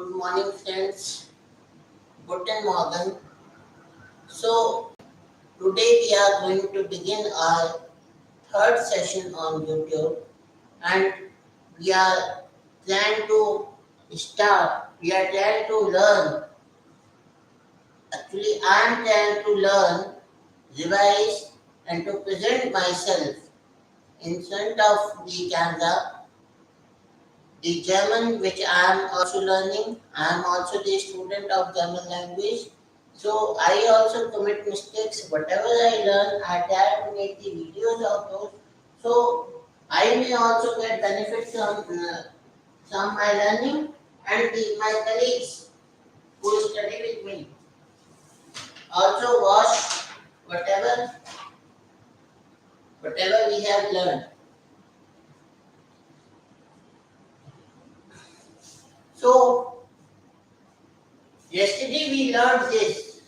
Good morning, friends. Guten Morgen. So, today we are going to begin our third session on YouTube, and we are trying to we are trying to learn. Actually, I am trying to learn, revise, and to present myself in front of the camera. The German, which I am also learning, I am also the student of German language. So I also commit mistakes. Whatever I learn, I try to make the videos of those. So I may also get benefits from my learning and my colleagues who study with me. Also watch whatever whatever we have learned. So yesterday we learned this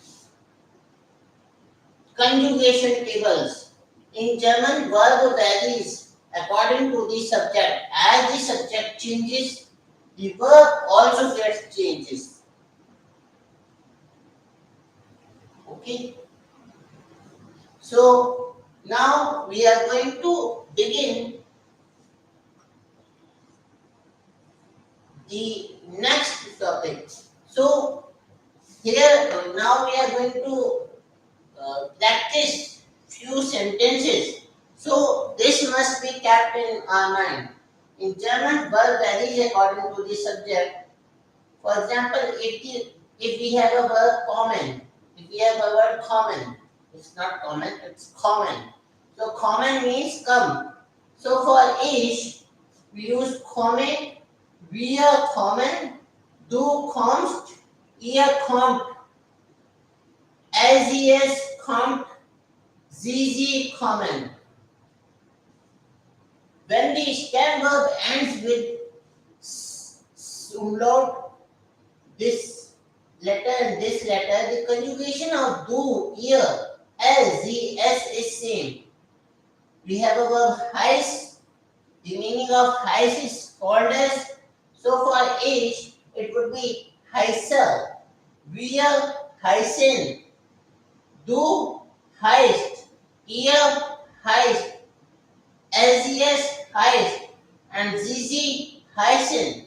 conjugation tables. In German, verb varies according to the subject. As the subject changes, the verb also gets changes. Okay. So now we are going to begin the next topic. So here now we are going to practice few sentences. So this must be kept in our mind. In German, verb varies according to the subject. For example, if we have a verb common, if we have a word common, it's not common, it's common. So common means come. So for each, we use common, wir kommen, du kommst, ihr kommt, es kommt, sie kommen. When the stem verb ends with umlaut, this letter and this letter, the conjugation of do, ear, s, z, s is same. We have a verb heis. The meaning of heis is called as. So for each, it would be heiser, wir heißen, du heißt, ihr heißt, es heißt, and zizi heißen.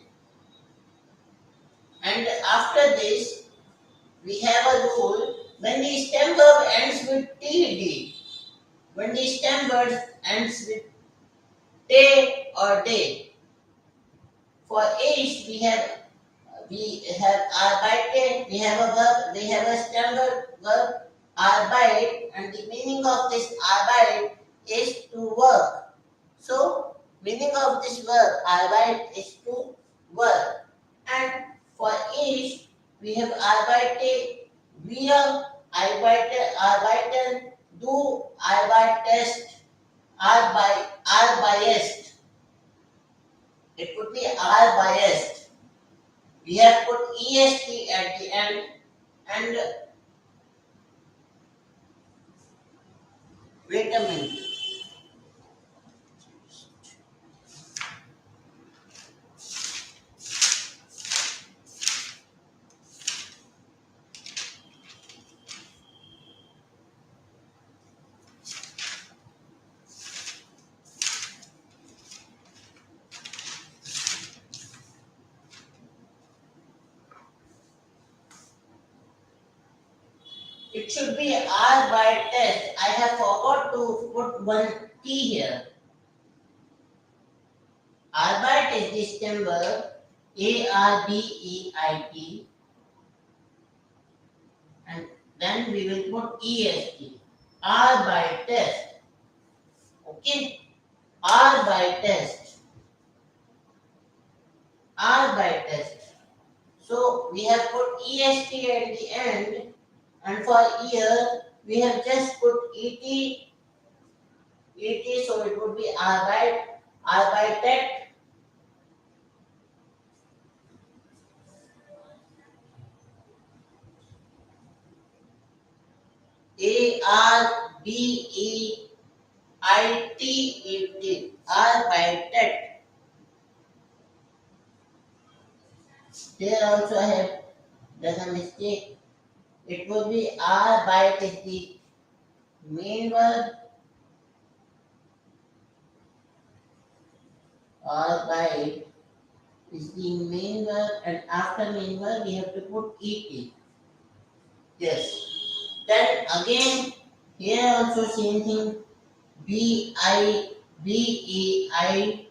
And after this, we have a rule when the stem verb ends with td. When the stem verb ends with te or de. For each we have arbeitet, we have a verb, we have a stem verb arbeit, and the meaning of this arbeit is to work. So meaning of this verb arbeit is to work. And for each we have arbeite, wir arbeiten, du arbeitest, arbeitest. It could be arbeitest. We have put est at the end, and wait a minute. It should be arbeitest. I have forgot to put one T here. Arbeit is the stem verb, arbeit, and then we will put est. Arbeitest. Okay? Arbeitest. Arbeitest. So we have put est at the end, and for year we have just put et, so it would be arbeitet. arbeit, arbeitet. Here also I have done a mistake. It would be arbeit is the main verb. Arbeit is the main verb, and after main verb we have to put et. Yes. Then again, here also same thing. B I B E I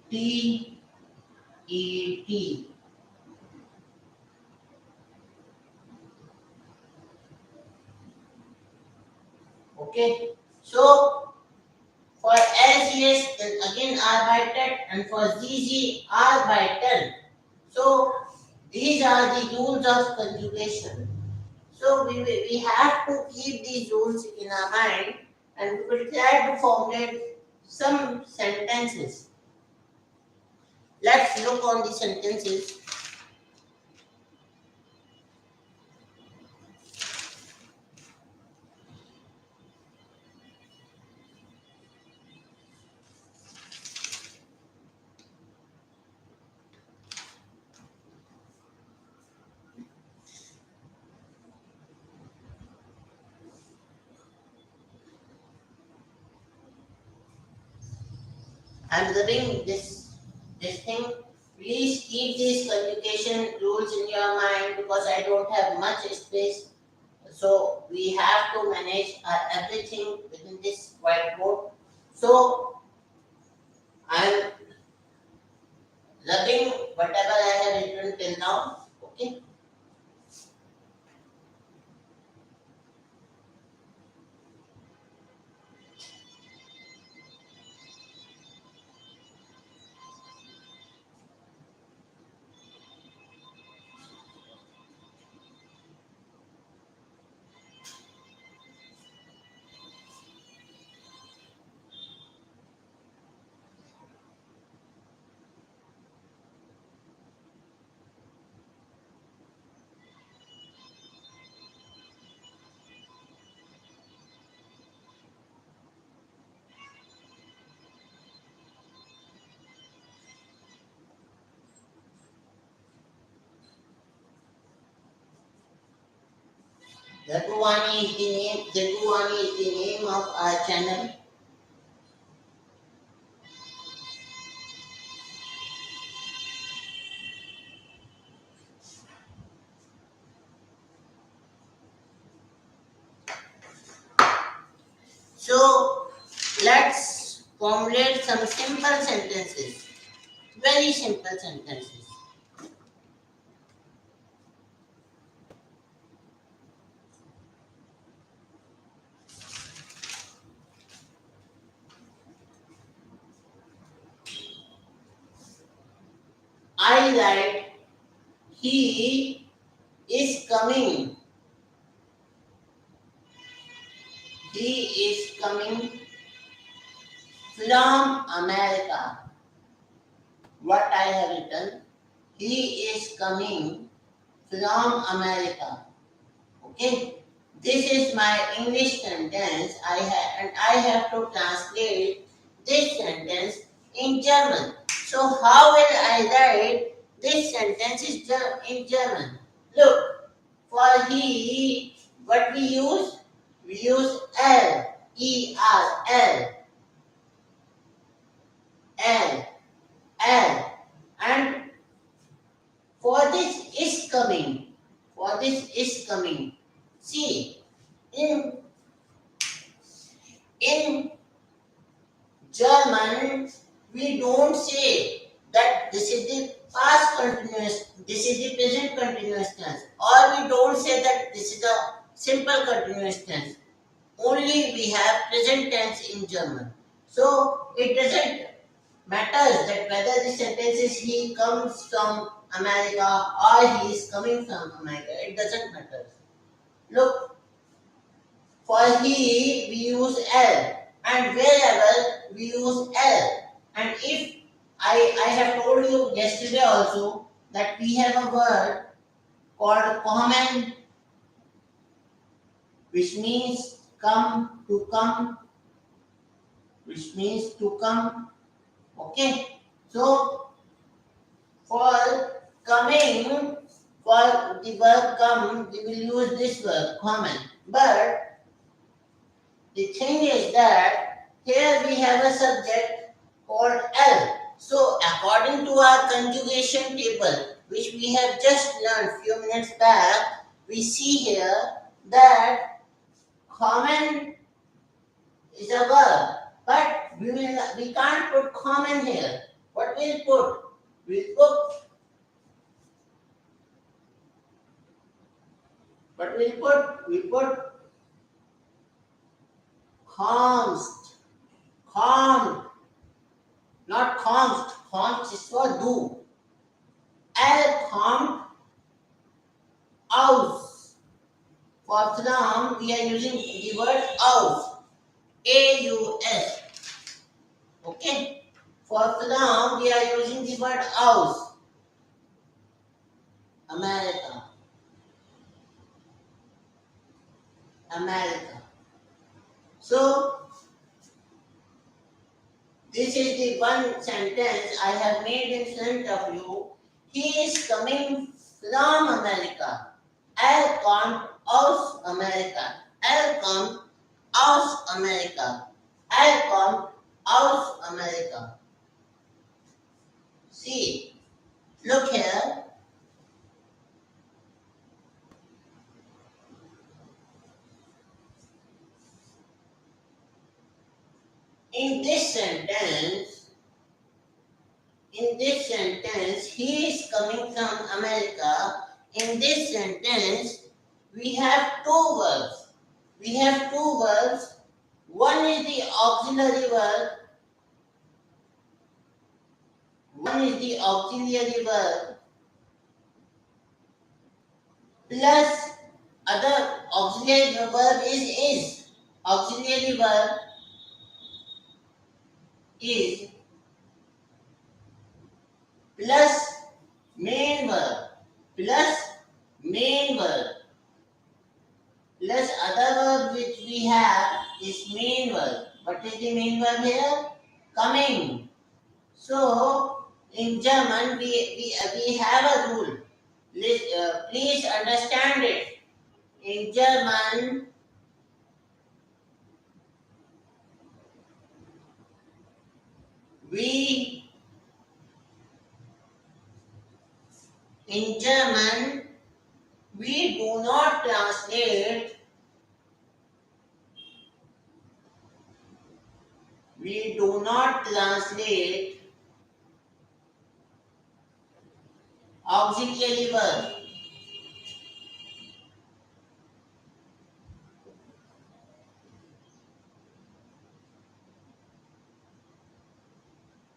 T E T. Okay. So for LCS, then again R by 10, and for ZZ R by 10. So these are the rules of conjugation. So we have to keep these rules in our mind, and we will try to formulate some sentences. Let's look on the sentences. I'm giving this thing. Please keep these conjugation rules in your mind because I don't have much space. So we have to manage everything within this whiteboard. So I'm loving whatever I have written till now. Okay. Bhrigu Vaani is the name. Bhrigu Vaani is the name of our channel. So let's formulate some simple sentences. Very simple sentences. I write, he is coming. He is coming from America. What I have written, he is coming from America. Okay. This is my English sentence. And I have to translate this sentence in German. So how will I write this sentence in German? Look, for he, what we use? We use L, E-R, L, L, L. And for this is coming. For this is coming. See, in in German, we don't say that this is the past continuous, this is the present continuous tense, or we don't say that this is the simple continuous tense. Only we have present tense in German. So it doesn't matter that whether the sentence is he comes from America or he is coming from America. It doesn't matter. Look, for he, we use L, and wherever we use L. And if I have told you yesterday also that we have a word called common, which means come, to come, which means to come. Okay, so For coming, for the verb come, we will use this verb, common. But the thing is that here we have a subject called L. So according to our conjugation table, which we have just learned few minutes back, we see here that common is a verb, but we can't put common here. What we'll put? We'll put what we'll put const, calmed, not const. Const is for do. Al calmed aus. For from we are using the word aus. A-U-S. Okay. For from we are using the word aus. America. America. So this is the one sentence I have made in front of you. He is coming from America. Er kommt aus Amerika. Er kommt aus Amerika. Er kommt aus Amerika. See, look here. In this sentence, he is coming from America. In this sentence, we have two verbs. One is the auxiliary verb. Plus other auxiliary verb is. Auxiliary verb is plus main verb plus other verb which we have is main verb. What is the main verb here? Coming. So in German we have a rule. Please understand it. In German we in German we do not translate auxiliary verb.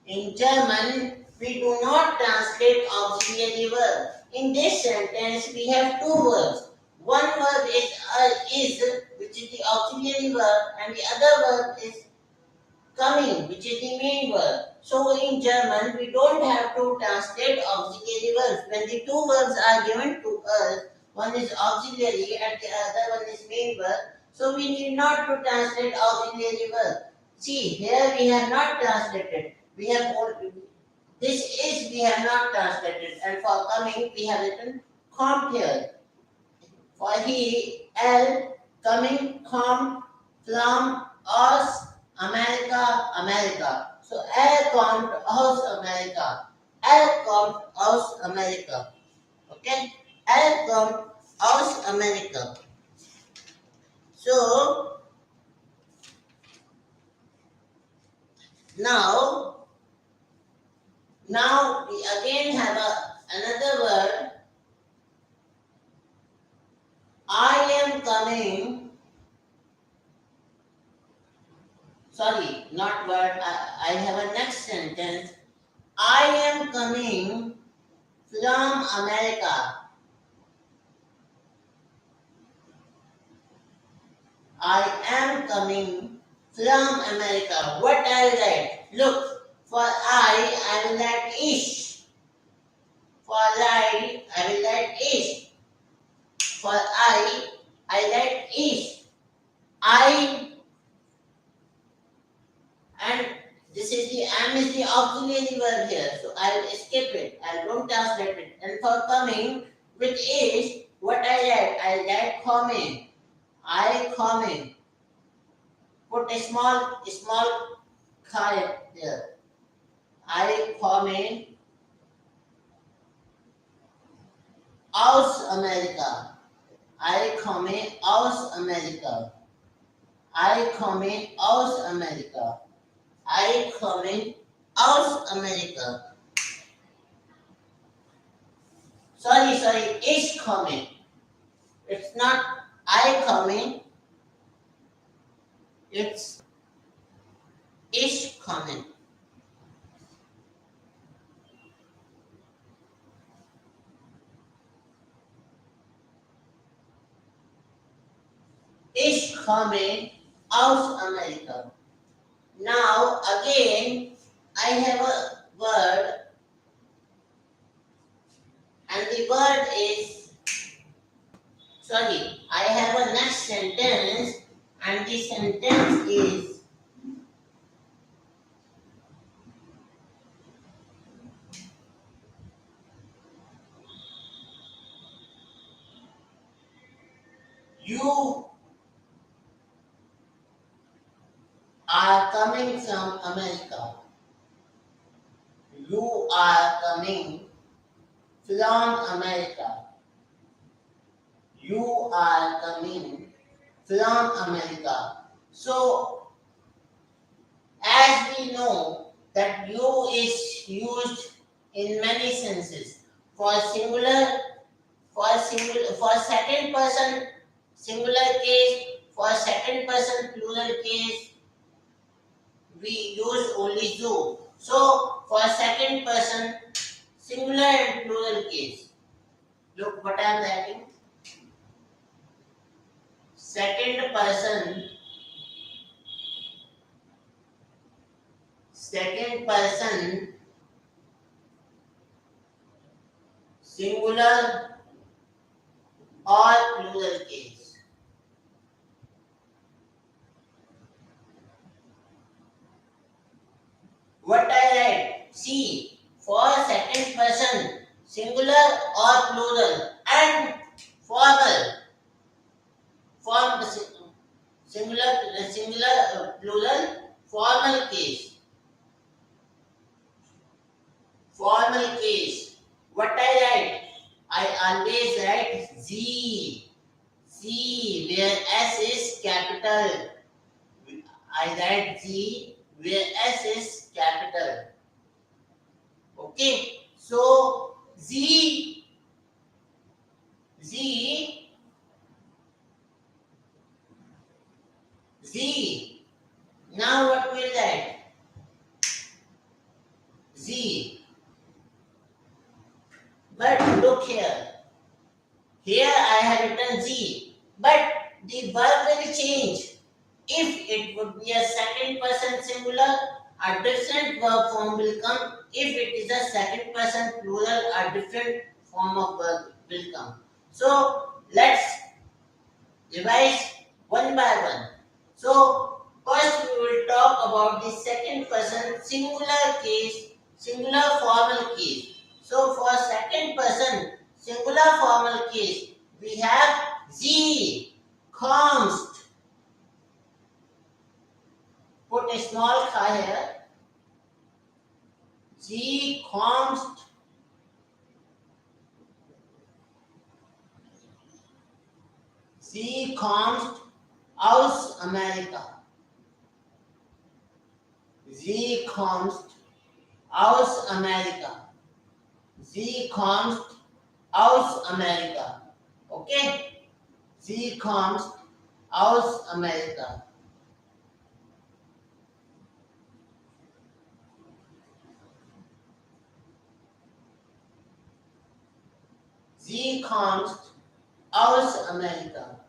In German, we do not translate auxiliary verb. In this sentence, we have two verbs. One verb is which is the auxiliary verb, and the other verb is coming, which is the main verb. So in German, we don't have to translate auxiliary verbs. When the two verbs are given to us, one is auxiliary and the other one is main verb. So we need not to translate auxiliary verb. See, here we have not translated. We have we have not translated, and for coming we have written come here. For he, L, coming, come, from, us, America. So L come us, America. L come us, America. Okay? L come us, America. So now we again have another word. I am coming. Sorry, not word. I have a next sentence. I am coming from America. I am coming from America. What I will write? Look, for I will write ish. For I will write ish. For I write ish. I and This is the am is the auxiliary verb here, so I'll skip it. I don't translate it. And for coming with is, what I write? I write coming. I coming. Put a small kite there. I coming aus America. I coming aus America. I coming aus America. I coming aus America. Sorry, is coming. It's not I coming, it's is coming. Is coming aus America. Now again, I have a word, and the word is, sorry, I have a next sentence, and the sentence is, you are coming from America. You are coming from America. You are coming from America. So, as we know that you is used in many senses. For singular, for second person singular case, for second person plural case, we use only you. So, for second person singular and plural case, look what I am writing. Second person singular or plural case. What I write? See, for second person singular or plural and formal, form singular plural formal case. Formal case. What I write? I always write Z. Z where S is capital. I write Z where S is capital. Okay. So Z. Now what will that? Z. But look here. Here I have written Z. But the verb will change. If it would be a second person singular, a different verb form will come. If it is a second person plural, a different form of verb will come. So let's revise one by one. So first we will talk about the second person singular case, singular formal case. So for second person singular formal case, we have Z, const. Put a small kha here. Z const. Z const aus America. Z const aus America. Z const aus America. Okay? Z const aus America. Sie kommt aus Amerika.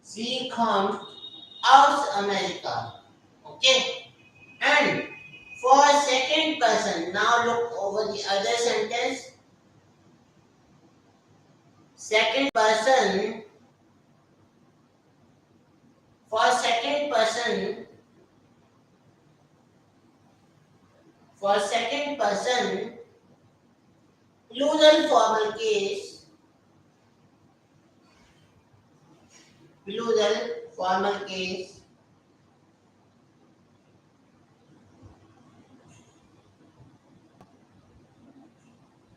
Sie kommt aus Amerika. Okay? And for second person, now look over the other sentence. second person, for second person, for second person, plural formal case, plural formal case,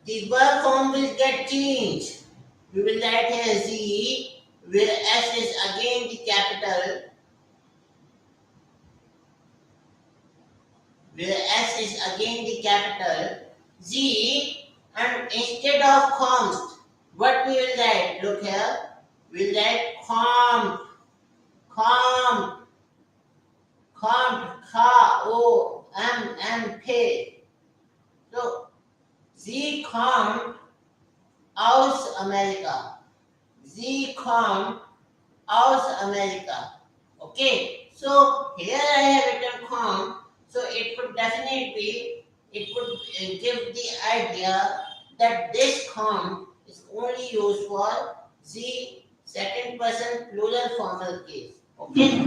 the verb form will get changed. We will write here Z, where S is again the capital, where S is again the capital, Z, and instead of const, what we will write? Look here, we will write comp, comp, comp, K-O-M-M-P. So, Z comp aus America. Z comp aus America. Okay, so here I have written comp, so it would definitely, it would give the idea that this comp is only used for Z second person plural formal case. Okay,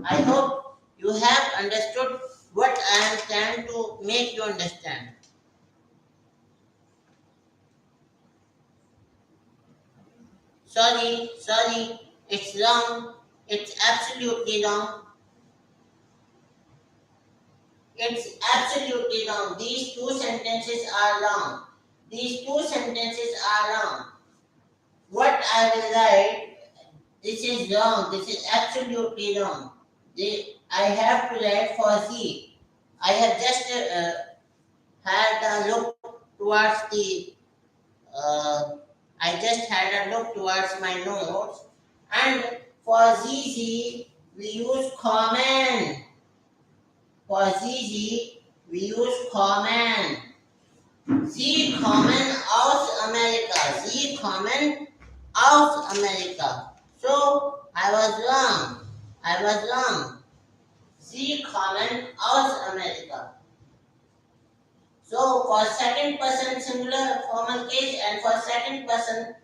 I hope you have understood what I am trying to make you understand. Sorry, it's wrong. It's absolutely wrong. It's absolutely wrong. These two sentences are wrong. These two sentences are wrong. What I will write, this is wrong. This is absolutely wrong. I have to write for Z. I have just had a look towards the, I just had a look towards my notes, and for ZZ we use common. For ZZ we use common. Z common aus America. Z common aus America. So I was wrong. I was wrong. Z common aus America. So for second person singular formal case and for second person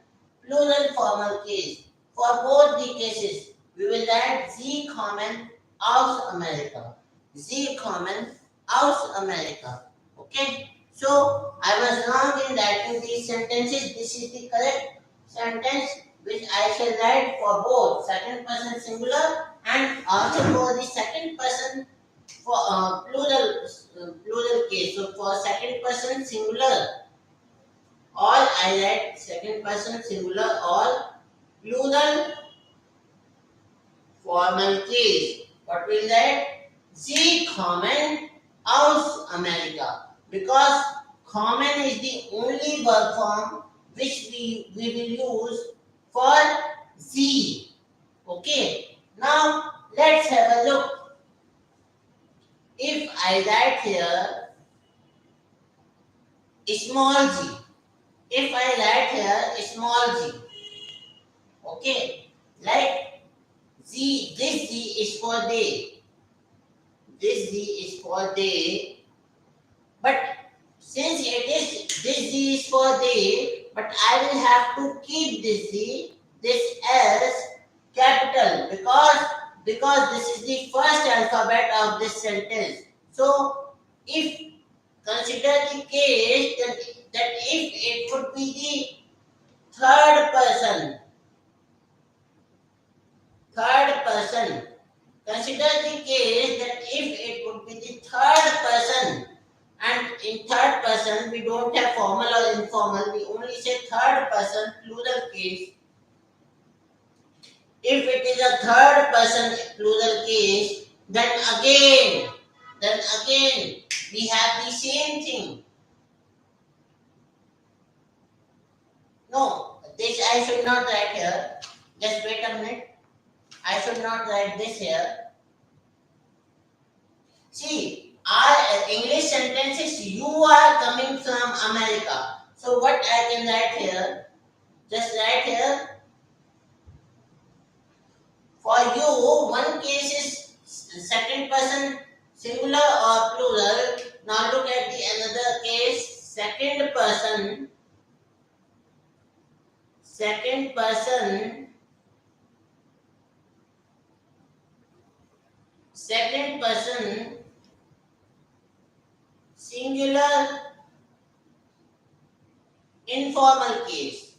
plural formal case, for both the cases, we will write Z common aus America. Z common aus America. Okay? So I was wrong in writing these sentences. This is the correct sentence which I shall write for both second person singular and also for the second person for plural case. So for second person singular, all I write second person singular, all plural formal case. What will that? Z common aus America. Because common is the only verb form which we will use for Z. Okay. Now let's have a look. If I write here small g, if I write here small g, okay, like Z, this Z is for day, this Z is for day, but since it is, this Z is for day, but I will have to keep this Z, this as capital, because this is the first alphabet of this sentence. So if consider the case that if it would be the third person, consider the case that if it would be the third person, and in third person we don't have formal or informal, we only say third person plural case. If it is a third person plural case, then again we have the same thing. No, this I should not write here. Just wait a minute. I should not write this here. See, our English sentences, you are coming from America. So what I can write here, just write here, for you, one case is second person singular or plural. Now look at the another case, second person second person, second person singular informal case.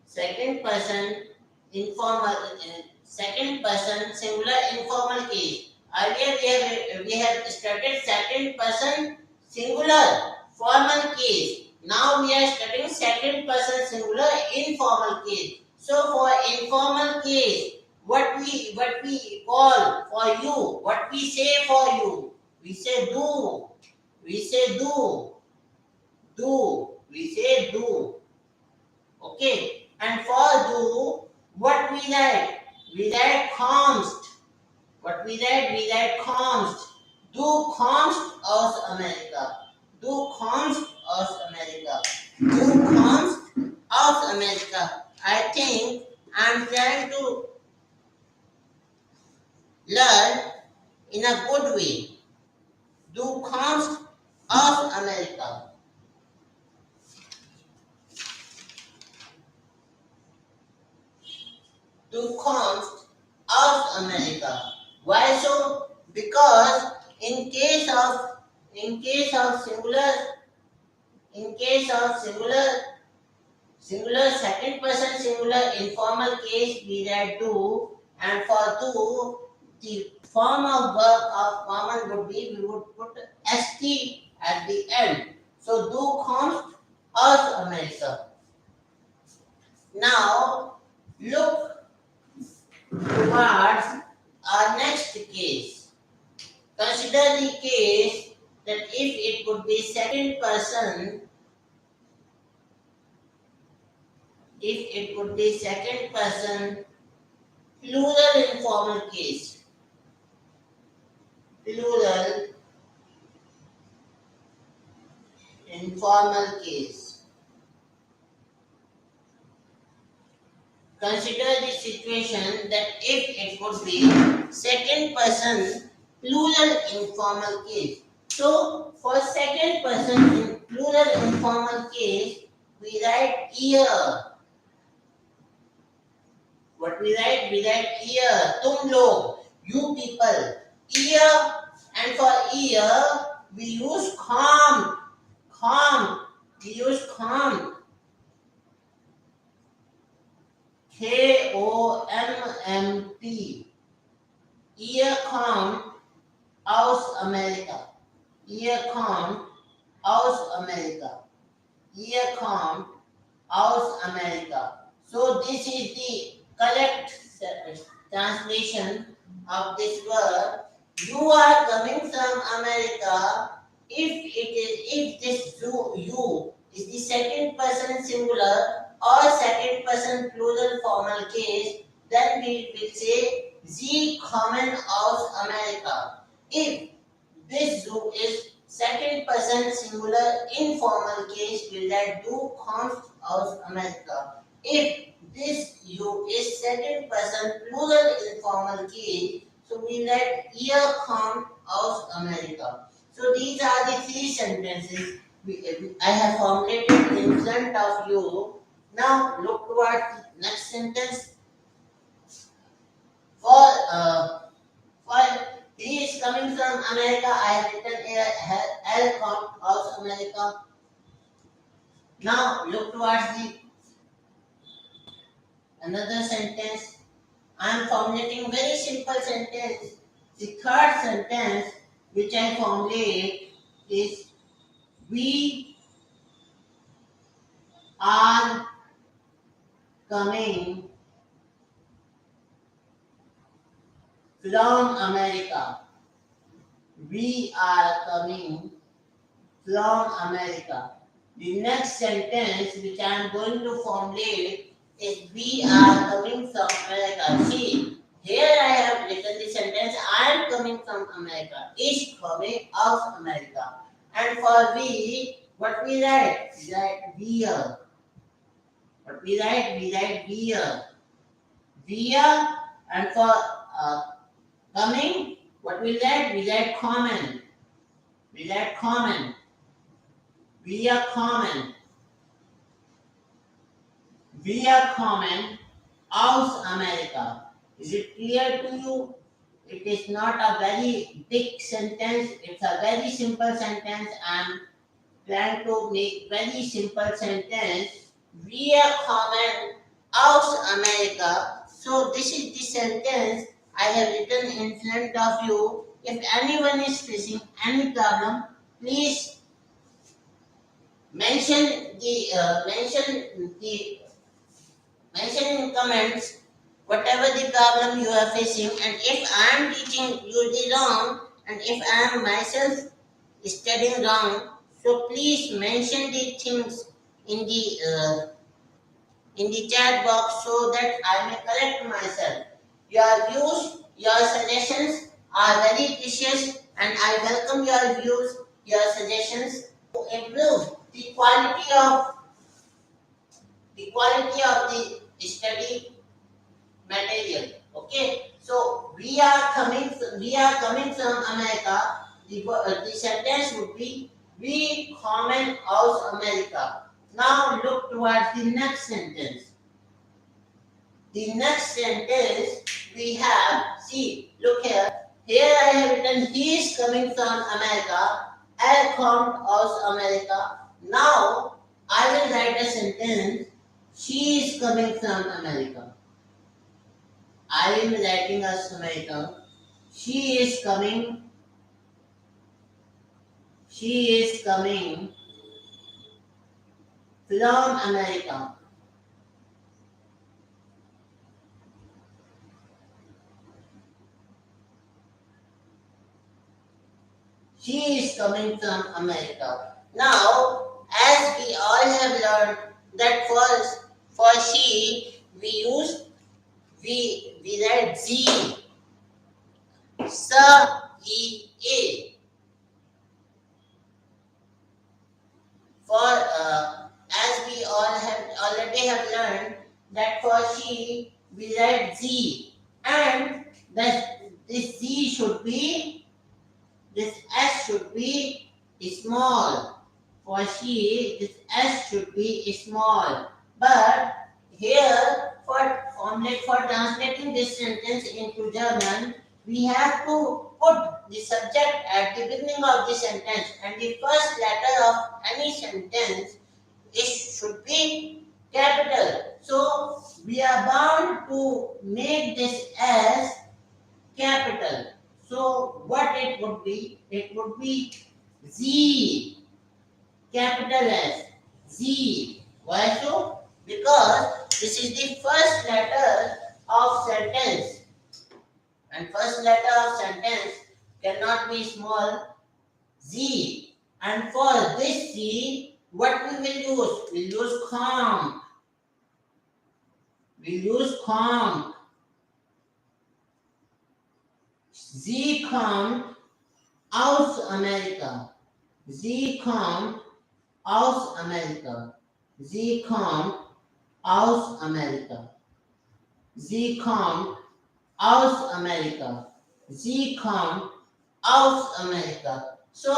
Second person informal, second person singular informal case. Earlier we have studied second person singular formal case. Now we are studying second person singular informal case. So for informal case, what we call for you, what we say for you, we say do, we say do, we say do. Okay, and for do, what we write? We write const. What we write const. Do const aus America. Do const aus America. Do const aus America. I think I'm trying to learn in a good way. Do const of America. Do const of America. Why so? Because in case of singular in case of singular second person singular informal case we write do, and for do the form of verb of common would be we would put st at the end. So do const of America. Now look towards our next case. Consider the case that if it would be second person, if it would be second person plural informal case. Plural informal case. Consider the situation that if it would be second person plural informal case. So for second person in plural informal case, we write ear. What we write? We write ear. Tum log, you people. Ear, and for ear, we use calm. Calm. We use calm. Kommt. Ear kommt aus Amerika. Ear kommt aus Amerika. Ear kommt aus Amerika. So this is the correct translation of this word. You are coming from America. If this you is the second person singular or second person plural formal case, then we will say Sie kommen aus Amerika. If this you is second person singular informal case, will that du kommst aus Amerika. If this you is second person plural informal case, so we let ihr kommt aus Amerika. So these are the three sentences I have formulated in front of you. Now look towards the next sentence. For he is coming from America, I have written here L come aus America. Now look towards the another sentence. I am formulating very simple sentence. The third sentence which I formulate is we are coming from America. We are coming from America. The next sentence which I am going to formulate is we are coming from America. See, here I have written the sentence I am coming from America. Is coming out America. And for we, what we write? We write we are. What we write? We write we are. We are, and for Coming, what will that? We that common. We that common. We are common. We are common aus America. Is it clear to you? It is not a very big sentence. It's a very simple sentence. I'm trying to make very simple sentence. We are common aus America. So this is the sentence I have written in front of you. If anyone is facing any problem, please mention the mention in comments whatever the problem you are facing, and if I am teaching you the wrong, and if I am myself studying wrong, so please mention the things in the uh, in the chat box so that I may correct myself. Your views, your suggestions are very precious, and I welcome your views, your suggestions to improve the quality of the study material. Okay, so we are coming from America. The sentence would be we common aus America. Now look towards the next sentence. The next sentence we have, see, look here. Here I have written he is coming from America. Er kommt aus America. Now I will write a sentence. She is coming from America. I am writing a summation. She is coming. She is coming from America. She is coming from America. Now, as we all have learned that for she we use we write Z. Sa E A. For as we all have already have learned that for she we write Z, and this Z should be, this S should be small. For she, this S should be small. But here for translating this sentence into German, we have to put the subject at the beginning of the sentence, and the first letter of any sentence should be capital. So we are bound to make this as capital. So what it would be? It would be Z, capital S, Z. Why so? Because this is the first letter of sentence, and first letter of sentence cannot be small Z. And for this Z, what we will use? We'll use comp. We'll use comp. Z kommt aus Amerika. Sie kommt aus Amerika. Sie kommt aus Amerika. Sie kommt aus Amerika. Sie kommt aus Amerika. So,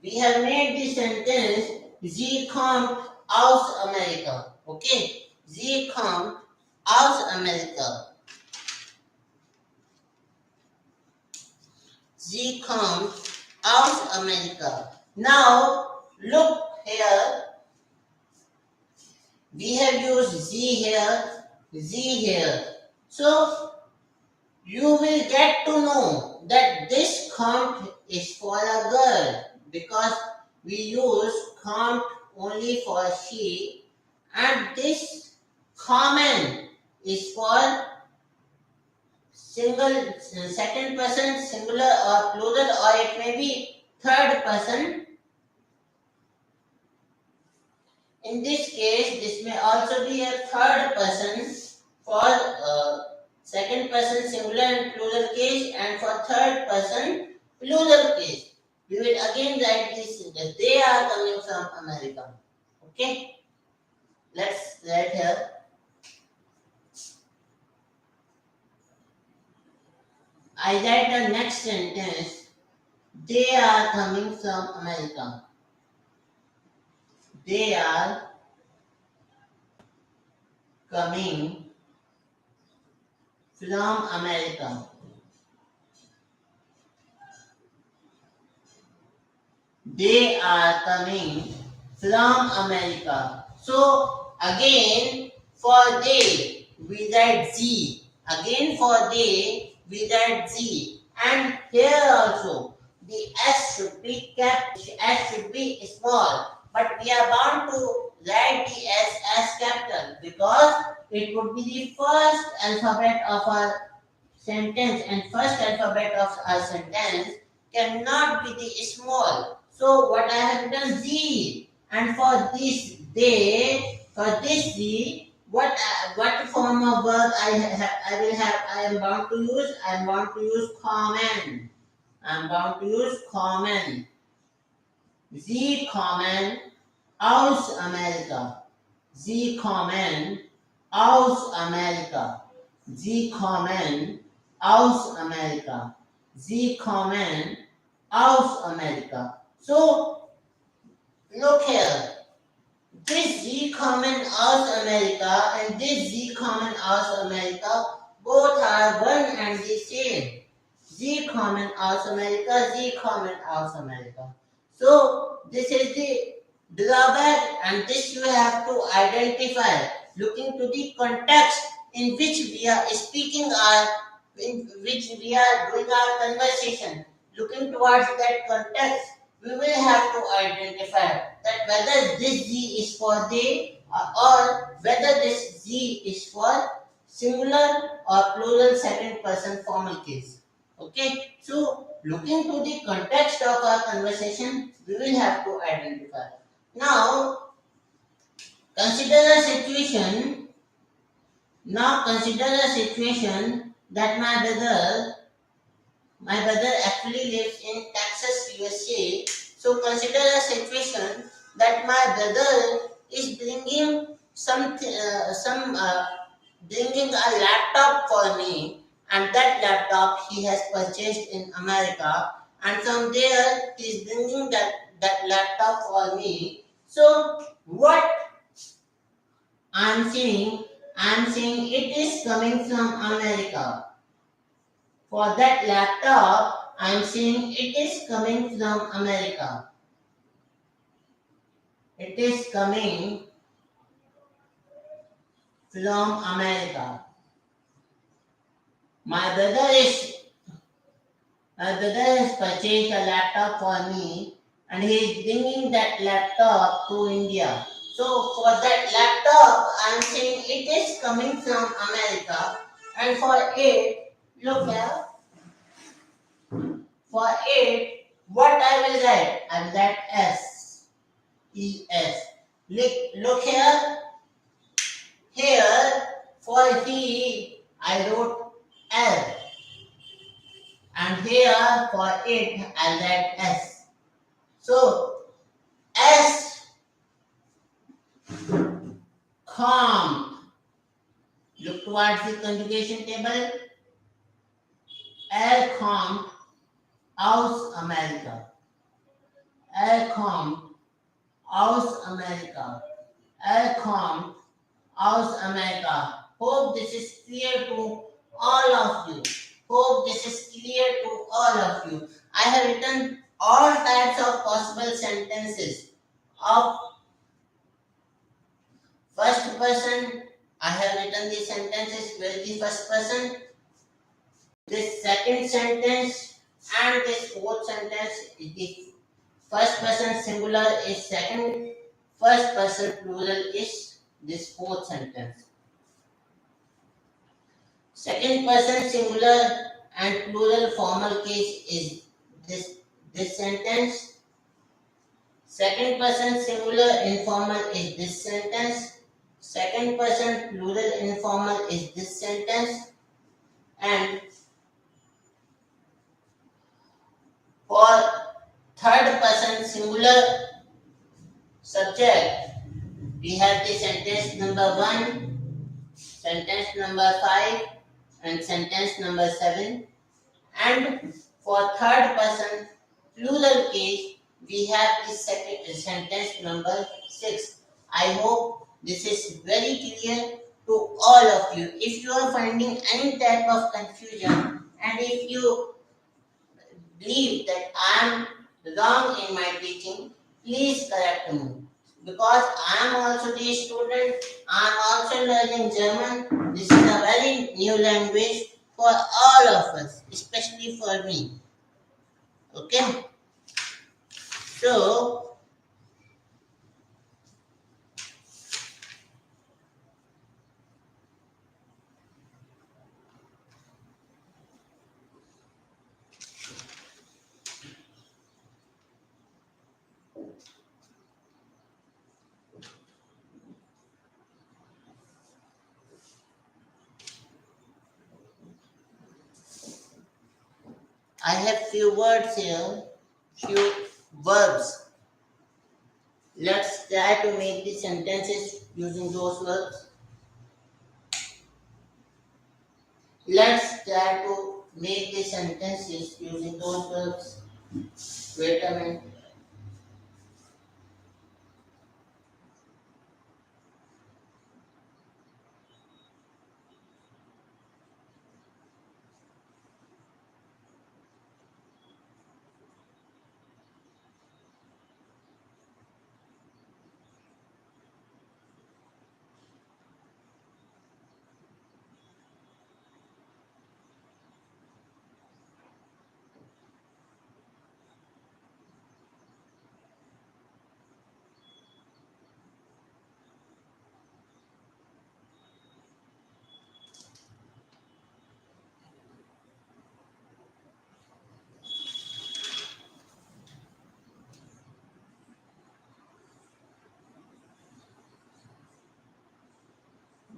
we have made the sentence Sie kommt aus Amerika. Okay? Sie kommt aus Amerika. Sie kommt aus Amerika. Now, look here. We have used Z here. So, you will get to know that this kommt is for a girl, because we use kommt only for she, and this common is for single, second person, singular or plural, or it may be third person. In this case, this may also be a third person for second person singular and plural case, and for third person plural case. We will again write this sentence. They are coming from America. Okay? Let's write here. I write the next sentence. They are coming from America. They are coming from America. They are coming from America. So again for they we write Z. Again for they we write Z. And here also the S should be kept. S should be small. But we are bound to write the S as capital because it would be the first alphabet of our sentence, and first alphabet of a sentence cannot be the small. So what I have done Z, and for this they, for this Z, what form of verb I will have, I am bound to use, I am bound to use common. I am bound to use common. Z common aus America. Z kommen aus Amerika. Sie kommen aus Amerika. Sie kommen aus Amerika. So, look here. This Z kommen aus Amerika and this Z kommen aus Amerika both are one and the same. Sie kommen aus Amerika, Sie kommen aus Amerika. So, this is the drawback, and this you have to identify looking to the context in which we are speaking in which we are doing our conversation. Looking towards that context, we will have to identify that whether this Z is for they or whether this Z is for singular or plural second person formal case. Okay, so looking to the context of our conversation, we will have to identify. Now, consider a situation. Now, consider a situation that my brother actually lives in Texas, USA. So, consider a situation that my brother is bringing bringing a laptop for me, and that laptop he has purchased in America, and from there he is bringing that laptop for me. So what I'm saying it is coming from America. For that laptop, I'm saying it is coming from America. It is coming from America. My brother is My brother has purchased a laptop for me, and he is bringing that laptop to India. So for that laptop, I am saying it is coming from America, and for it, look here, for it, what I will write? I will write S, E, S. Look here, here, for he, I wrote L. And here for it, I'll write S. So, S, com. Look towards the conjugation table. L, com, aus America. L, com, aus America. L, com, aus America. Hope this is clear to all of you. Hope this is clear to all of you. I have written all types of possible sentences of first person. I have written the sentences with the first person, this second sentence, and this fourth sentence is the first person singular is second, first person plural is this fourth sentence. Second person singular and plural formal case is this sentence. Second person singular informal is this sentence. Second person plural informal is this sentence. And for third person singular subject, we have the sentence number 1, sentence number 5, and sentence number 7. And for third person plural case, we have the second sentence number 6. I hope this is very clear to all of you. If you are finding any type of confusion, and if you believe that I am wrong in my teaching, please correct me. Because I am also the student, I am also learning German. This is a very new language for all of us, especially for me. Okay? So, I have few words here, few verbs. Let's try to make the sentences using those verbs. Let's try to make the sentences using those verbs. Wait a minute.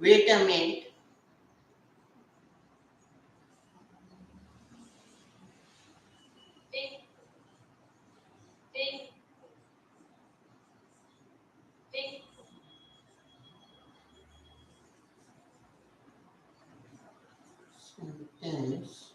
Wait a minute. Sentence.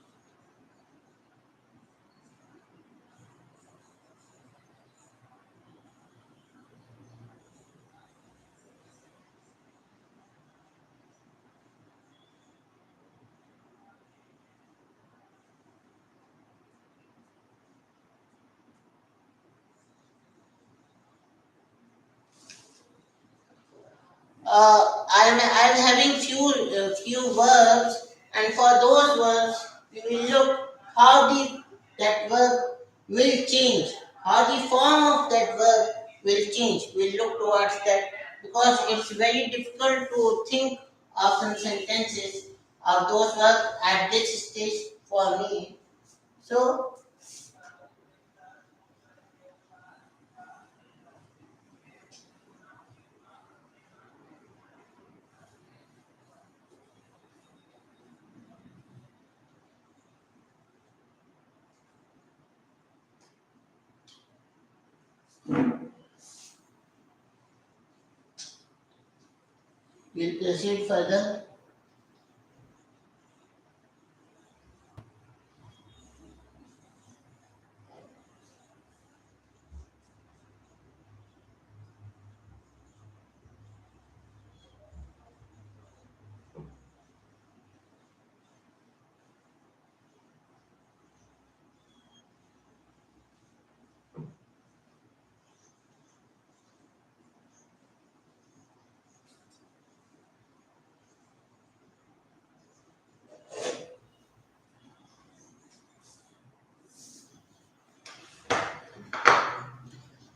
I'm having few verbs, and for those verbs we will look how the that verb will change, how the form of that verb will change. We'll look towards that because it's very difficult to think of some sentences of those verbs at this stage for me. So we'll proceed further.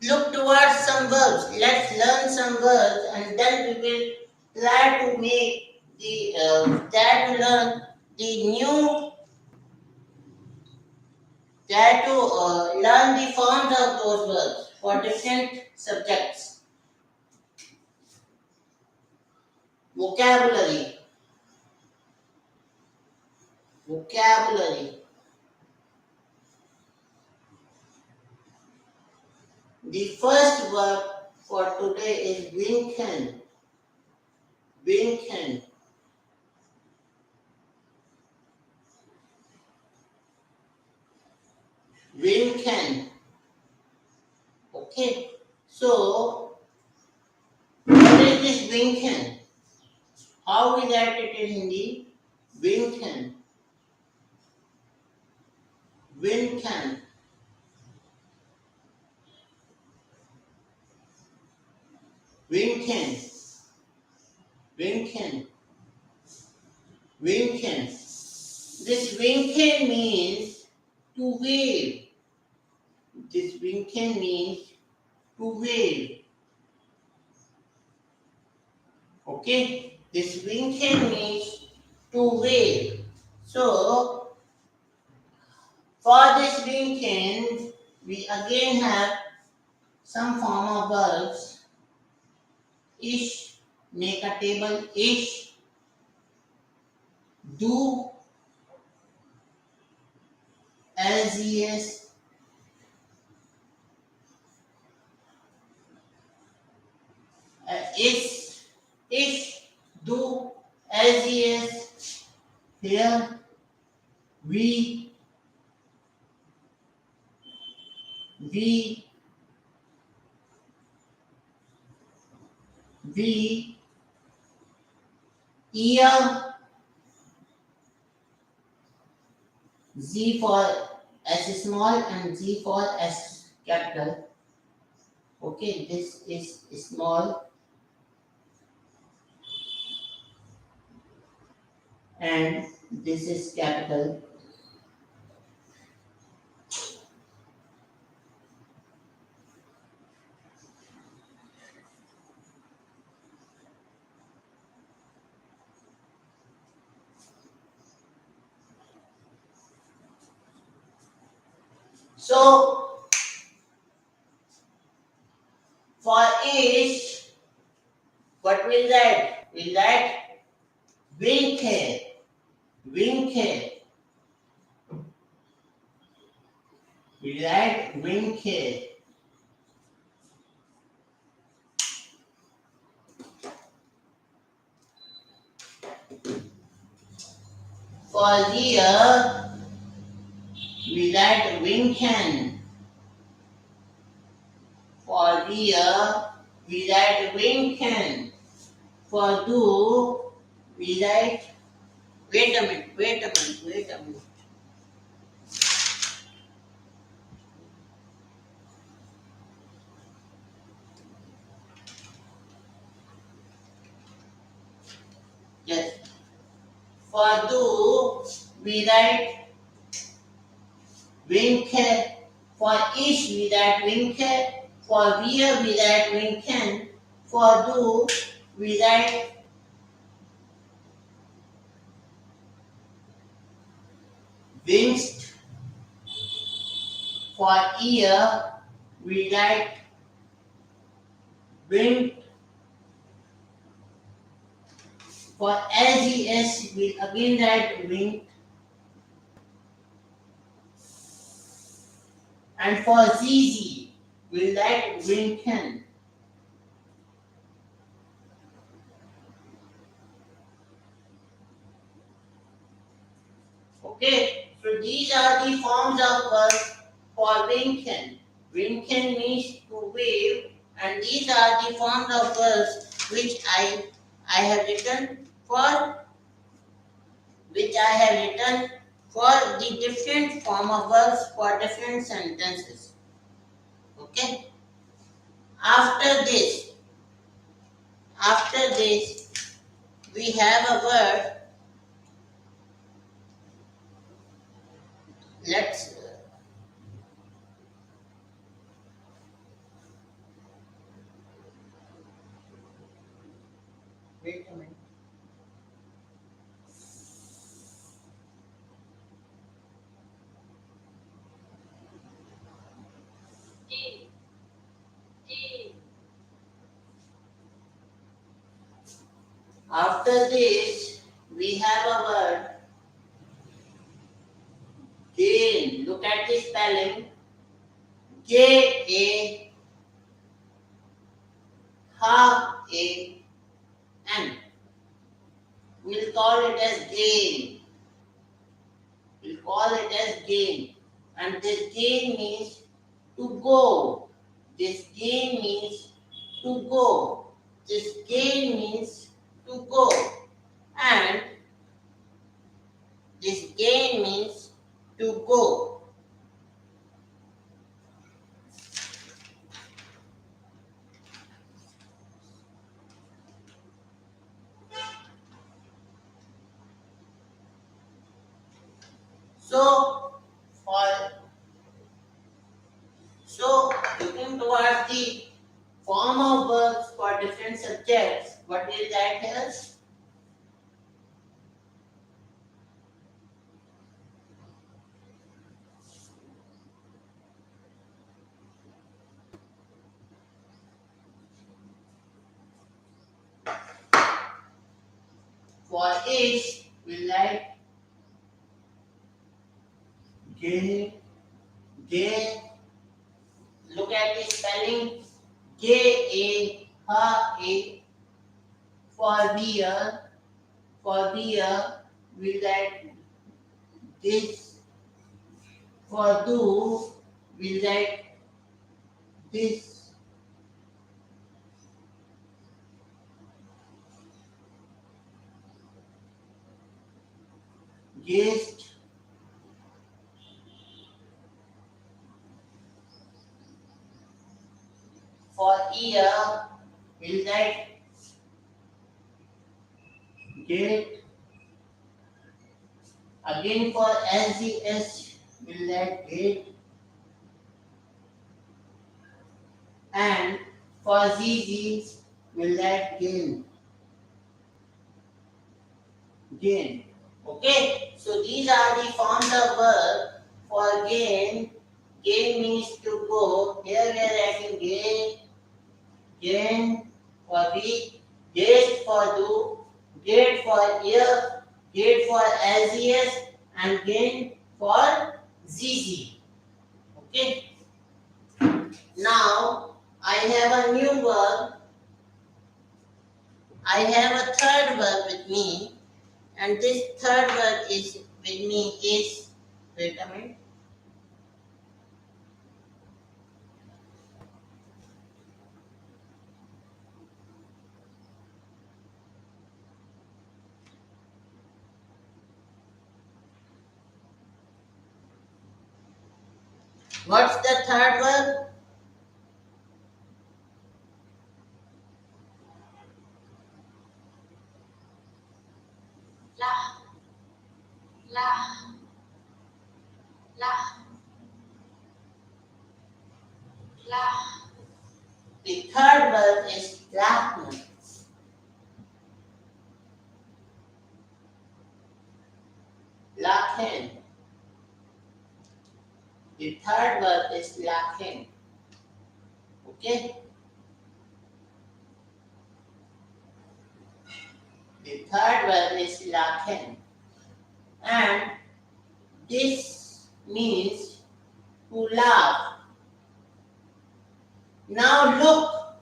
Look towards some verbs. Let's learn some verbs, and then we will try to make the try to learn the new try to learn the forms of those verbs for different subjects. Vocabulary. Vocabulary. The first verb for today is winken. Winken. Winken. Okay. So, what is this Winken? How we write it in Hindi? Winken. Winken. Winken. Winken. Winken. This Winken means to wave. This Winken means to wave. Okay? This Winken means to wave. So, for this Winken, we again have some form of verbs. Ish, make a table. Ish, do, LGS, ish, do, LGS, here, we, we, we, ear, Z for S small and Z for S capital. Okay, this is small and this is capital. So, for ish, what will that? Will that winke, winke. Will that winke? For deer, will that winken? For deer, will that winken? For do, will that. Wait a minute, wait a minute, wait a minute. Yes. For do, we write winke. For ish, we write winke. For wear, we write winken. For do, we write winged. For ear, we write winged. For LGS, we again write winged. And for ZZ, we write winken. Okay, so these are the forms of verbs for winken. Winken means to wave, and these are the forms of verbs which I have written for the different form of verbs for different sentences. Okay. After this, we have a word. Let's wait a minute. After this, we have a word gain. Look at the spelling. Gain. We'll call it as gain. We'll call it as gain. And this gain means to go. This gain means to go. This gain means to go. And this gain means to go. So, for looking towards the form of verbs for different subjects, what will that tell us? For is, we like ge, ge. Look at the spelling. Ge, a, ha, a. For beer, we like this. For do, we like this. Guest. For ear, we like get. Again for SGS, we like get. And for ZZ, we like gain. Gain. Okay, so these are the forms of verb for gain. Gain means to go. Here we are writing gain, gain for be, gate for do, gate for ear, gate for LGS, and gain for ZZ. Okay, now I have a new verb. I have a third verb with me, and this third verb is with me is, wait a minute. What's the third verb? La, la, la, la. The third verb is lachen. Lachen. The third verb is lachen. Okay? The third verb is lachen. And this means to laugh. Now look,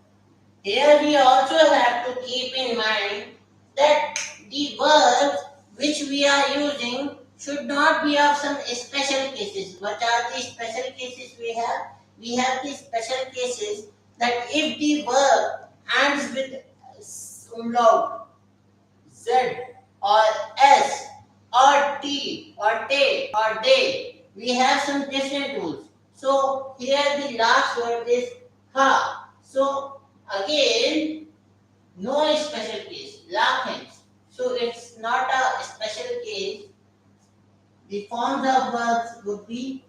here we also have to keep in mind that the verbs which we are using should not be of some special cases. What are the special cases we have? We have the special cases that if the verb ends with umlaut, Z or S or T or te or they, we have some different rules. So here the last word is ha. So again, no special case, lakhens. So it's not a special case. The forms of verbs would be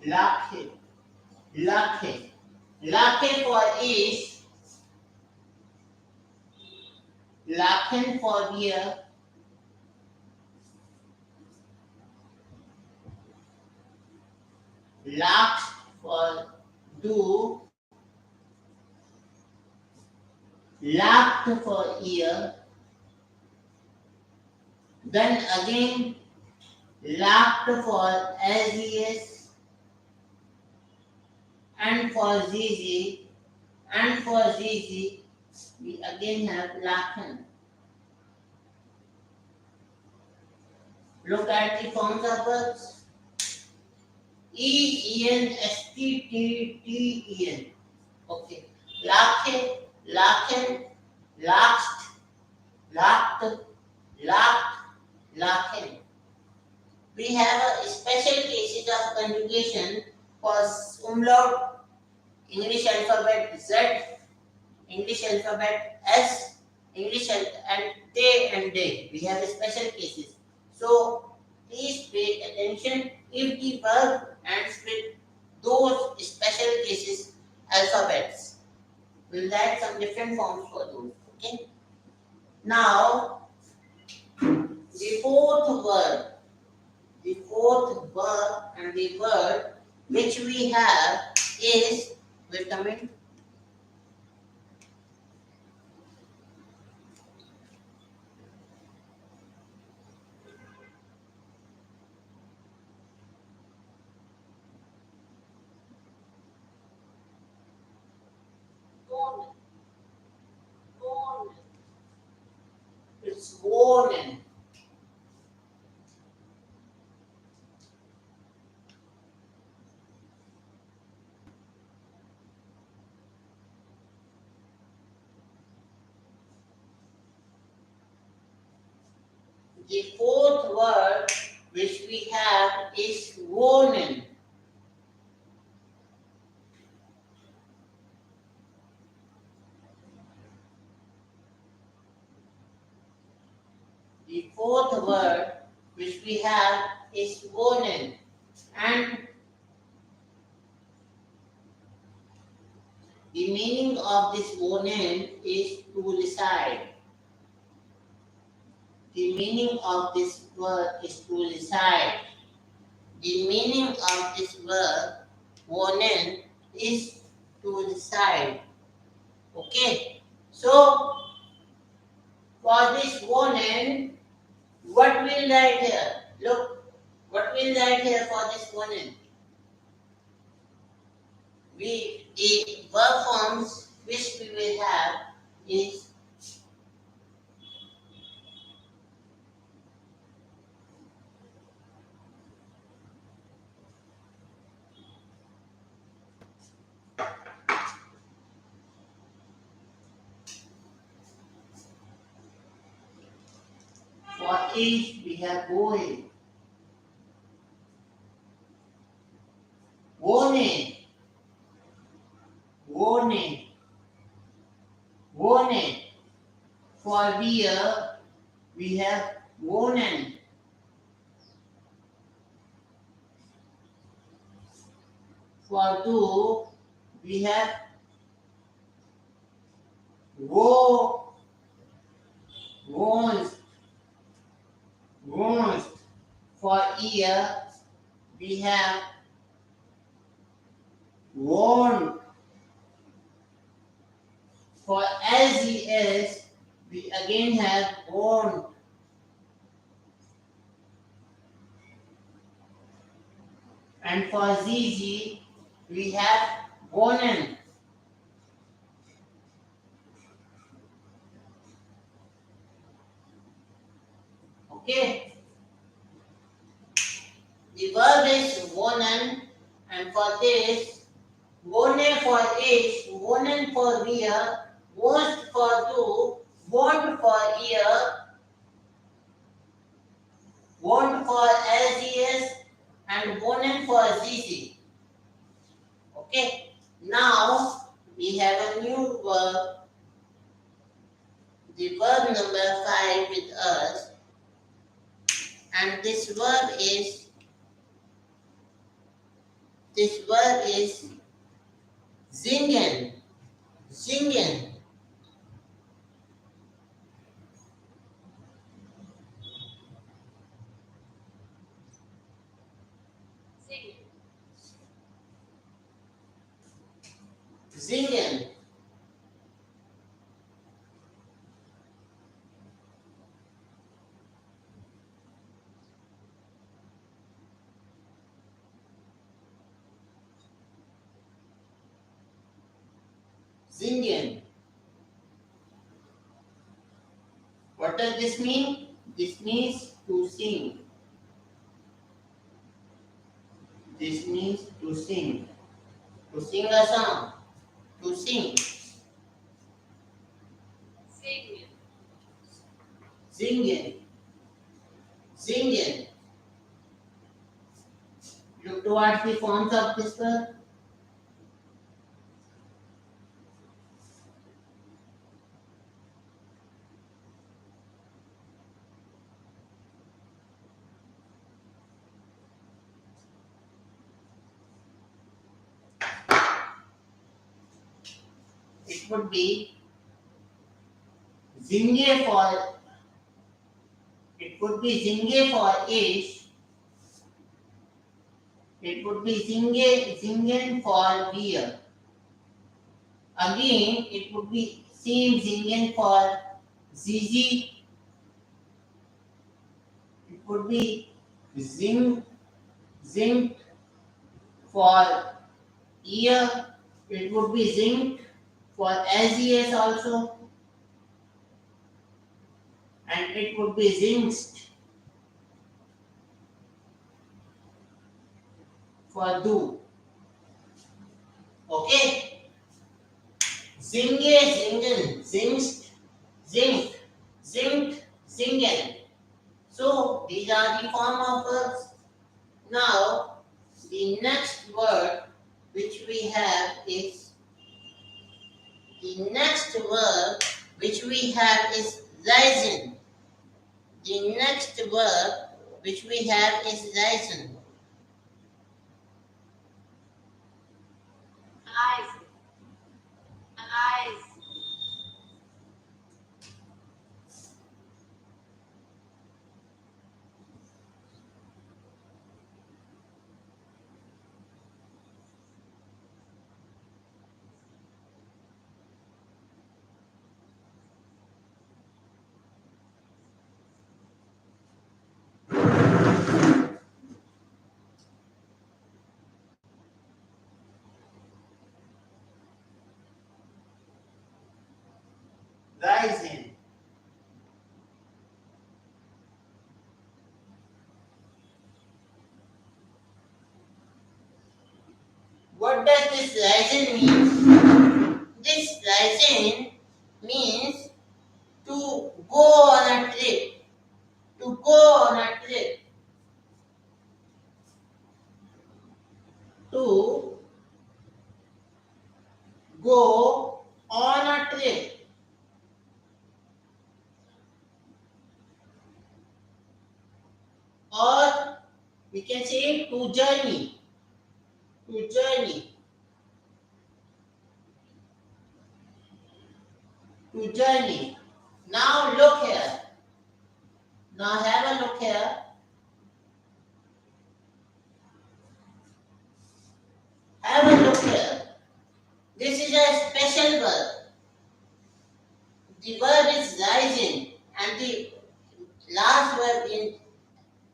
lakhe, lakhe. Lakhe for is, lakhen for year, lakh for do, laughed for ear, Then again laughed for LES, and for ZZ, and for ZZ we again have lachen. Look at the forms of verbs. EEN, Okay. Lache, lachen, lacht, lacht, lacht, lachen. We have a special cases of conjugation for umlaut, English alphabet Z, English alphabet S, and they and they. We have special cases. So please pay attention if the verb ends with those special cases alphabets. We'll write some different forms for those. Okay. Now the fourth verb and the word which we have is, wait a minute. It's wonen. The fourth word which we have is wonen. The fourth word which we have is wonen. And the meaning of this wonen is to reside. The meaning of this word is to reside. The meaning of this word, wonen, is to reside. Okay. So, for this wonen, what we'll write here? Look, what we'll write here for this wonen? The verb forms which we will have is for each we have going. Wonen, wonen, wonen. For beer we have wonen. For do we have wo, wons, wons. For ear we have won. For LGS we again have won. And for ZG we have wonen. Okay. The verb is wonen, and for this, wone for is, wonen for wear, won't for do, won't for ear, won't for LGS, and wonen for ZZ. Okay. Now we have a new verb, the verb number 5 with us, and this verb is zingen. Zingen. Zingen. Singen. What does this mean? This means to sing. This means to sing. To sing a song. To sing. Singen. Singen. Singen. Look towards the forms of this verb. It would be zinge for. It would be zinge for ish. It would be zingen for beer. Again, it would be same zingen for zizi. It would be zinc for ear. It would be zinc for SES also. And it would be zinced for do. Okay? Zinge, zingen, zingst, zinc, zinked, zingen. So these are the form of verbs. Now the next word which we have is reisen. The next verb which we have is reisen. Eyes. Eyes. Reisen. What does this reisen mean? This reisen means to go on a trip. To go on a trip. To go on a trip. Or we can say to journey. To journey. To journey. Now look here. Now have a look here. Have a look here. This is a special verb. The verb is rising, and the last verb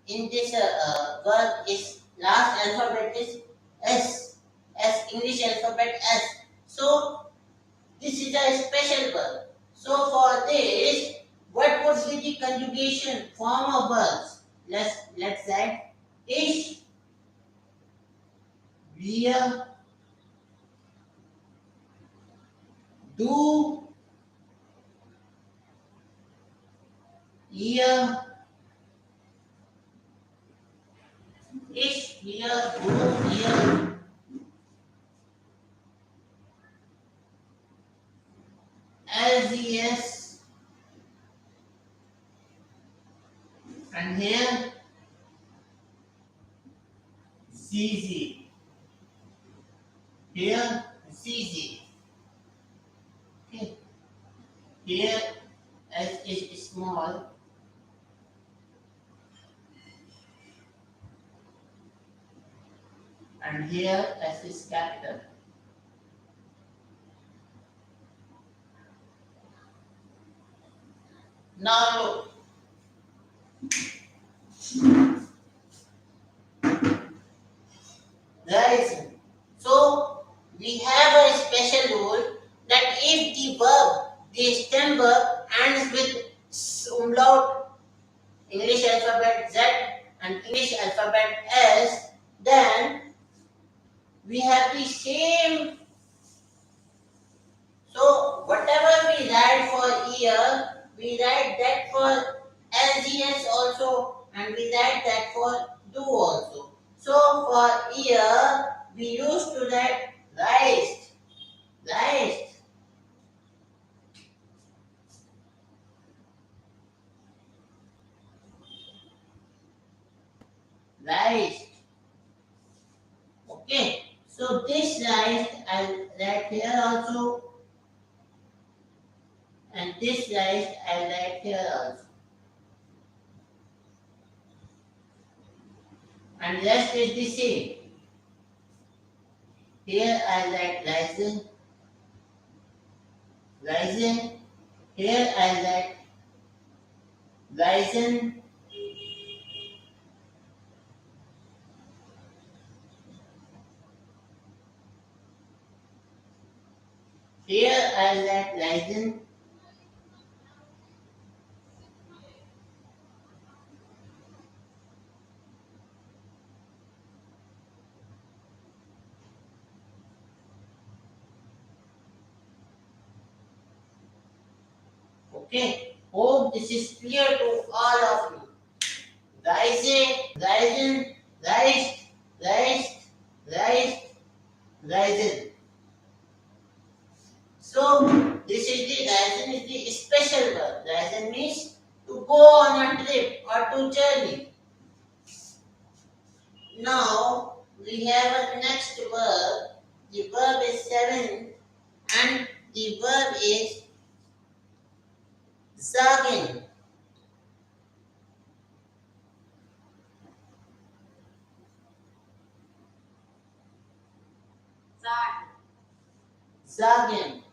in this verb is last alphabet is S. S, English alphabet S. So this is a special verb. So for this, what would be the conjugation form of verbs? Let's say ish, wir, du, ihr, ish, wir, du, ihr, LCS, and here CZ. Here CZ. Okay. Here S is small. And here S is capital. Now look. There is. So we have a special rule that the stem verb ends with umlaut, English alphabet Z and English alphabet S, then we have the same. So whatever we write for year, we write that for LGS also, and we write that for do also. So for year, we used to write rice, rice, rice. Okay. So this rice I'll write here also, and this rice I'll write here also. And rest is the same. Here I write rising, rising. Here I write rising. Here I write rising. Okay. Hope this is clear to all of you. Rising, rising, rise, rise, rise, rising. So this is the rising is the special verb. Rising means to go on a trip or to journey. Now we have a next verb. The verb is seven, and the verb is sagen. Sagen.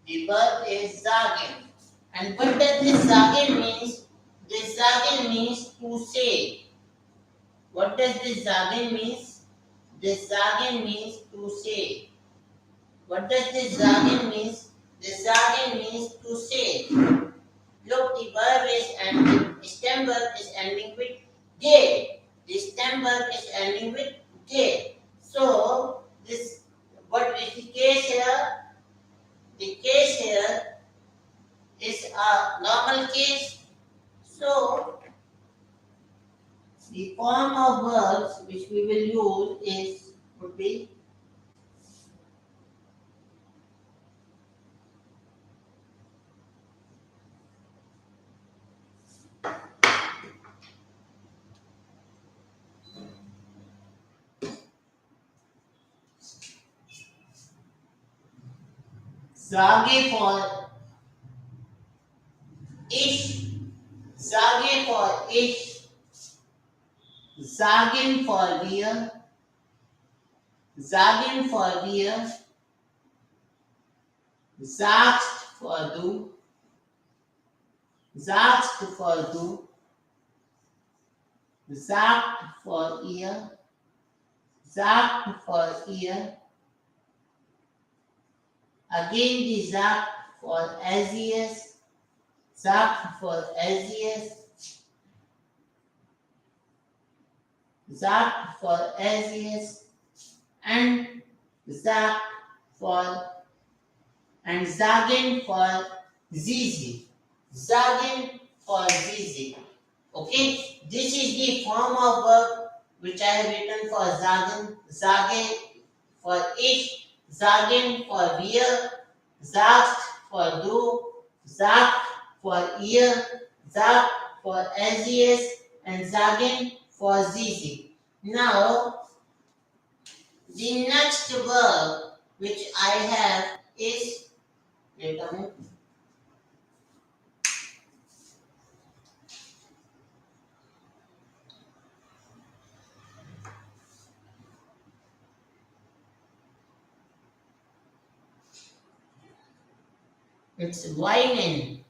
The verb is sagen. And what does this sagen means? This sagen means to say. What does this sagen means? This sagen means to say. What does this sagen means? This sagen means to say. Look, the verb is ending, stem verb is ending with "ge." The stem verb is ending with "ge." So, this, what is the case here? The case here is a normal case. So, the form of verbs which we will use would be sage for ish, sage for ish, sagen for wir, sagen for wir, sagst for du, sagst for du, sagt for ihr, sagt for ihr, again the sagt for as, sagt for as, sagt for as, and sagt for, and sagen for zizi, sagen for zizi. Okay, this is the form of verb which I have written for sagen, sage for ich, sagen for wir, sagt for du, sagt for ihr, sagt for as, and sagen for zizi. Now, the next verb which I have is, wait a minute. It's weinen.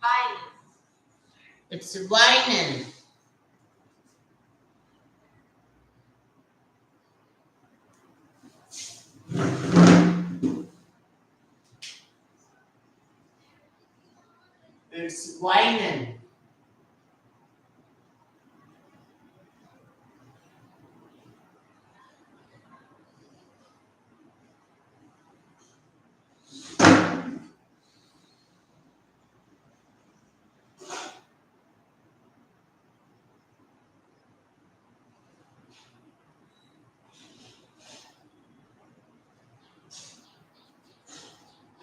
Wine. It's weinen. It's weinen.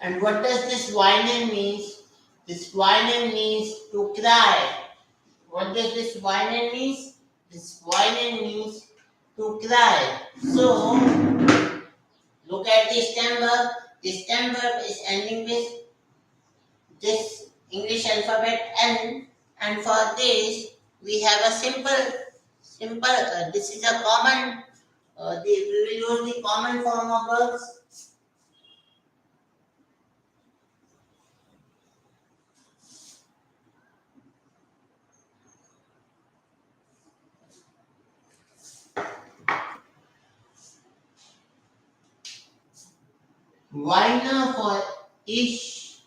And what does this weinen means? This weinen means to cry. What does this weinen means? This weinen means to cry. So look at the stem verb. The stem verb is ending with this English alphabet N, and for this we have a simple. This is a common. We will use the common form of verbs. Weiner for ich.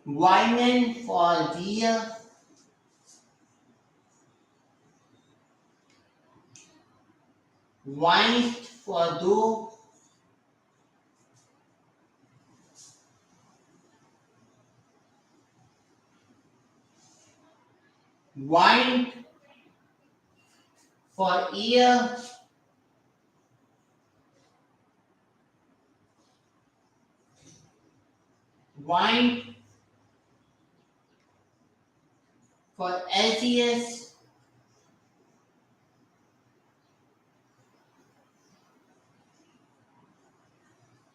Weinen for wir. Weinst for du. Weint for ihr. Weint for Asius.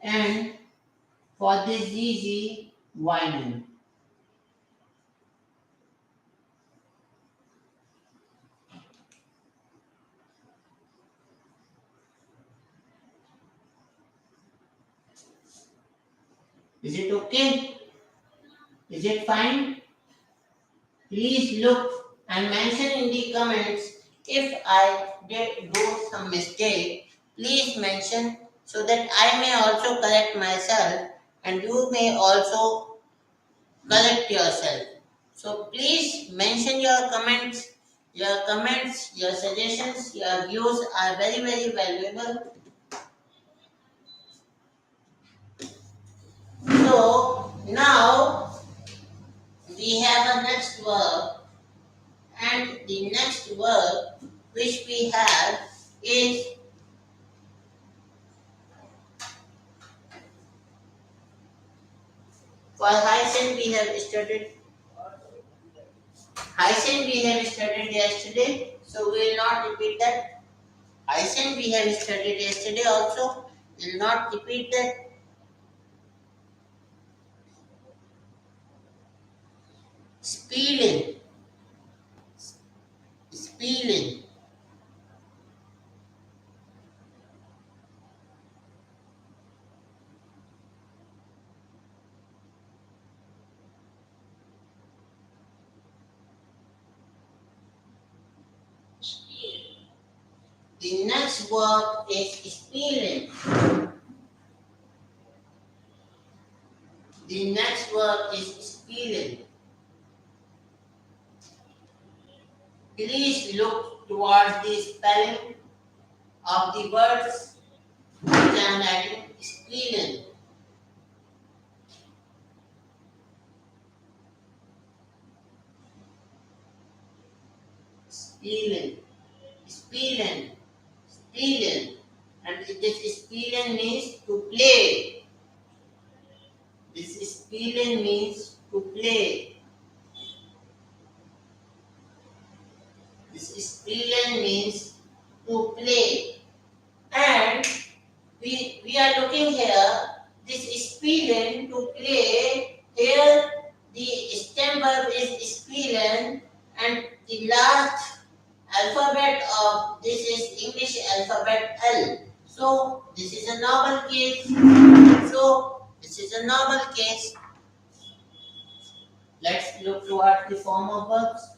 And for this easy weinen. Is it okay? Is it fine? Please look and mention in the comments if I did do some mistake. Please mention so that I may also correct myself and you may also correct yourself. So please mention your comments. Your comments, your suggestions, your views are very valuable. So now we have a next verb, and the next verb which we have is for Hyacin we have studied. Hyacin we have studied yesterday, so we will not repeat that. Hyacin we have studied yesterday also, we will not repeat that. Spielen, spielen. The next verb is spielen. The next verb is spielen. Please look towards the spelling of the words which I am writing. Spielen. Spielen. Spielen. Spielen. And this spielen means to play. This spielen means to play. This spielen means to play. And we are looking here, this spielen to play. Here the stem verb is spielen and the last alphabet of this is English alphabet L. So this is a normal case. So this is a normal case. Let's look towards the form of verbs.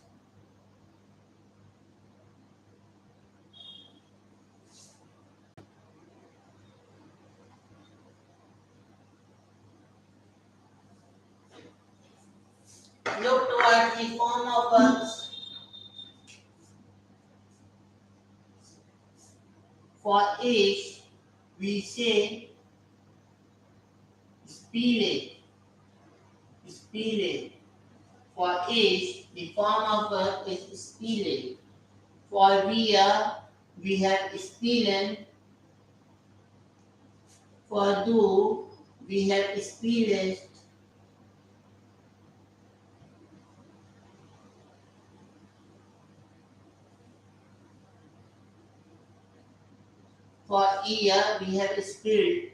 Look towards the form of verbs. For age, we say spile, spile. For age, the form of verb is spile. For via, we have spielen. For do, we have spielest. For ear, we have spirit.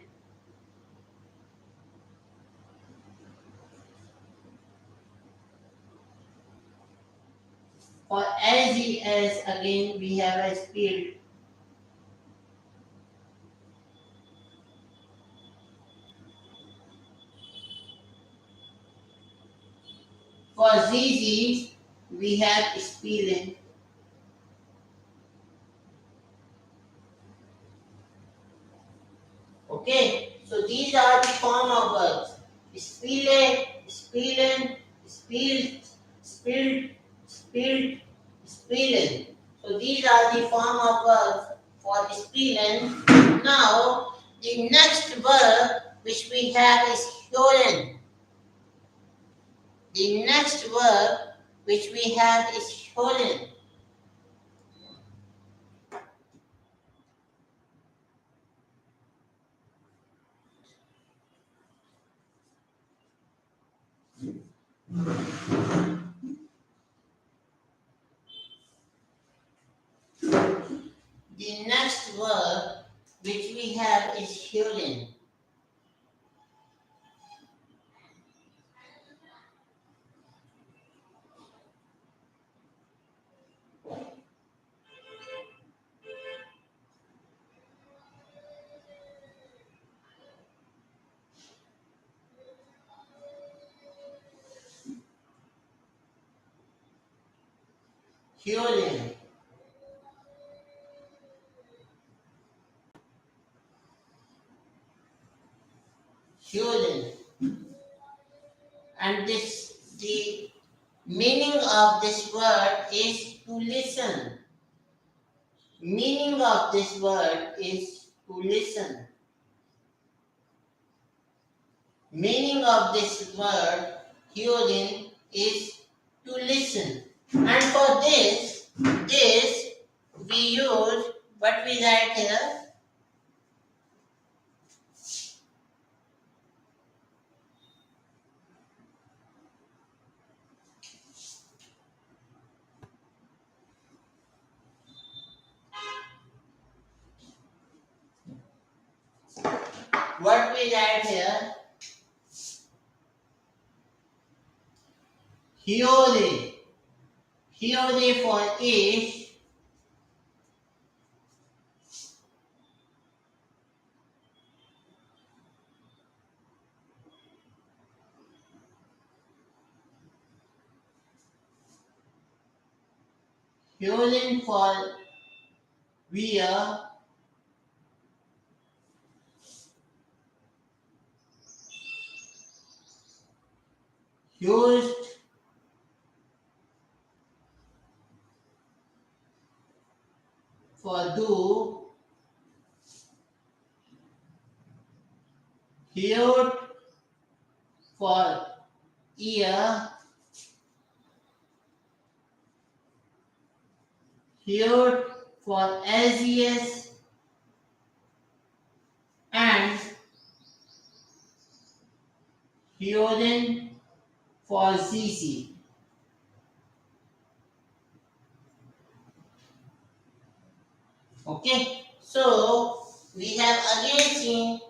For as again, we have a spirit. For zz, we have spielen. Okay, so these are the form of verbs. Spiele, spielen, spielt, spilt, spilt, spielen. So these are the form of verbs for spielen. Now, the next verb which we have is hören. The next verb which we have is hören. The next verb which we have is hören. Hören. Hören. And the meaning of this word is to listen. Meaning of this word is to listen. Meaning of this word, hören, is to listen. And for this we use what we write here. What we write here, höre. Höre for is, hören for wir, hörst for du, hört for ihr, hört for as, and hören for zz. Okay, so we have again seen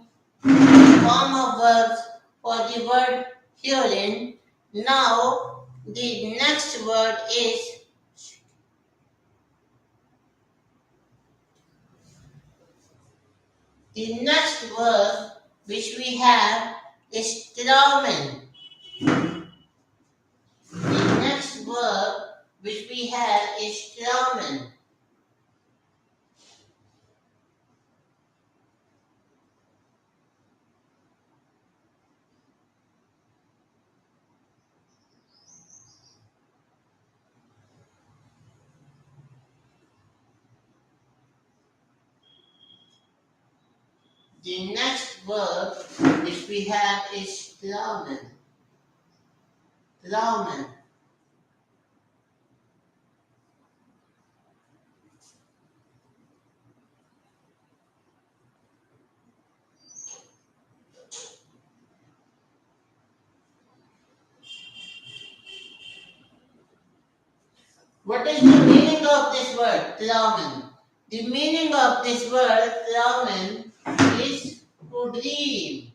the form of verbs for the word hören. Now the next word is The next verb which we have is Traumen. The next verb which we have is Traumen. The next verb which we have is Traumen. Traumen. What is the meaning of this word, Traumen? The meaning of this word, Traumen, is to dream.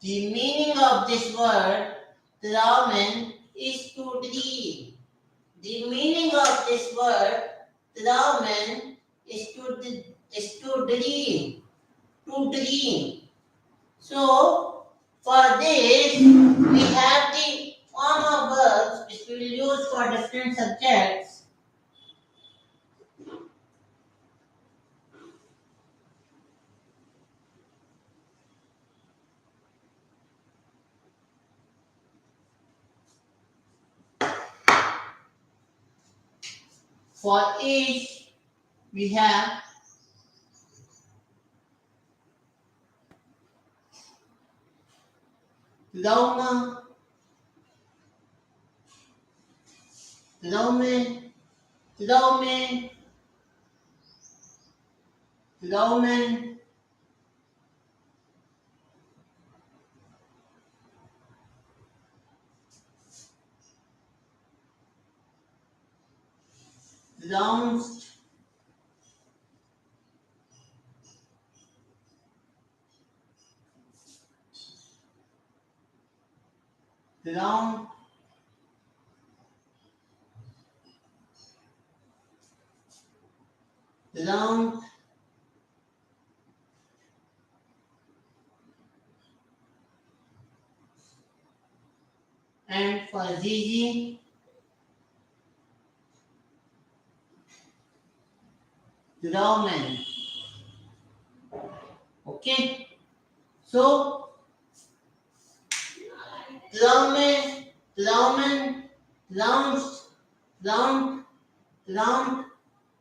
The meaning of this word, Traumen, is to dream. The meaning of this word, Traumen, is to dream. To dream. So, for this, we have the form of verbs which we will use for different subjects. For each, we have Lauma, Laumen, Laumen, Laumen, Launst, Laun, Laun, and for Zizi, Laumen. Okay? So, Laumen, Laumen, Launst, Launt, Launt,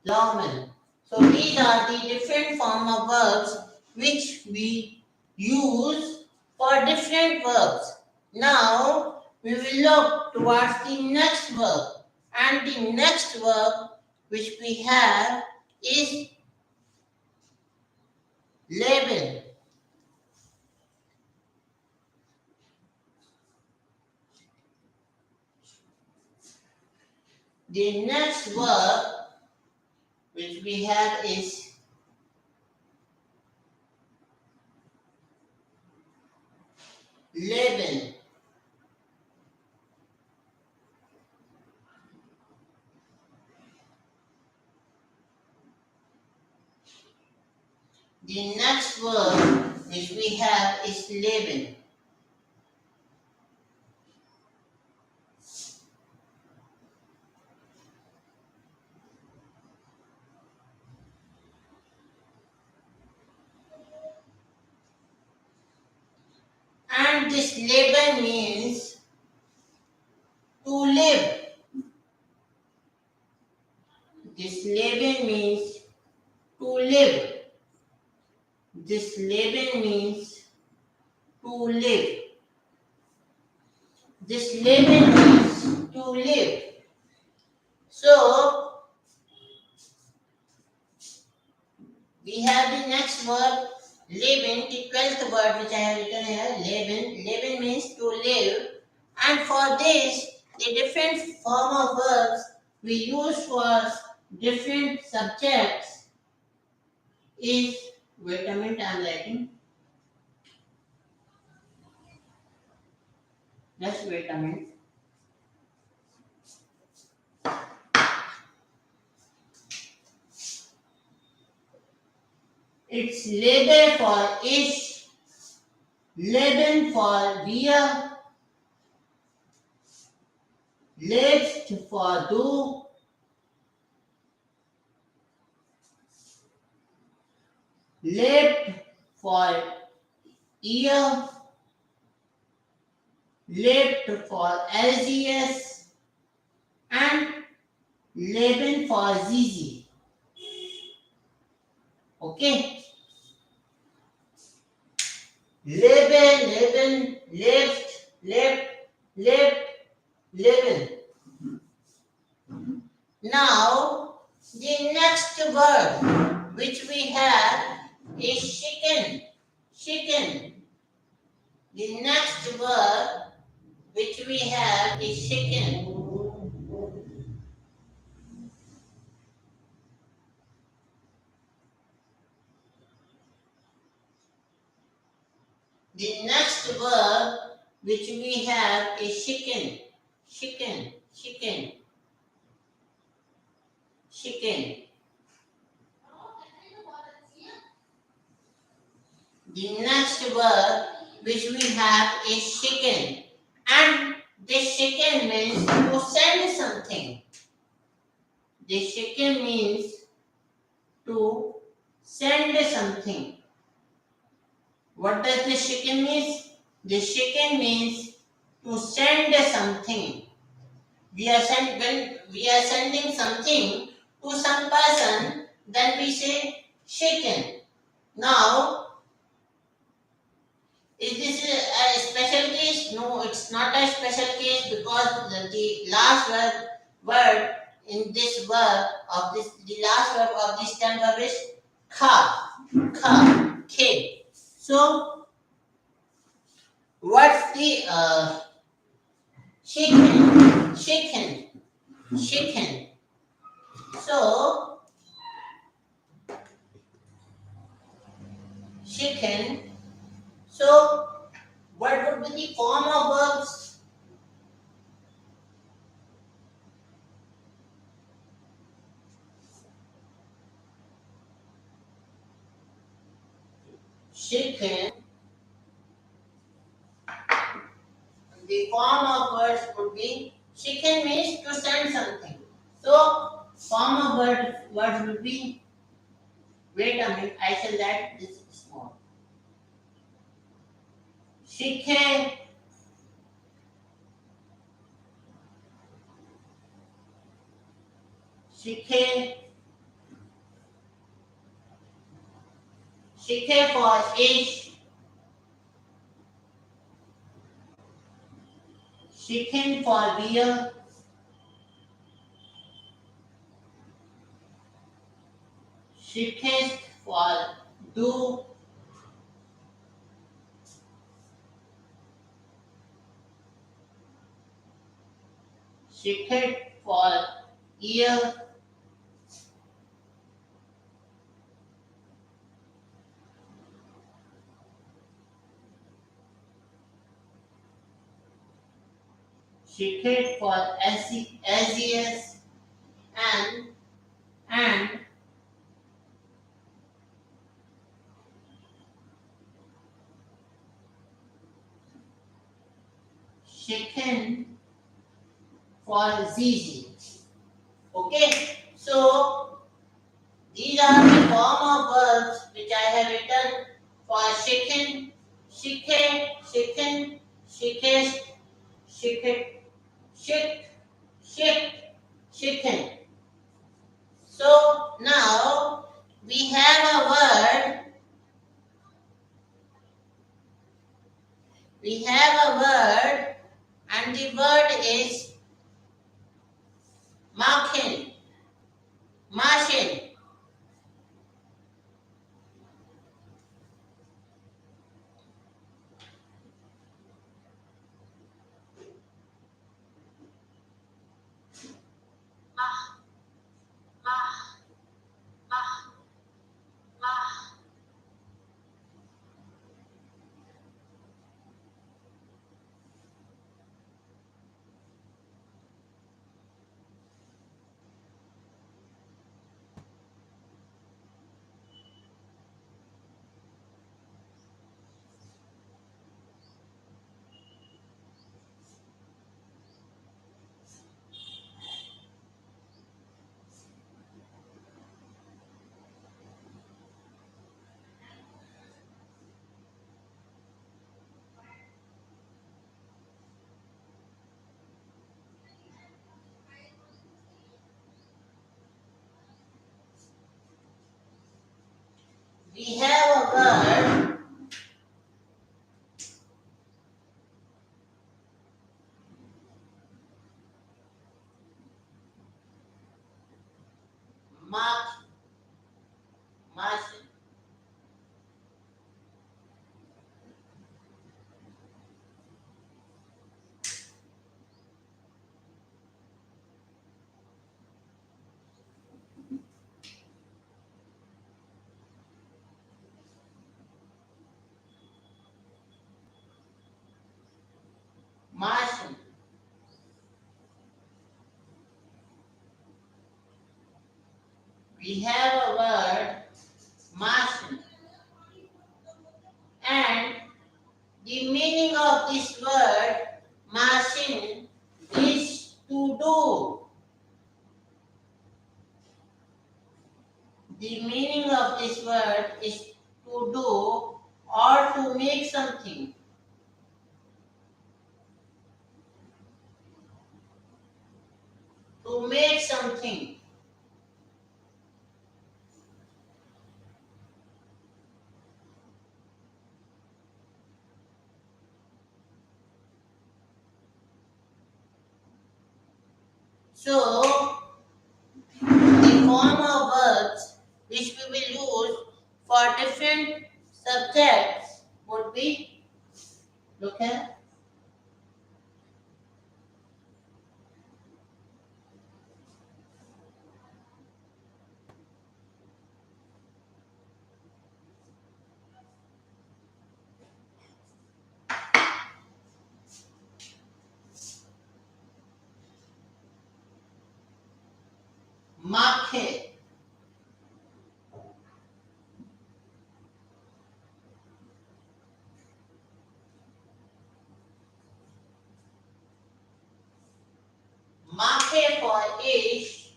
Laumen. So these are the different form of verbs which we use for different verbs. Now we will look towards the next verb, and the next verb which we have is leben. The next verb which we have is leben. The next verb which we have is leben. And this leben means to live. This leben means to live. This leben means to live. This leben means to live. So, we have the next verb, leben, the 12th word which I have written here, leben. Leben means to live. And for this, the different form of verbs we use for different subjects is, wait a minute, I am writing. Just wait a minute. It's Lebe for ich, Leben for wir, lebst for du, lebt for ihr, lebt for LGS, and Leben for Zizi. Okay? Leben, lebt, lebt, leben. Now, the next word which we have is chicken. Chicken. The next word which we have is chicken. The next verb which we have is chicken. Chicken, chicken, chicken. The next verb which we have is chicken. And this chicken means to send something. This chicken means to send something. What does the chicken mean? The chicken means to send something. When we are sending something to some person, then we say chicken. Now, is this a special case? No, it's not a special case because the last word in this verb of this, the last verb of this stem verb is kid. So, what's the chicken? So, chicken. So, what would be the form of verbs? Chicken. The form of words would be chicken means to send something. So, form of words would be, wait a minute, I shall let this small. Chicken, chicken, chicken for ich, chicken for wir, chicken for du, chicken for ihr, chicken for SES, and chicken for ZZ. Okay, so these are the form of verbs which I have written for chicken, chicken, chicken, chicken, chicken, chick, chick, chicken. So now we have a word. We have a word, and the word is Markin. Martian. We have a word mark, margin. Margin. We have a word margin. And the meaning of this word margin is to do. The meaning of this word is to do or to make something. To make something. So, the form of verbs which we will use for different subjects would be, look here, marque, marque for is,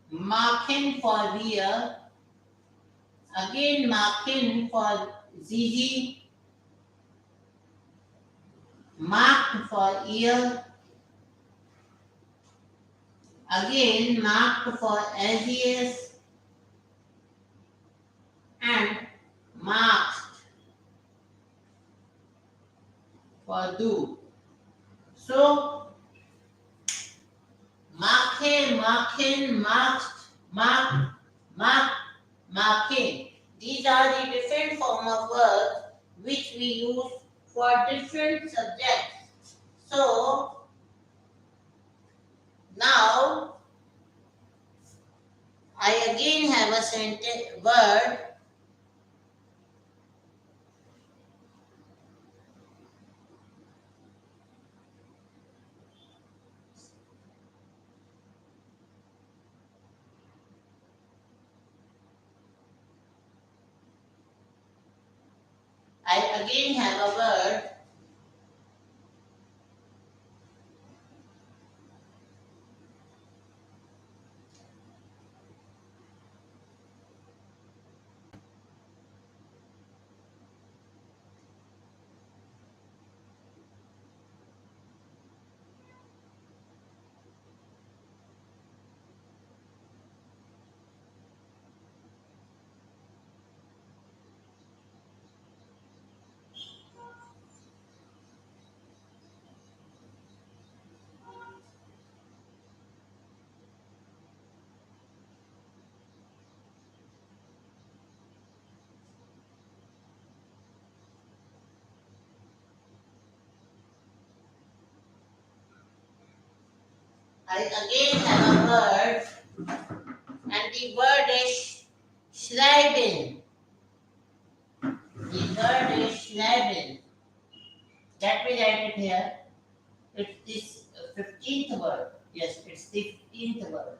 marken for wir, again marken for ZZ, marked for ear, again marked for SES, and marked for do. So, marke, marken, marked, mark, mark, marking. These are the different form of verbs which we use for different subjects. So, now I again have a sentence word. I again have a word. I again have a word, and the word is schreiben. The word is schreiben. Let me write it here. It's this 15th word. Yes, it's the 15th word.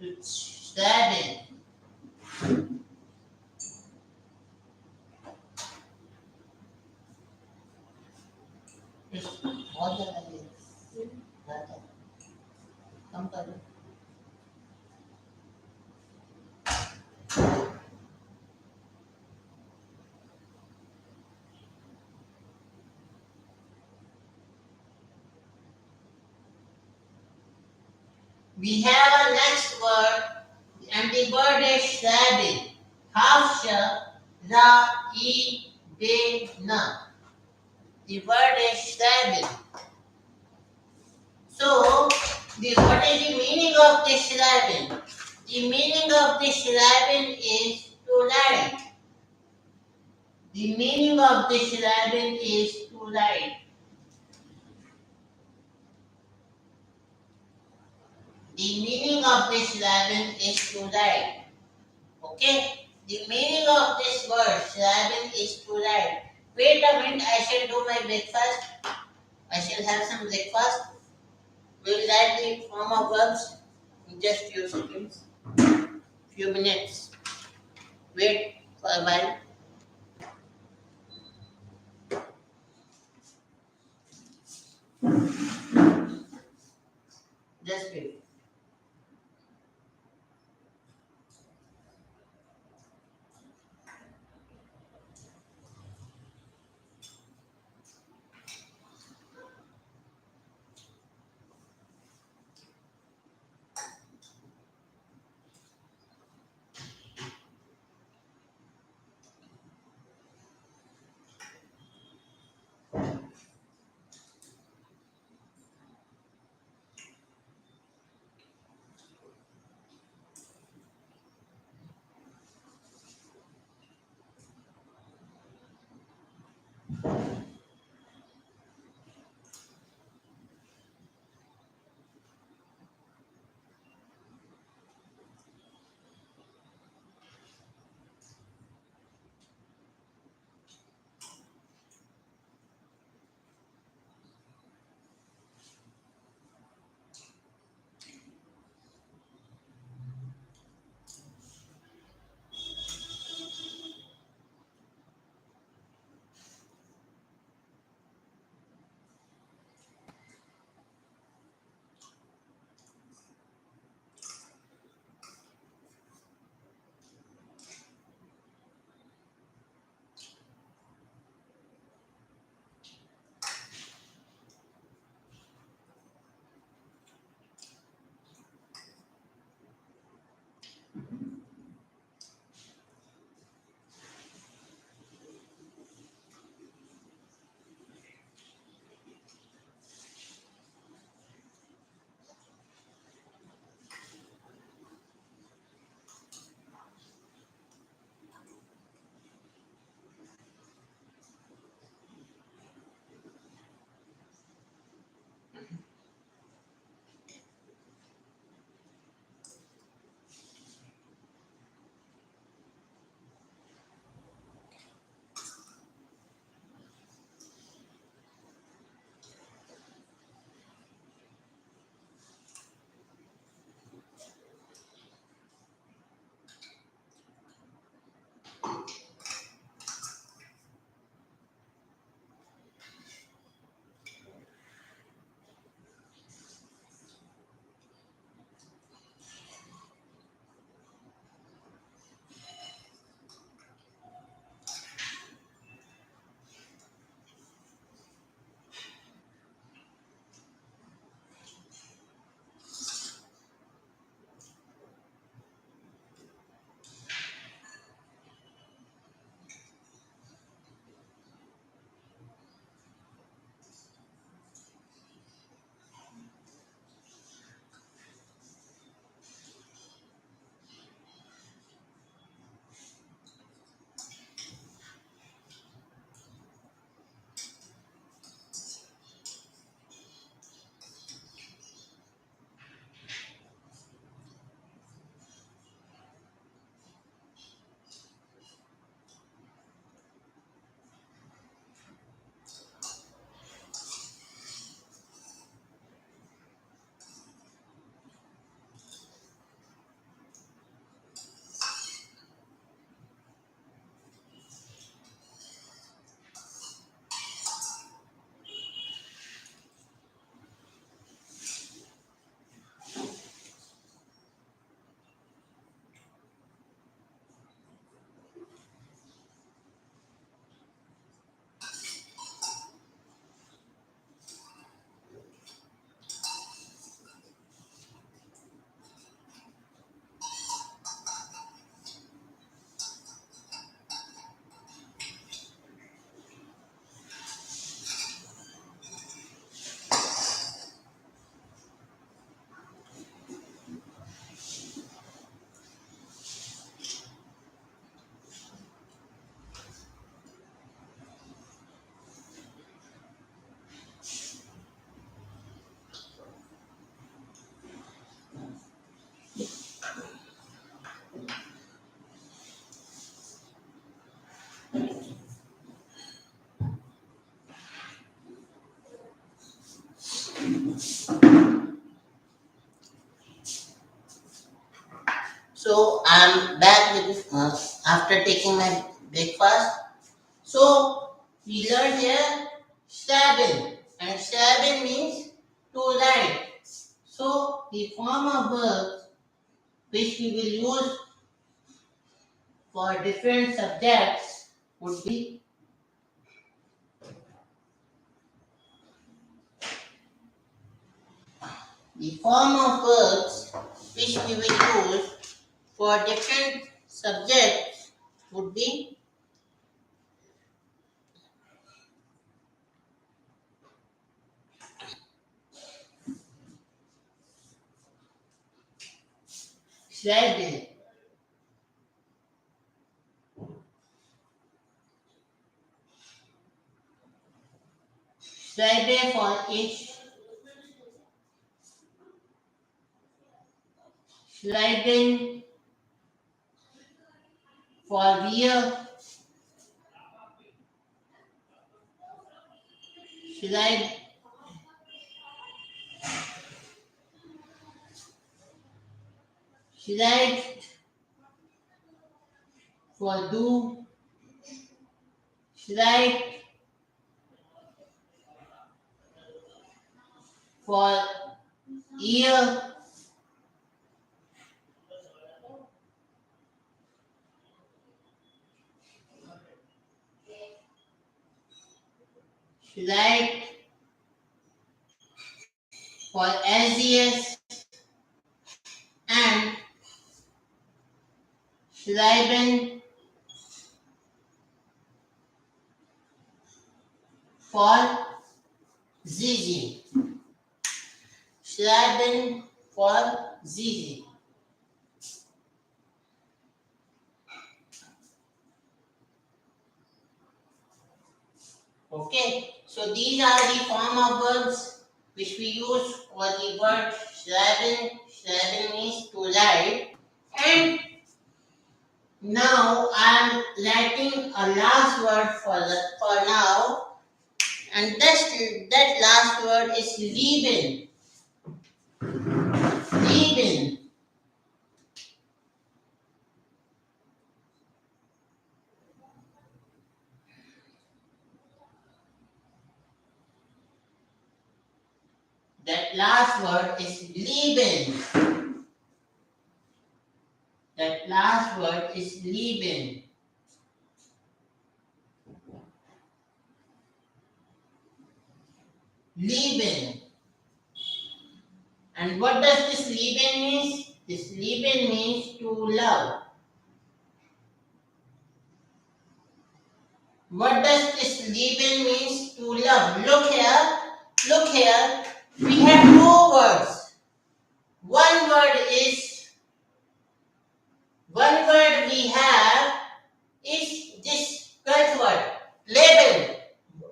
It's schreiben. बहुत ज़्यादा ले ज़्यादा कम करो. We have a next word, and the word is sabil. Half sha, ra, e, be, na. The word is sabil. So, what is the meaning of this sabil? The meaning of this sabil is to write. The meaning of this sabil is to write. The meaning of this sabil is to write. Okay? The meaning of this word, syllable, is to write. Wait a minute, I shall do my breakfast. I shall have some breakfast. We will write the form of verbs in just few seconds, few minutes. Wait for a while. Just wait. after taking my breakfast. So we learned here stabbing, and stabbing means to write. So the form of verbs which we will use for different subjects would be the form of verbs which we will use for different subjects would be schreiben, schreiben for ich, schreiben for wir, schreib, schreibt for du, schreibt for ihr, schreibt for SES and schreiben for Zizi. Schreiben for Zizi. Okay, so these are the form of verbs which we use for the word schreiben. Schreiben means to write. And now I am writing a last word for now, and that last word is lieben. Lieben. That last word is lieben. That last word is lieben. Lieben. And what does this lieben mean? This lieben means to love. What does this lieben means to love? Look here. Look here. We have two words. One word we have is this 12th word. Label.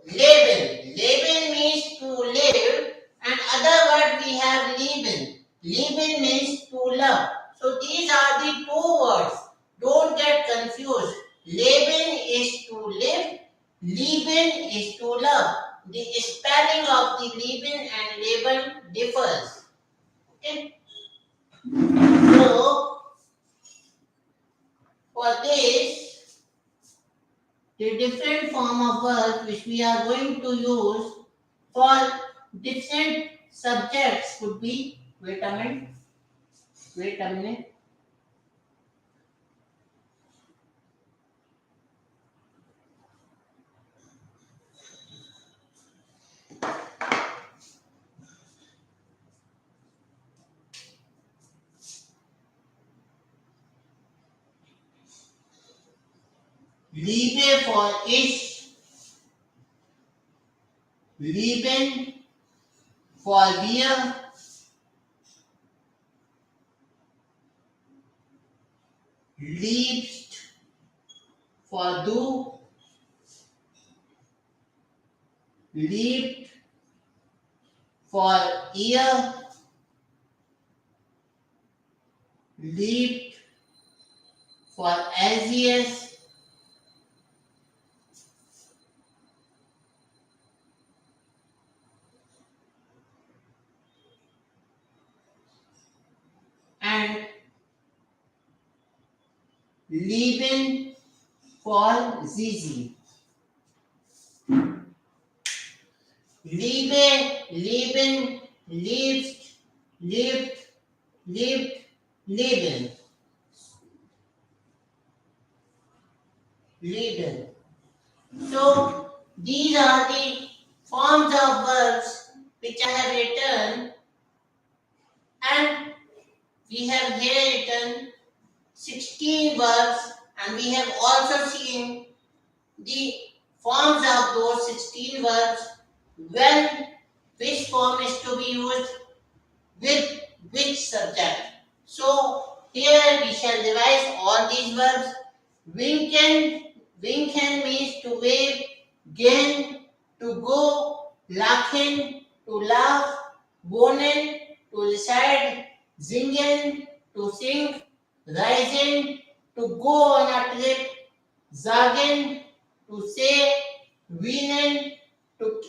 Label. Label means to live, and other word we have lieben. Lieben means to love. So these are the two words. Don't get confused. Leben is to live. Lieben is to love. The spelling of the lieben and leben differs. Okay. So for this, the different form of verbs which we are going to use for different subjects would be, wait a minute, Liebe for ich, lieben for wir, liebst for du, liebt for ihr, liebt for SES, and lieben Zizi. Liebe, leben, lebt, lebt, lebt, leben. Leben. So these are the forms of verbs which I have written, and we have here written 16 verbs, and we have also seen the forms of those 16 verbs, when which form is to be used with which subject. So here we shall revise all these verbs. Winken means to wave, gehen, to go, lachen, to laugh, wohnen, to reside, singen, to sing, reisen, to go on a trip, sagen, to say, weinen, to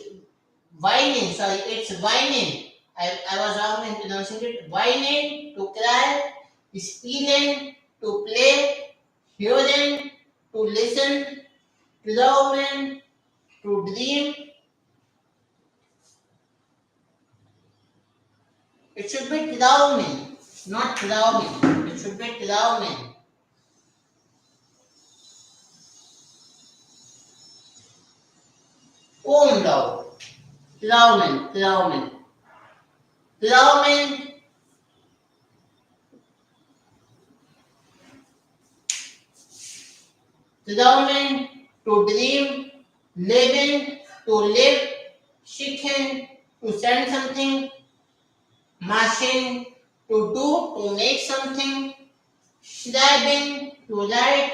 whining, sorry, it's whining. I was wrong in pronouncing it. Whining, to cry, spielen, to play, hören, to listen, glauben, to dream. It should be glauben, not glauben. It should be glauben. Umlaut. Glauben, glauben. Glauben, glauben, to dream, leben, to live, schicken, to send something, machine, to do, to make something, schreiben, to write,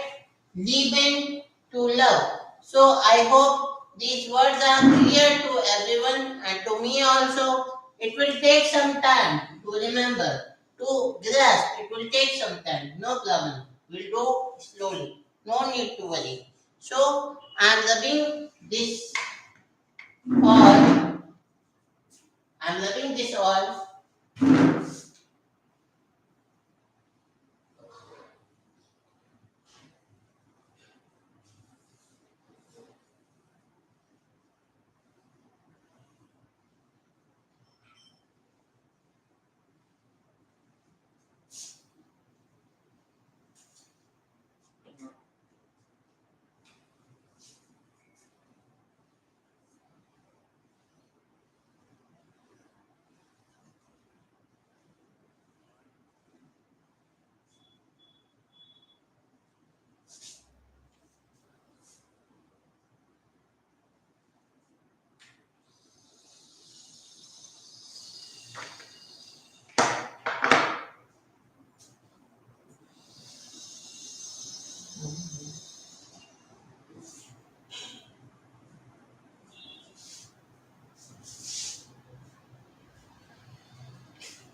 lieben, to love. So I hope these words are clear to everyone and to me also. It will take some time to remember, to grasp. It will take some time. No problem. We'll do slowly. No need to worry. So I'm loving this all. I'm loving this all.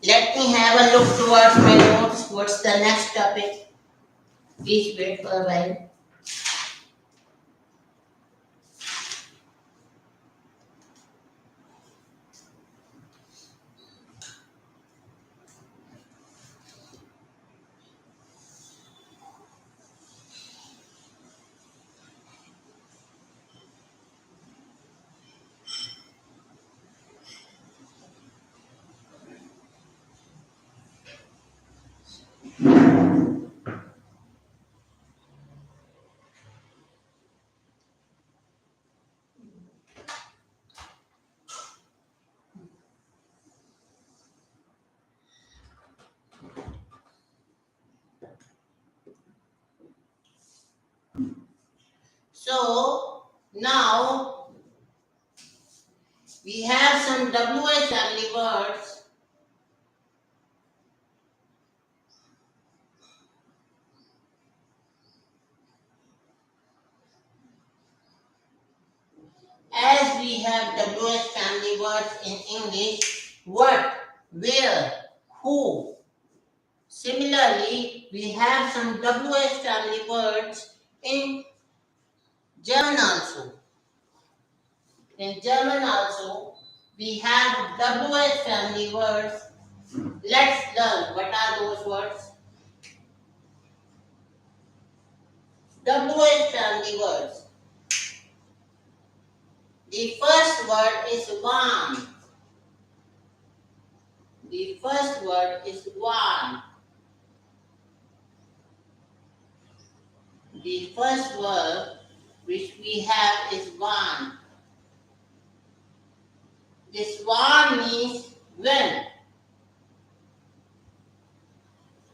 Let me have a look towards my notes. What's the next topic? Please wait for a while. So now we have some WH family words. As we have WH family words in English, what, where, who. Similarly, we have some WH family words in German also. In German also, we have WH family words. Let's learn what are those words. WH family words. The first word is one. The first word is one. The first word which we have is one. This one means when.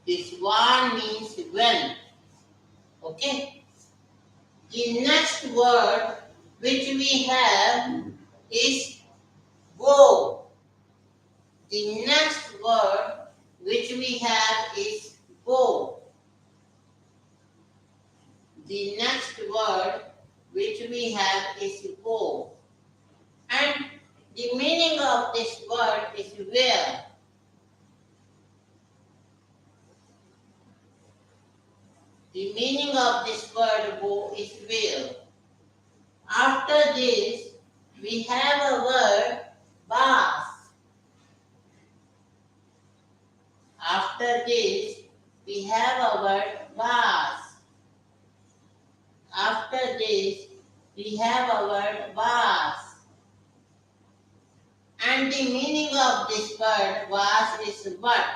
This one means when. Okay. The next word which we have is go. The next word which we have is go. The next word which we have is go. And the meaning of this word is where. The meaning of this word go is where. After this, we have a word bath. After this, we have a word bath. After this, we have a word bath. And the meaning of this word bath is what?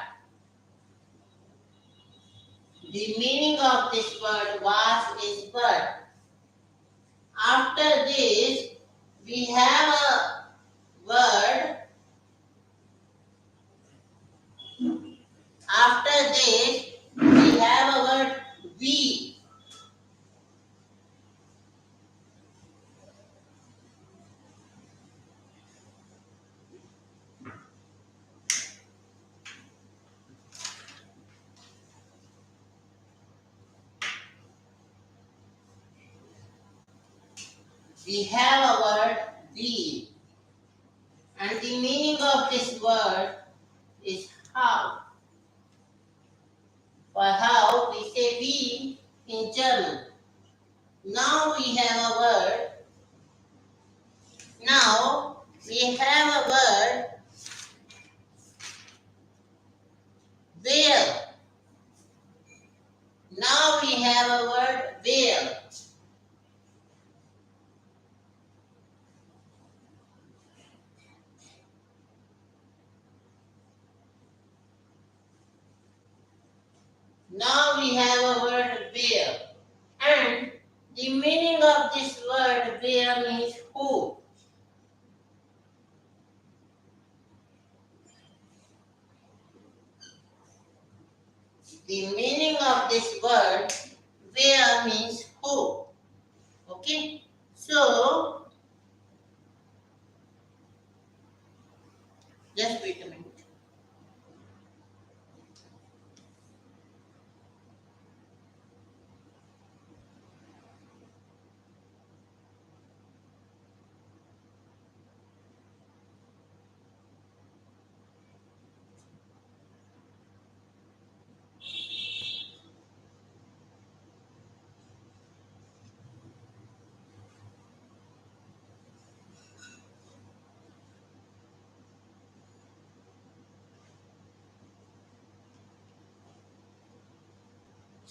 The meaning of this word bath is what? After this, we have a word. After this, we have a word we. We have a word we. And the meaning of this word is how. For how, we say we in German. Now we have a word. Now we have a word where. Now we have a word where. Now we have a word where. And the meaning of this word where means who. The meaning of this word where means who. Okay. So just wait a minute.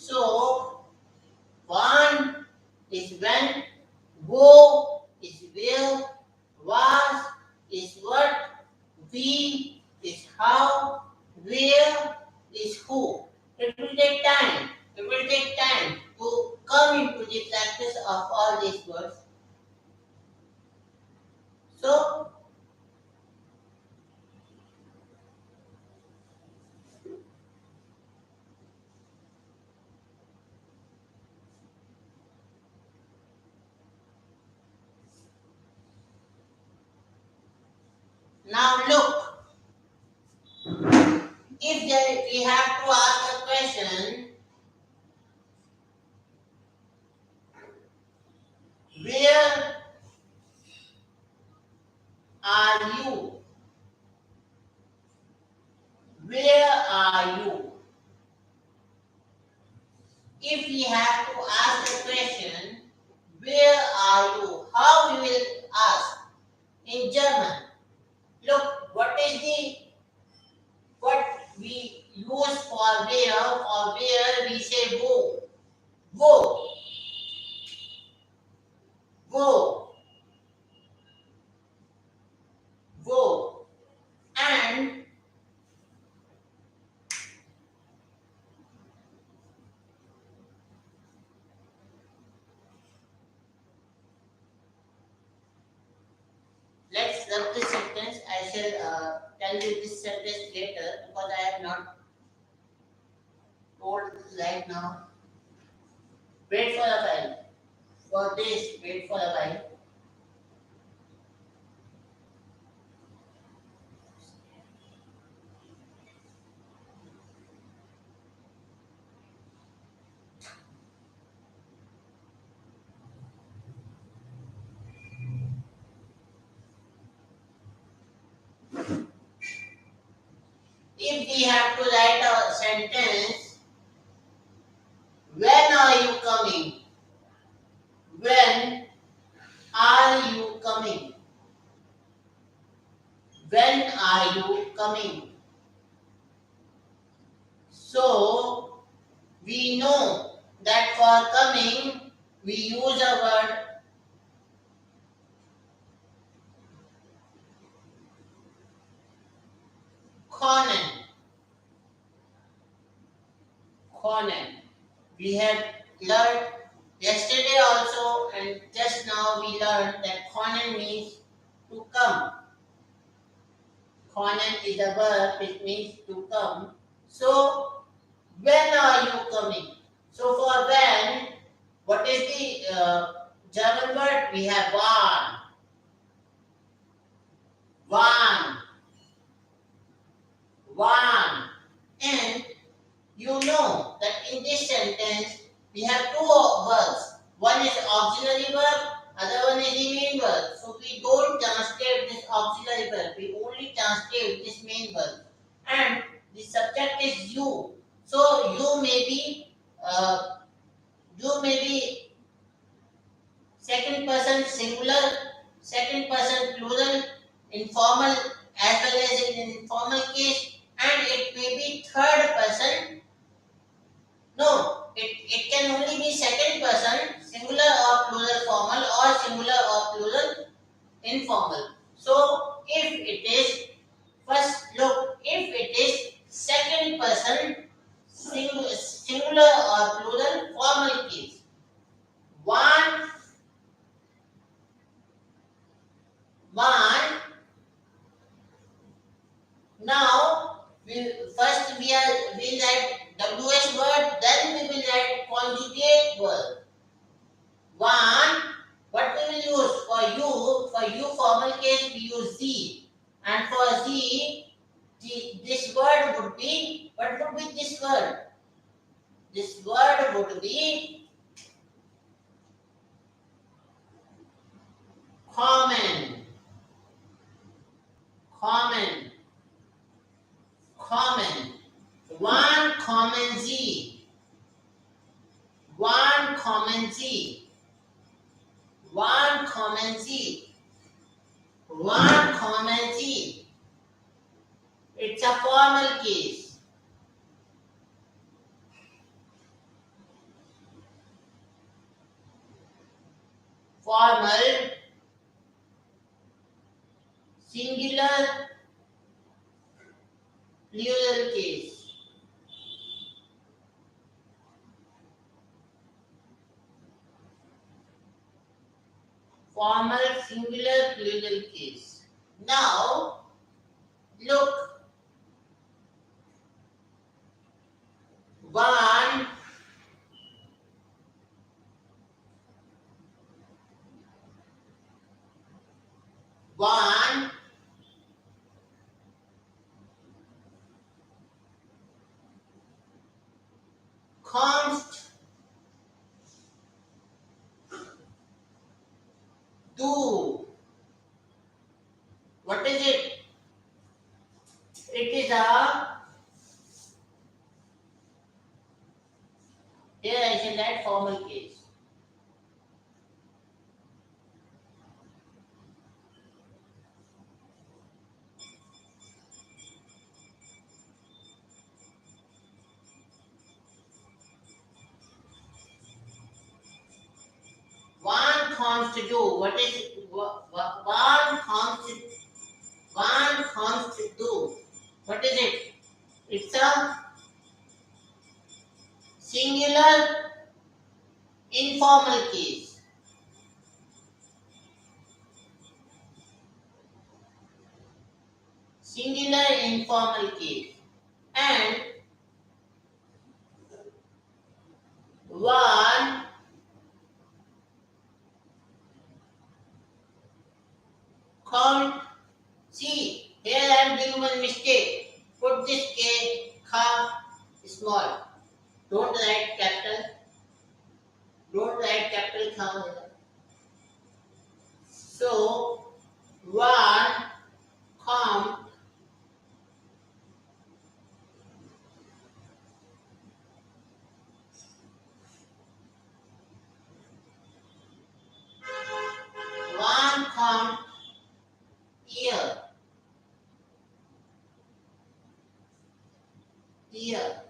So one is when, go is where, was is what, we is how, where is who. It will take time. It will take time to come into the practice of all these words. So now look, if we have to ask a question, where are you? Where are you? If we have to ask the question, where are you? How we will ask in German? Look, what we use for where we say go. Go. observe this sentence. I shall tell you this sentence later because I have not told right now. Wait for a while. For this, wait for a while. If we have to write a sentence, when are you coming? When are you coming? When are you coming? So, we know that for coming, we use a word konen. Konen. We have learned yesterday also and just now we learned that konen means to come. Konen is a verb which means to come. So, when are you coming? So, for when, what is the German word? We have wann. Wann. Wann. And you know that in this sentence, we have two verbs. One is auxiliary verb, other one is the main verb. So we don't translate this auxiliary verb. We only translate this main verb. And the subject is you. So you may be second person singular, second person plural, informal as well as in informal case, and it may be third person. No, it can only be second person, singular or plural formal or singular or plural informal. So if it is, first look, if it is second person, singular or plural formal case. One, one. Now, first we write WH word, then we will write conjugate word. One, what we will use for you formal case we use Z, and for Z, this word would be, what would be this word? This word would be common, common, common. One common Z, one common Z, one common Z, one common Z. It's a formal case. Formal, singular, plural case. Formal, singular, plural case. Now, look. One, one, const, do. What is it? It is a, here I shall write formal case. One const do. What is it? One const do. What is it? It's a singular informal case. singular informal case. And one count. See, here I am doing one mistake. Put this K, kha, small. Don't write capital. Don't write capital kha here. So, one count one count year. Year.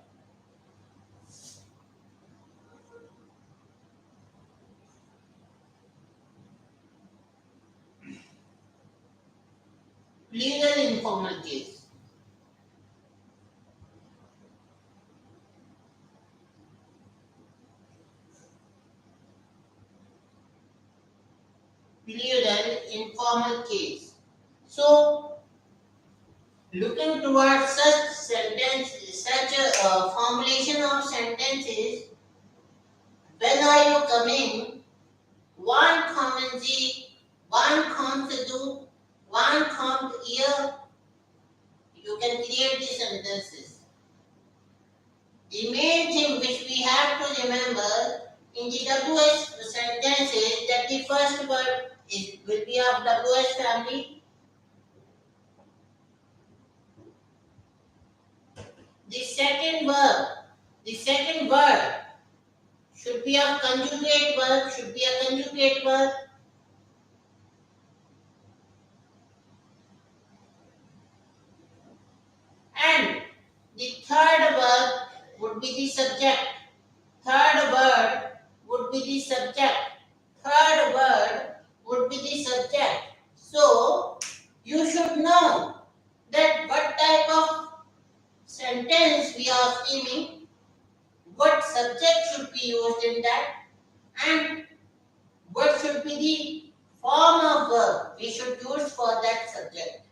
Plural informal case. Plural informal case. So, looking towards such sentence, such a formulation of sentences, when are you coming? One common G, one count do, one count year. You can create these sentences. The main thing which we have to remember in the WH sentences that the first word will be of WH family. The second word should be a conjugate verb. And the third word would be the subject. Third word would be the subject. Third word would be the subject. So, you should know that what type of sentence we are aiming, what subject should be used in that, and what should be the form of verb we should use for that subject.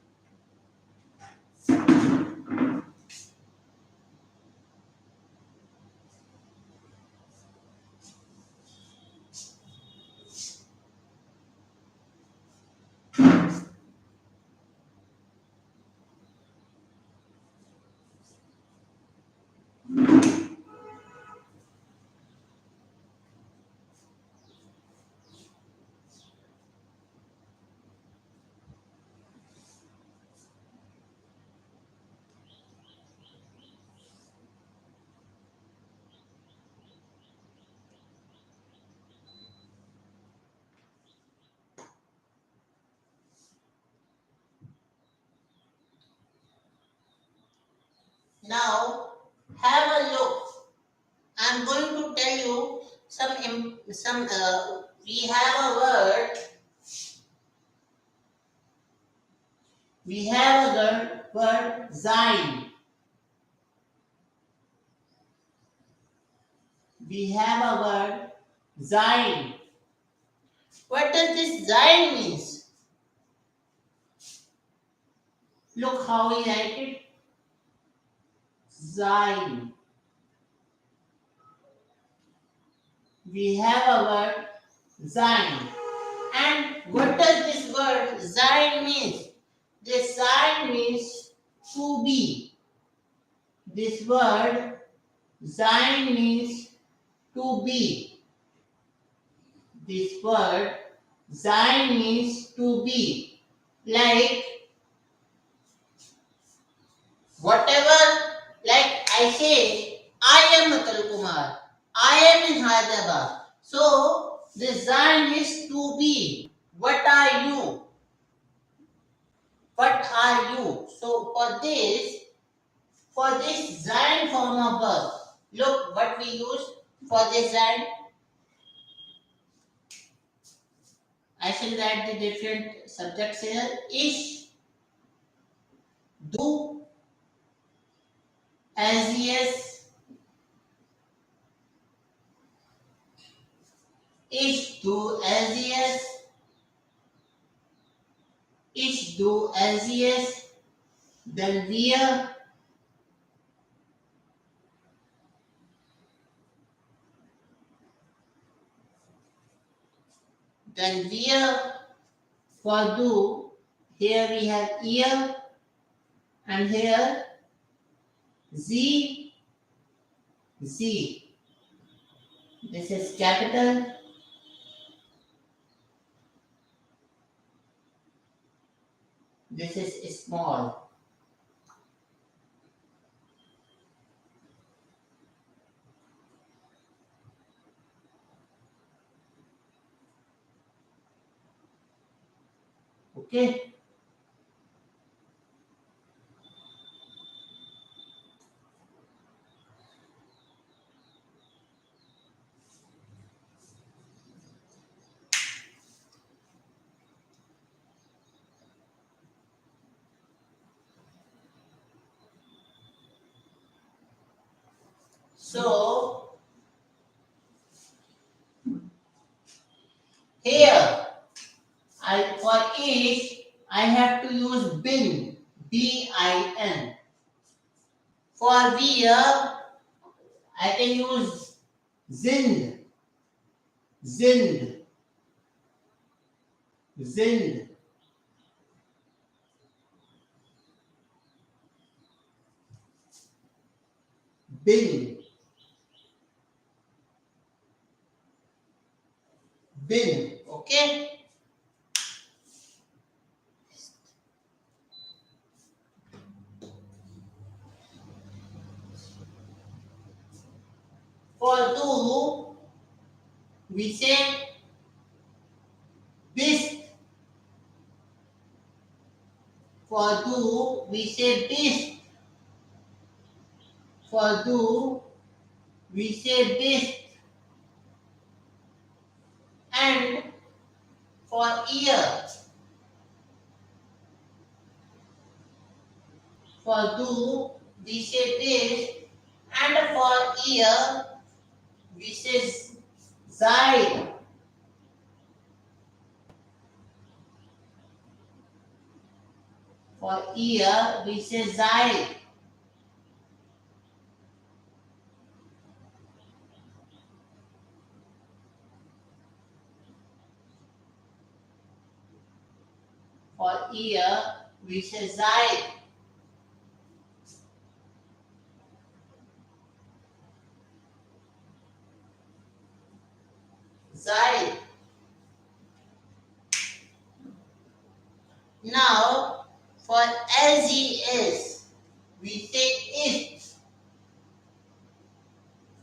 Now, have a look. I'm going to tell you we have a word. We have a word sein. We have a word sein. What does this sein means? Look how we write it. Sein. We have a word sein. And what does this word sein means? This sein means to be. This word sein means to be. This word sein means to be. Like whatever, like I say, I am Atul Kumar. I am in Hyderabad. So the sein is to be. What are you? What are you? So for this sein form of verb, look what we use for this sein. I shall write the different subjects here. Ish, do, as yes, ish, do, as yes, ish, do, as yes, then where, then where. For do, here we have ear, and here Z, Z. This is capital, this is small. Okay. So here, for each, I have to use bin, bin. For where, I can use zind, zind, zind. Bin, bin. Okay. For do, we say bis. For do, we say bis. For do, we say bis. And for ear, for do, we say bis. And for ear, we say side. For ear, we say side. For ear, we say side. Side. Now, for LGS, we say it.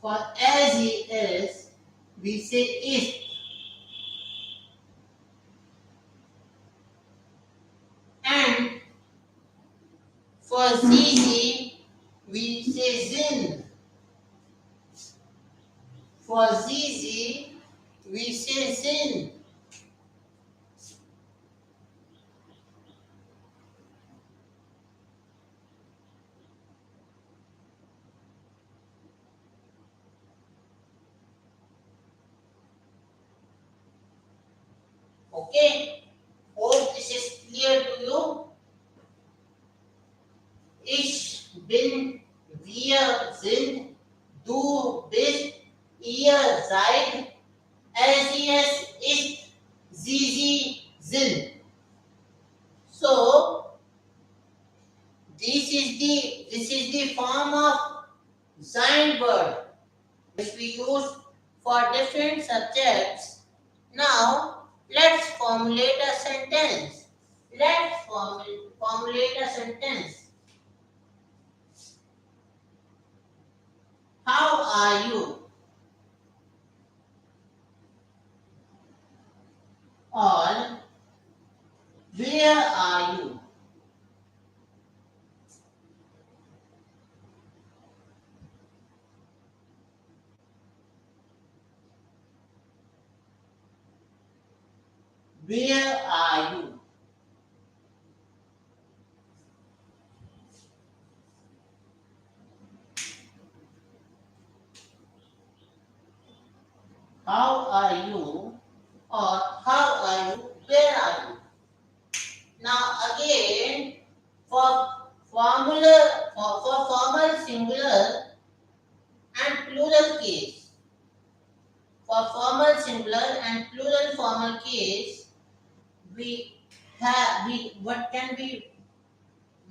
For LGS, we say it. And for ZZ, we say zin. For ZZ, we say zin. Okay? Hope this is clear to you. Ich bin, wir sind, du bist, ihr seid, LCS ist, sie sind. So this is the form of signed word which we use for different subjects. Now let's formulate a sentence. Let's formulate a sentence. How are you? Or where are you? Where are you? How are you? Or how are you? Where are you? Now again, for for formal singular and plural case. For formal singular and plural formal case, we have we what can we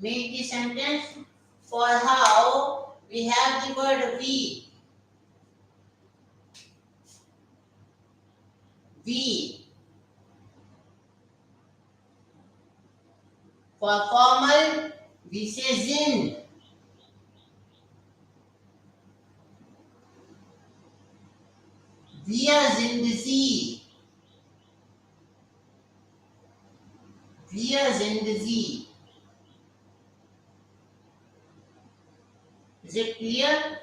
make the sentence? For how we have the word we. For formal, we say zin. Wir sind sie. Wir sind sie. Is it clear?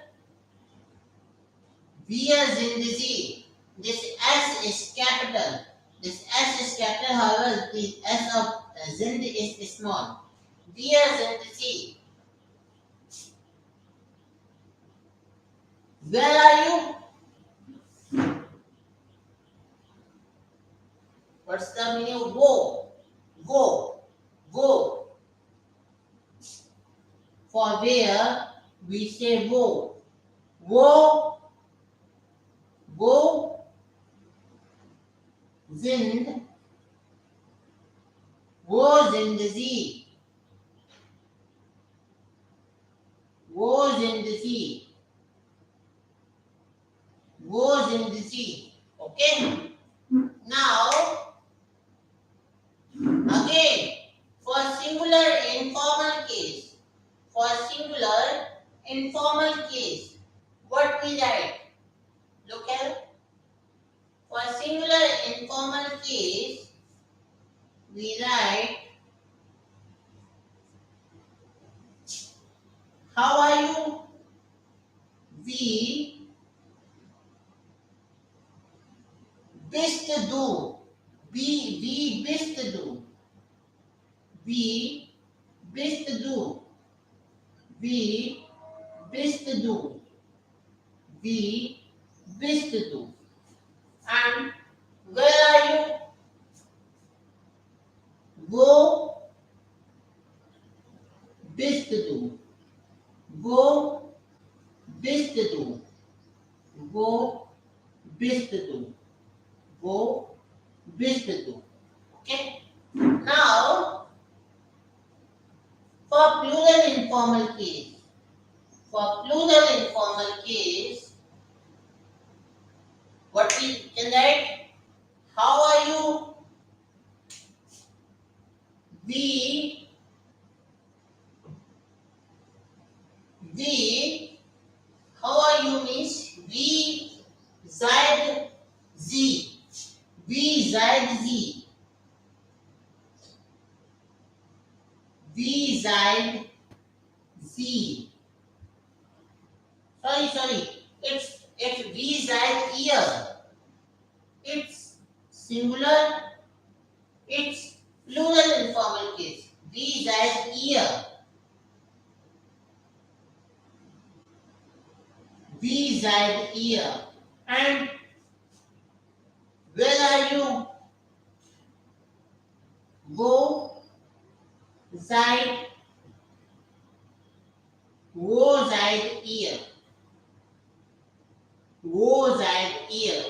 Wir sind sie. This S is capital. This S is capital, however, the S of Zind is small. Wir sind sie. Where are you? What's the meaning of go? Go. Go. For where, we say wo. Wo, wo, sind, wo sind sie? Wo sind sie? Wo sind sie? Okay? Now, again, for singular informal case, for singular informal case, what we write? Look here. For singular informal case, we write, how are you? We best do. We best do. We best do. We best do. We best do. And where are you? Go best do. Go best do. Go best do. Go best do. Okay? Now, for plural informal case, what we can write? How are you? We, how are you means we Zaid Z. We Zaid Z. We Zaid Z. Sorry. It's we Zaid ear. It's singular. It's plural informal case. We Zaid ear. We Zaid ear. And where are you? Go Zaid. Wo Zaid ear. Wo Zaid ear.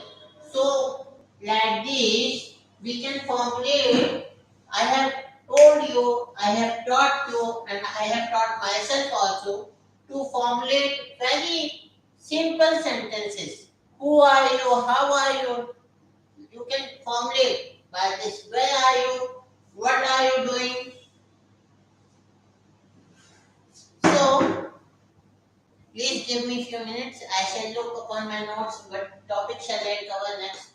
So, like this, we can formulate. I have told you, I have taught you, and I have taught myself also to formulate very simple sentences. Who are you? How are you? You can formulate by this. Where are you? What are you doing? So, please give me a few minutes. I shall look upon my notes. What topic shall I cover next?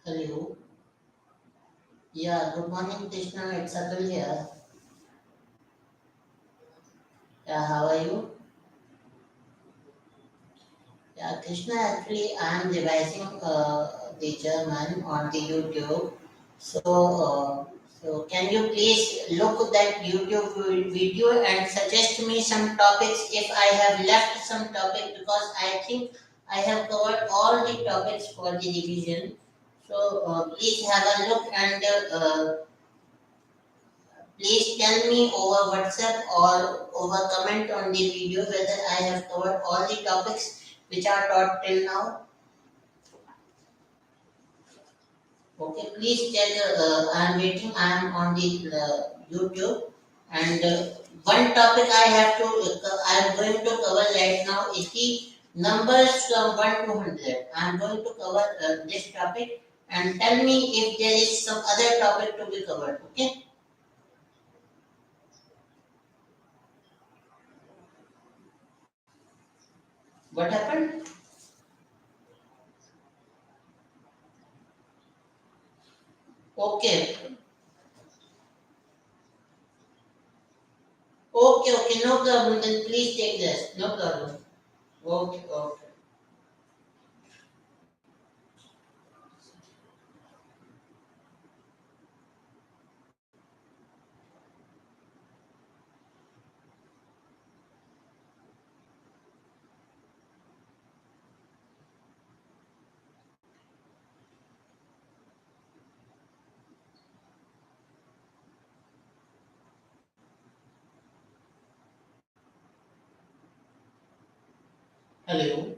Hello. Yeah, good morning, Krishna. It's Atul here. Yeah, how are you? Yeah, Krishna, actually, I am revising the German on the YouTube. So can you please look that YouTube video and suggest me some topics if I have left some topic, because I think I have covered all the topics for the revision. So please have a look and please tell me over WhatsApp or over comment on the video whether I have covered all the topics which are taught till now. Okay, please check. I am waiting. I am on the YouTube, and one topic I have to. I am going to cover right now is the numbers from 1 to 100. I am going to cover this topic, and tell me if there is some other topic to be covered. Okay, what happened? Okay, okay, no problem. Then please take this. No problem. Okay, okay. Hello,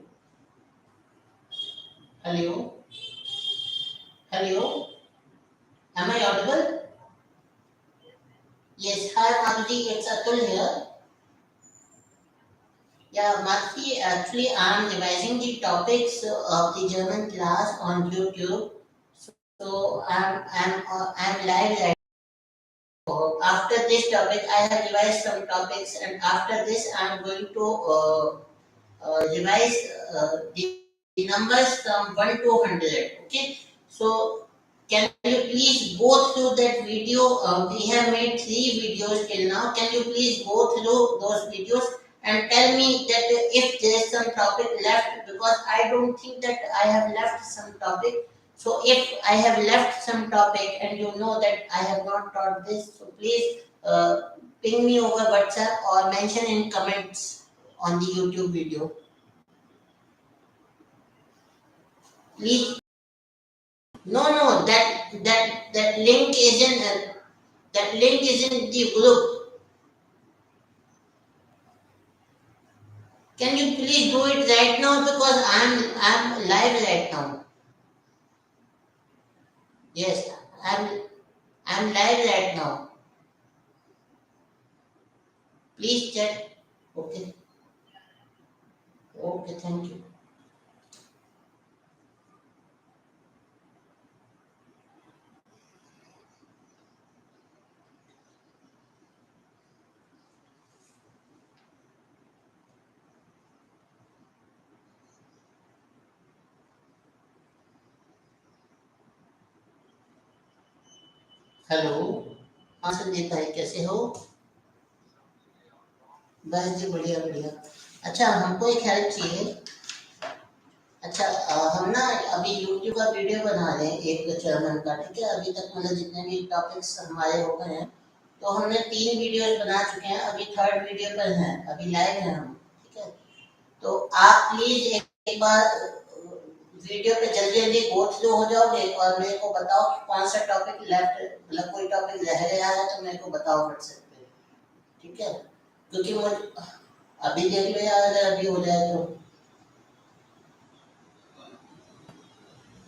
hello, hello. Am I audible? Yes. Hi, Madhuri. It's Atul here. Yeah, Madhuri. Actually, I'm revising the topics of the German class on YouTube. So I'm live right now. After this topic, I have revised some topics, and after this, I'm going to revise the numbers from 1 to 100. Okay. So can you please go through that video? We have made 3 videos till now. Can you please go through those videos and tell me that if there is some topic left, because I don't think that I have left some topic. So if I have left some topic and you know that I have not taught this, so please ping me over WhatsApp or mention in comments on the YouTube video. Please. No, no, that link is in that link is in the group. Can you please do it right now, because I'm live right now. Yes, I'm I'm live right now. Please check. Okay, okay, thank you. Hello, हाँ संदीप भाई, कैसे हो? बस जी, बढ़िया बढ़िया। अच्छा, हमको एक हेल्प चाहिए। अच्छा, हम ना अभी यूट्यूब का वीडियो बना रहे हैं एक जर्मन का, ठीक है? अभी तक मतलब जितने भी टॉपिक्स हमारे हो गए हैं, तो हमने 3 वीडियोस बना चुके हैं, अभी थर्ड वीडियो पर हैं, अभी लाइव हैं हम, ठीक है? तो आप प्लीज एक बार वीडियो पे जल्दी जल्दी गो थ्रू हो जाओगे और मेरे को बताओ कि कौन सा टॉपिक लेफ्ट, मतलब कोई टॉपिक रह गया है तो मेरे को बताओ व्हाट्सएप पे, ठीक है? क्योंकि मुझे अभी देख लो यार, अगर अभी हो जाए तो।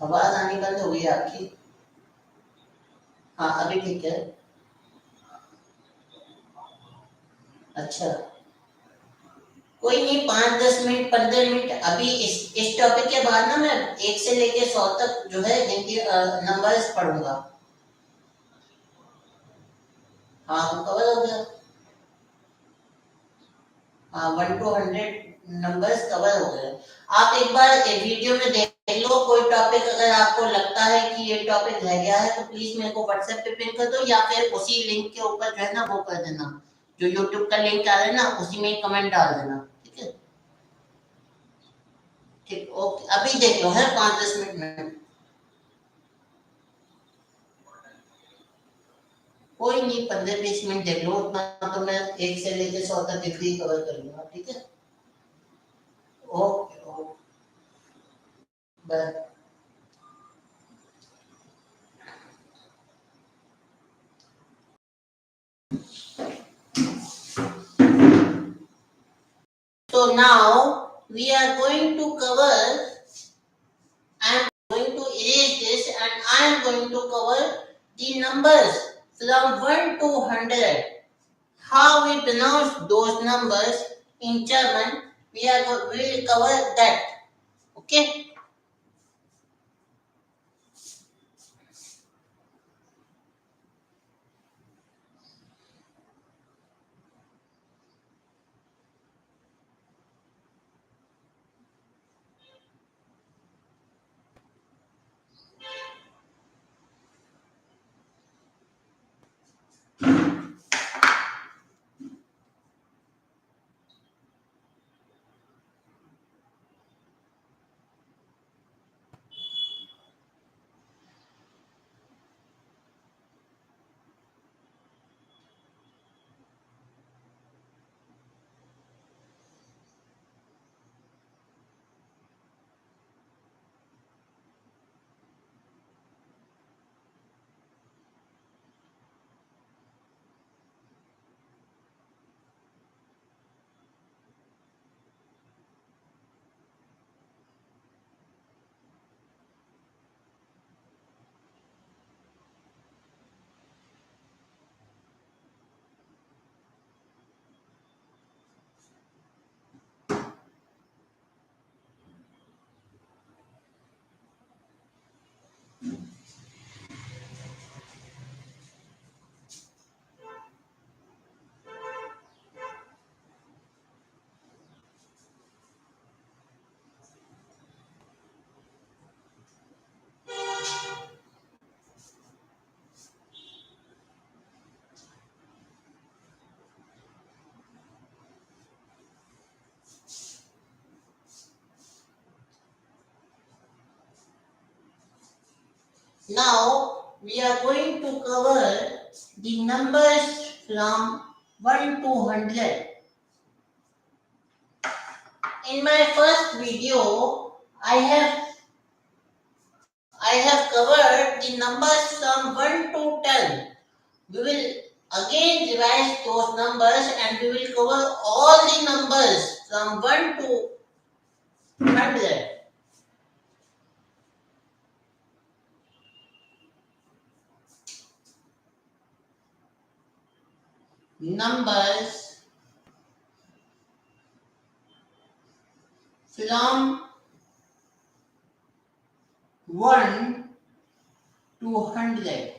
आवाज आनी बंद हो गई आपकी। हाँ, अभी ठीक है। अच्छा, कोई नहीं, 5-10 मिनट 15 मिनट अभी इस टॉपिक के बाद ना मैं 1 से लेके 100 तक जो है इनके नंबर्स पढ़ूंगा। हाँ, वो कवर हो गया। हाँ, 1 to 100 नंबर्स कवर हो गए। आप एक बार वीडियो में देख लो को कोई टॉपिक अगर आपको लगता है कि ये टॉपिक रह गया है तो प्लीज मेरे को व्हाट्सएप पे पिन कर दो, या फिर उसी लिंक के ऊपर जो है ना वो कर देना, जो यूट्यूब का लिंक आ रहा है ना उसी में कमेंट डाल देना। ठीक है, ठीक, ओके, अभी देख लो है 5-10 मिनट में। कोई नहीं, 15-20 मिनट देख लो, उतना तो मैं 1 से लेकर 100 तक डिग्री कवर कर लूंगा। ठीक है, okay okay, bye. So now we are going to cover, I am going to erase this and I am going to cover the numbers from 1 to 100. How we pronounce those numbers in German, we will cover that. Okay? Now we are going to cover the numbers from 1 to 100. In my first video, I have covered the numbers from 1 to 10. We will again revise those numbers and we will cover all the numbers from 1 to 100. Numbers from 1 to 100.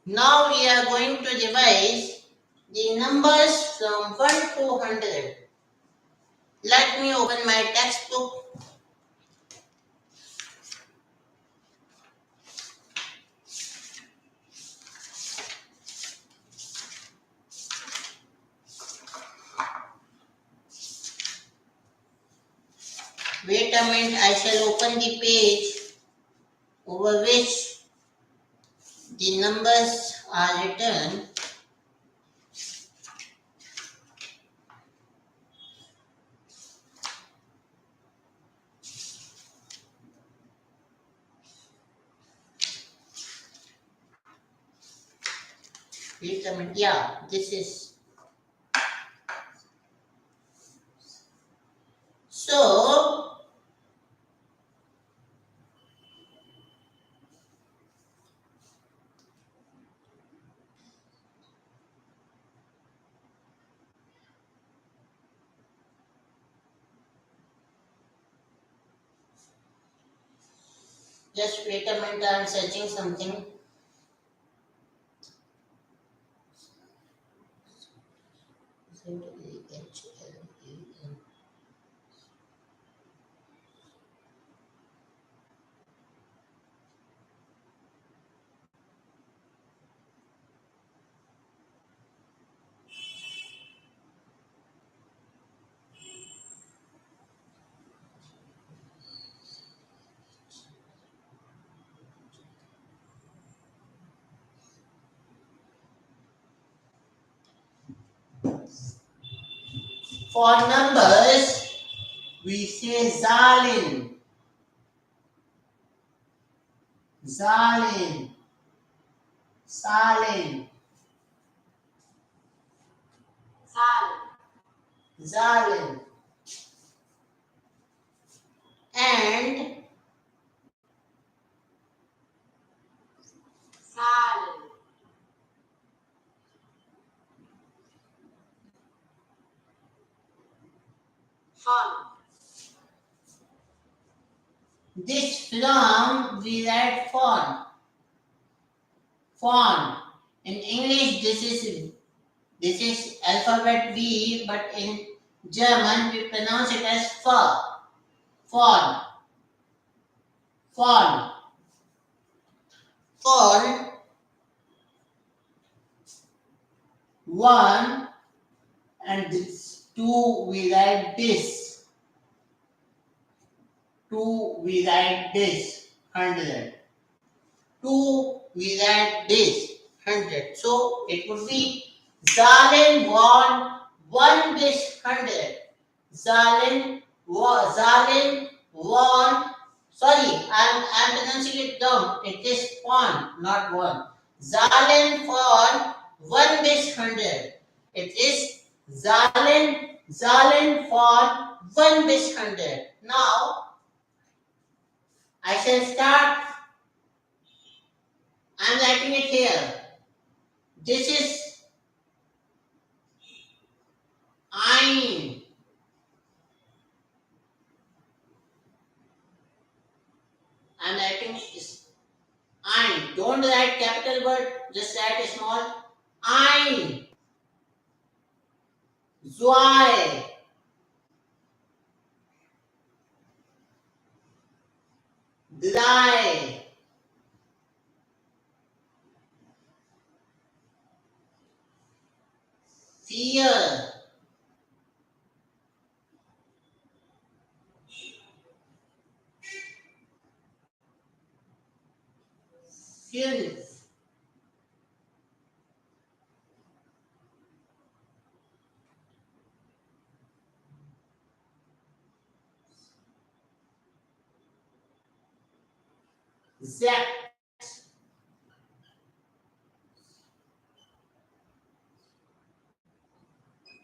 Now we are going to revise the numbers from 1 to 100. Let me open my textbook. Wait a minute, I shall open the page over which the numbers are written. Wait a minute, yeah, this is. So, just wait a minute, I am searching something. ZAHLAN. For numbers, we say Zalin. Zalin. Salin. Silent. Zalin. And Silent. Fun. this from we write fawn. Fawn. In English, this is alphabet V, but in German we pronounce it as fa. Fawn. Fawn. Fawn. One and this two we write this. Two we write this. 100. 2 we write this 100. So it would be Zalin won 1 this 100. Zalin won. Sorry, I'm pronouncing it down. It is won, not won. Zalin won 1 this 100. It is Zalin won 1 this 100. Now I shall start. I'm writing it here. This is Ein. I'm writing is Ein. Don't write capital word, just write a small Ein. Zwei. Drei. Vier. Fünf. Sechs.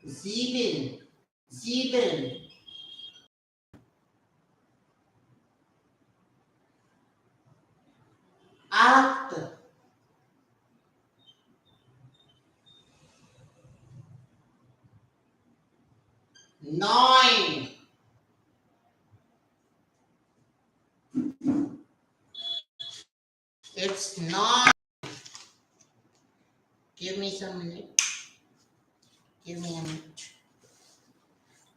Sieben. Sieben. Acht. Neun. It's nine. Give me some minute. Give me a minute.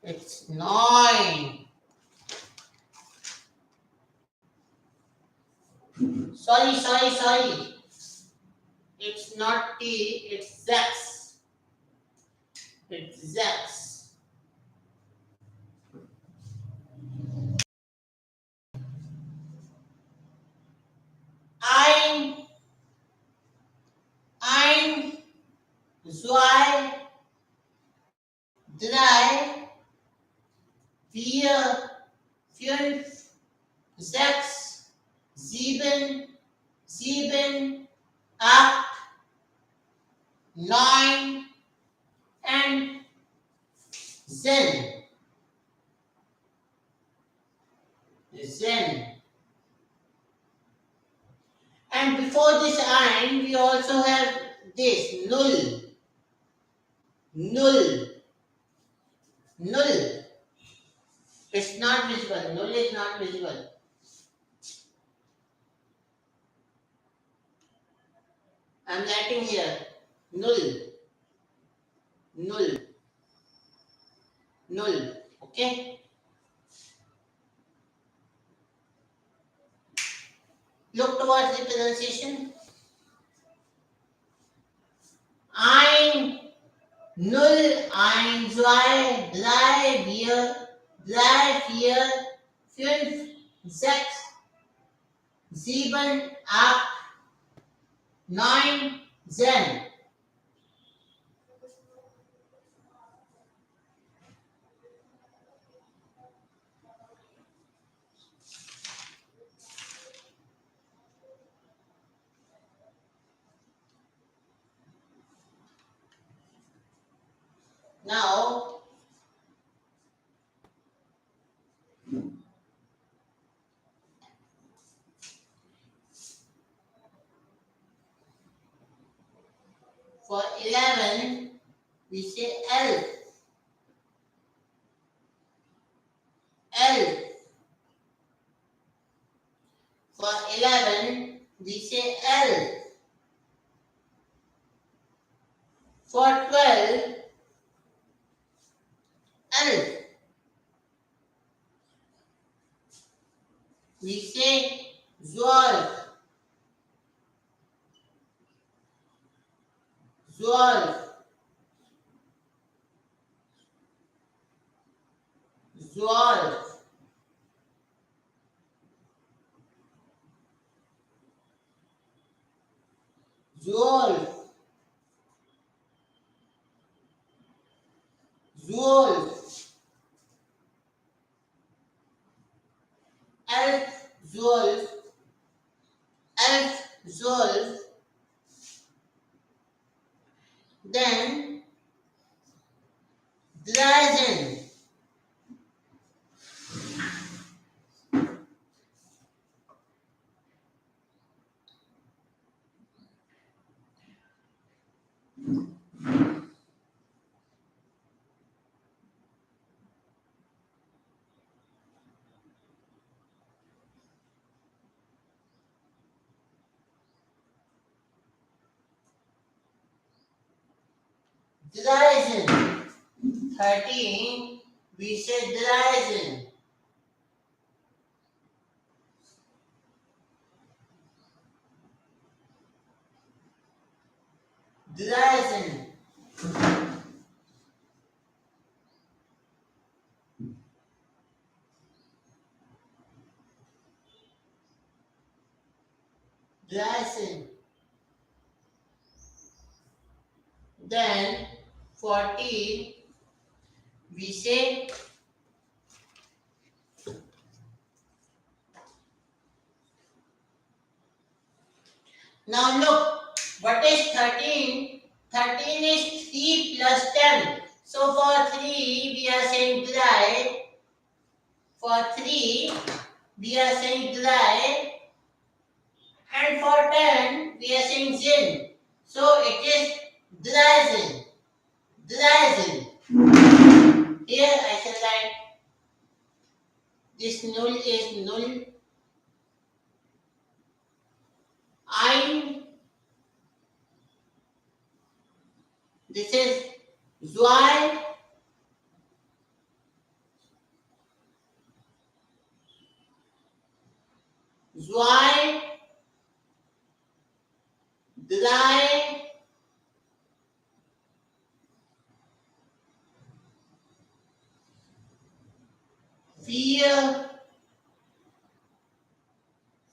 It's nine. Sorry. It's not T, it's Zex. It's Zex. Ein, zwei, drei, vier, fünf, sechs, sieben, acht, neun, and Zen. Zen. And before this ein, we also have this null. Null. Null. It's not visible. Null is not visible. I'm writing here. Null. Null. null. Okay. Look towards the pronunciation. Ein, null, ein, zwei, drei, vier, fünf, sechs, sieben, acht, neun, zehn. Now, for 11, we say elf. Elf. For 11, we say elf. For 12, elf. We say zwölf. Zwölf. Zwölf. Zwölf. Zwölf. Elf. Zwölf. Elf. Zwölf. Then 13. Dreizehn. 13. We say dreizehn. Dreizehn. Dreizehn. Then 14. We say now look, what is 13? 13 is 3 plus 10. So for 3, we are saying drei. For 3, we are saying drei. And for 10, we are saying zin. So it is dreizehn. Dreizehn. Here I shall write this null is null. Ein. This is zwei. Zwei. Drei. Vier.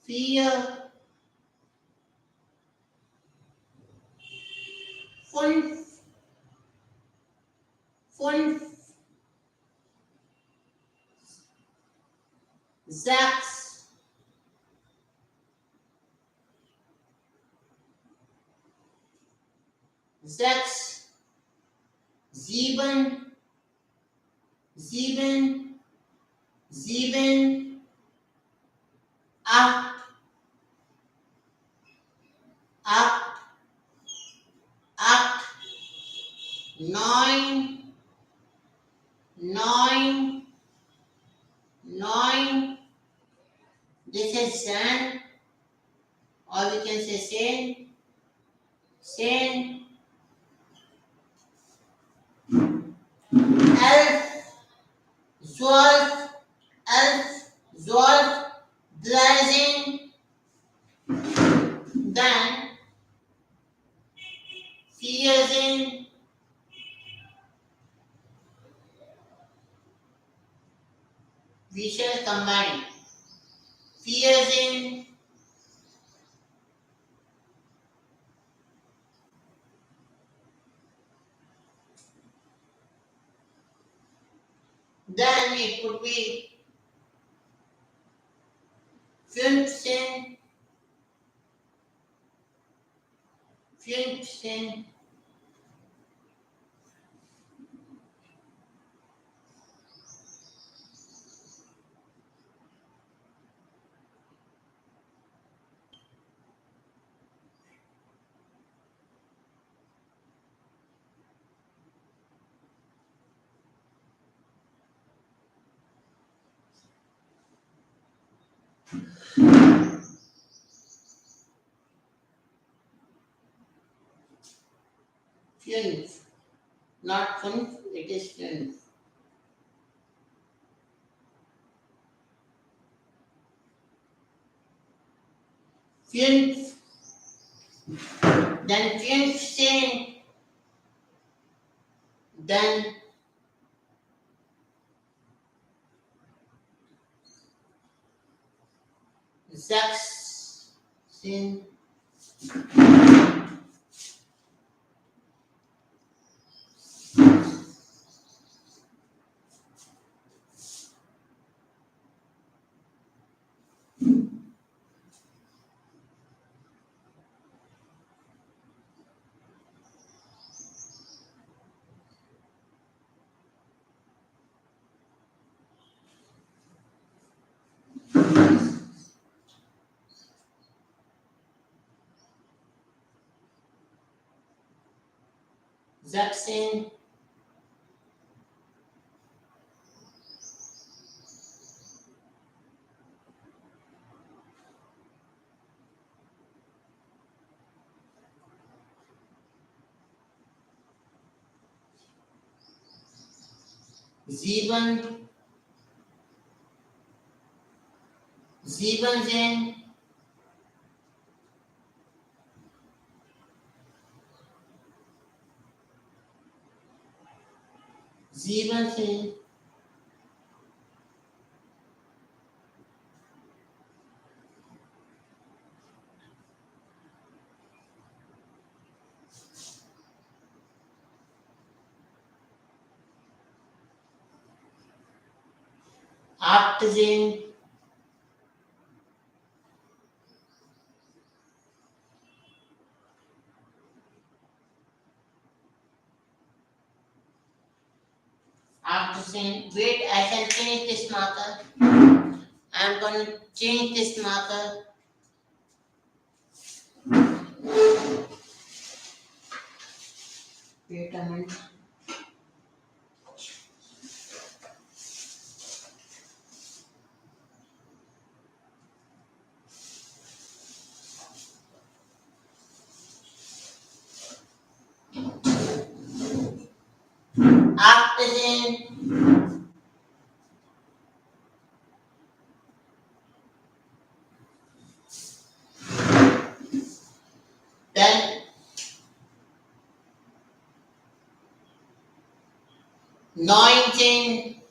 Vier. Fünf. Fünf. Sechs. Sechs. Sieben. Sieben. Sieben. Acht. Acht. Acht. Neun. Neun. Neun. This is zehn, or we can say sen. Sen. Elf. Zwölf, elf, zwölf, 13, then 14, we shall combine 14, then it could be 15, 15, fünf, not fünf, it is fünf. Fünf, then 15, then 16, sechzehn, 7, 17, 17, 18, wait, I can change this marker. I'm going to change this marker. Wait a minute. After then 19,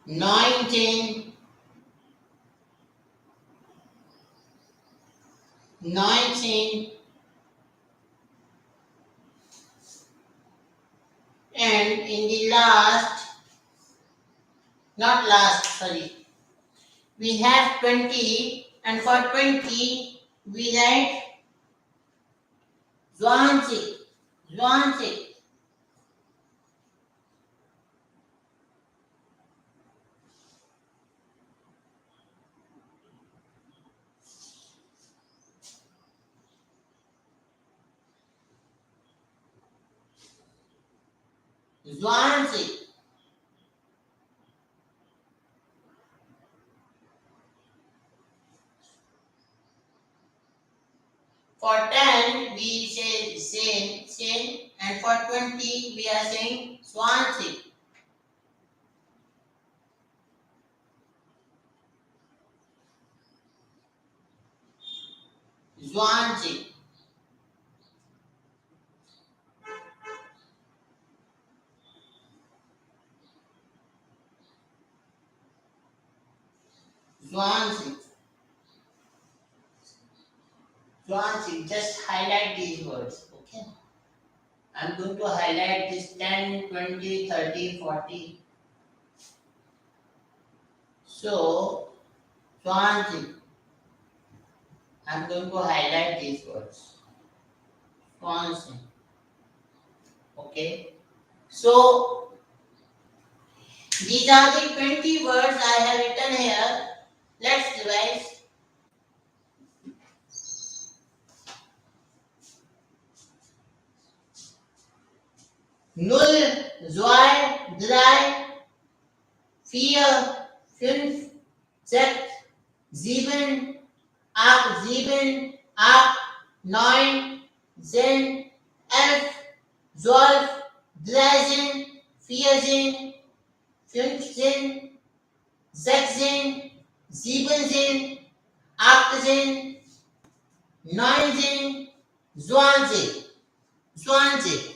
19, 19, and in the last, not last, sorry, we have 20, and for 20, we write 20, 20, 20. For 10, we say same, same, and And for 20, we are saying 20. 20. 20. 20. Just highlight these words. Okay. I'm going to highlight this 10, 20, 30, 40. So, 20. I'm going to highlight these words. 20. Okay. So, these are the 20 words I have written here. Let's revise. Null, zwei, drei, vier, fünf, sechs, sieben, acht, sieben, acht, neun, zehn, 11, 12, 13, 14, 15, 16, 17, 18, 19, 20. 20.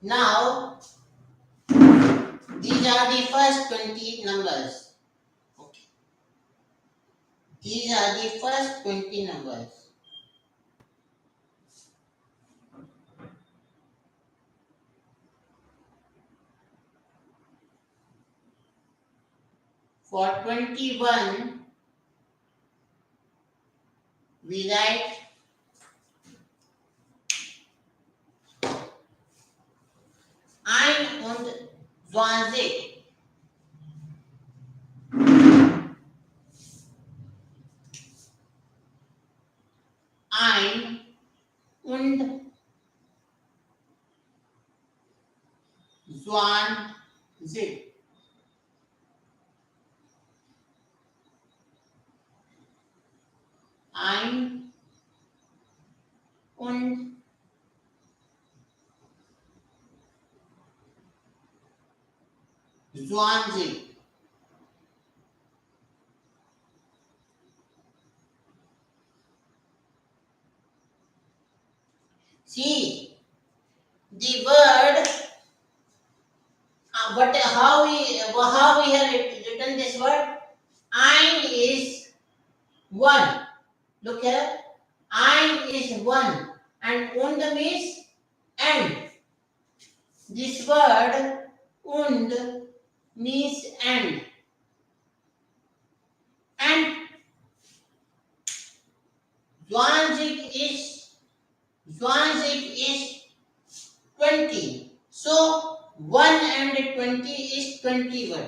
Now, these are the first 20 numbers. Okay. These are the first 20 numbers. For 21, we write 21. 21. 21. See, the word, how we have written this word? Ein is 1. Look here. Ein is 1. And und means and. This word und means and. And 20 is 20. So 1 and 20 is 21.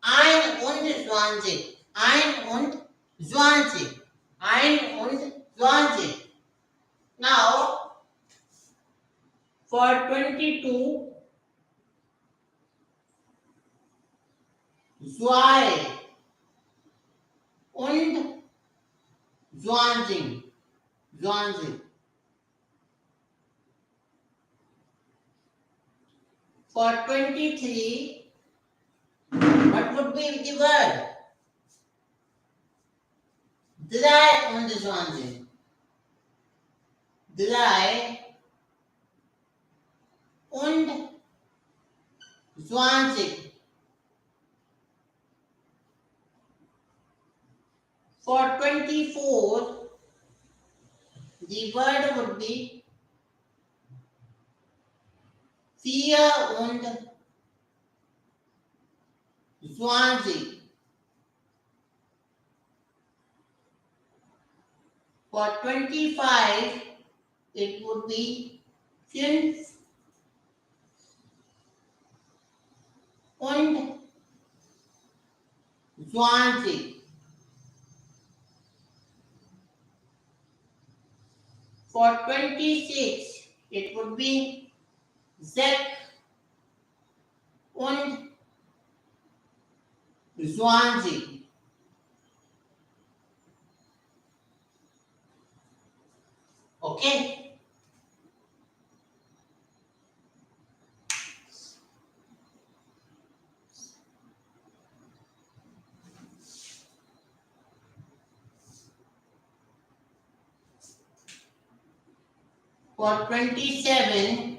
Ein und 20. Ein und 20. Ein und 20. Now, for 22, zwei und 20. 20. For 23, what would be the word? Drei und 20. Drei und 20. For 24, the word would be vier und 20. For 25, it would be fünf und 20. For 26, it would be sechs und 20. Okay? For 27,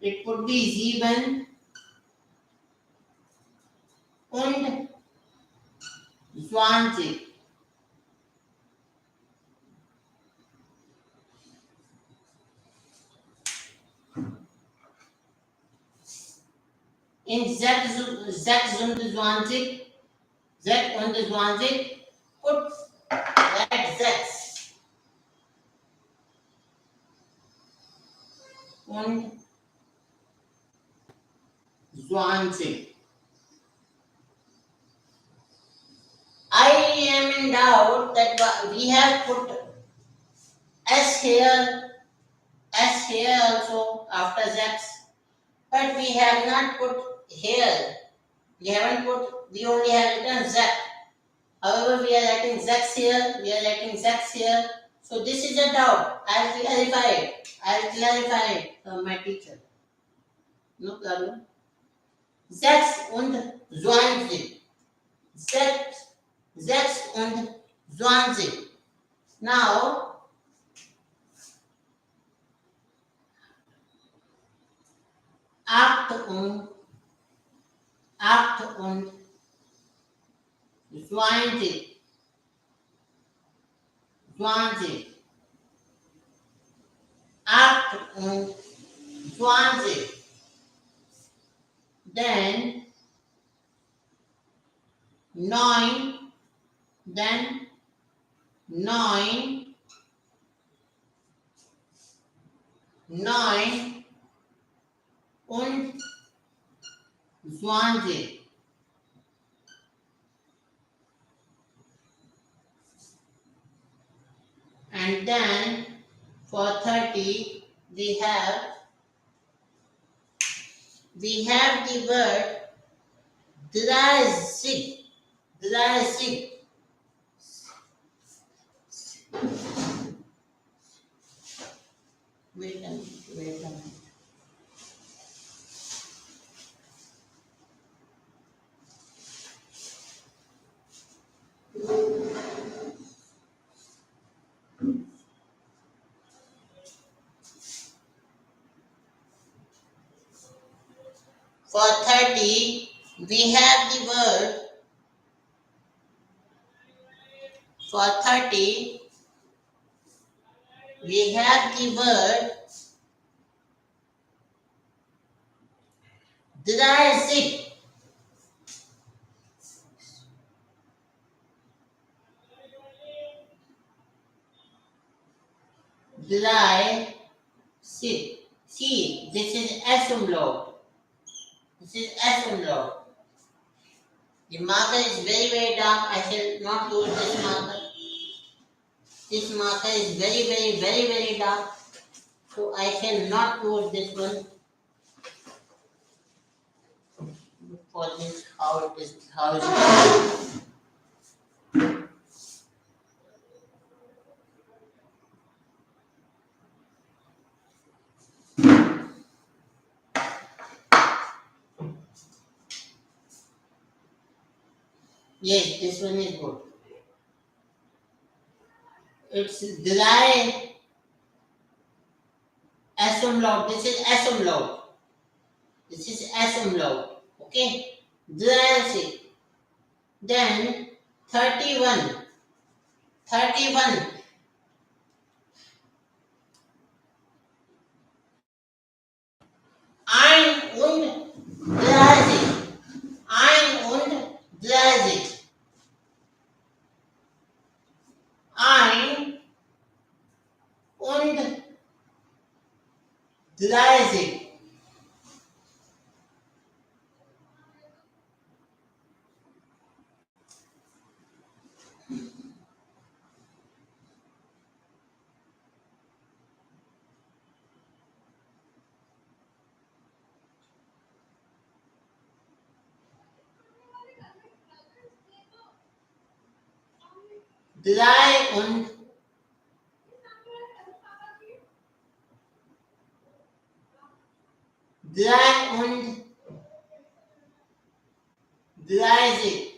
it would be 7 und 20. In 26, 26, put that 6 und 20. I am in doubt that we have put S here, S here also after Z, but we have not put here. We haven't put, we only have written Z. However, we are writing Z here, we are writing Z here. So this is a doubt. I'll clarify it. I'll clarify it from my teacher. No problem. Z und 20. Z und 20. Now, 8 und 20. 20. 8 und 20. Then 9. Then 9. 9 und 20. And then for 30, we have the word Dreißig. Dreißig. Wait a minute, wait a minute. For 30, we have the word, for 30, we have the word Dreißig. Dreißig. See, this is Umlaut. This is Umlaut. The marker is very, very dark. I shall not use this marker. This marker is very, very, very, very dark. So I shall not use this one for this. How it is, how is it? Yes, this one is good. It's dry Umlaut. This is Umlaut. This is Umlaut. Okay? Dry. Then 31. 31. Ein und 30. Ein und 30. Ein und 30. Drei und drei und 30.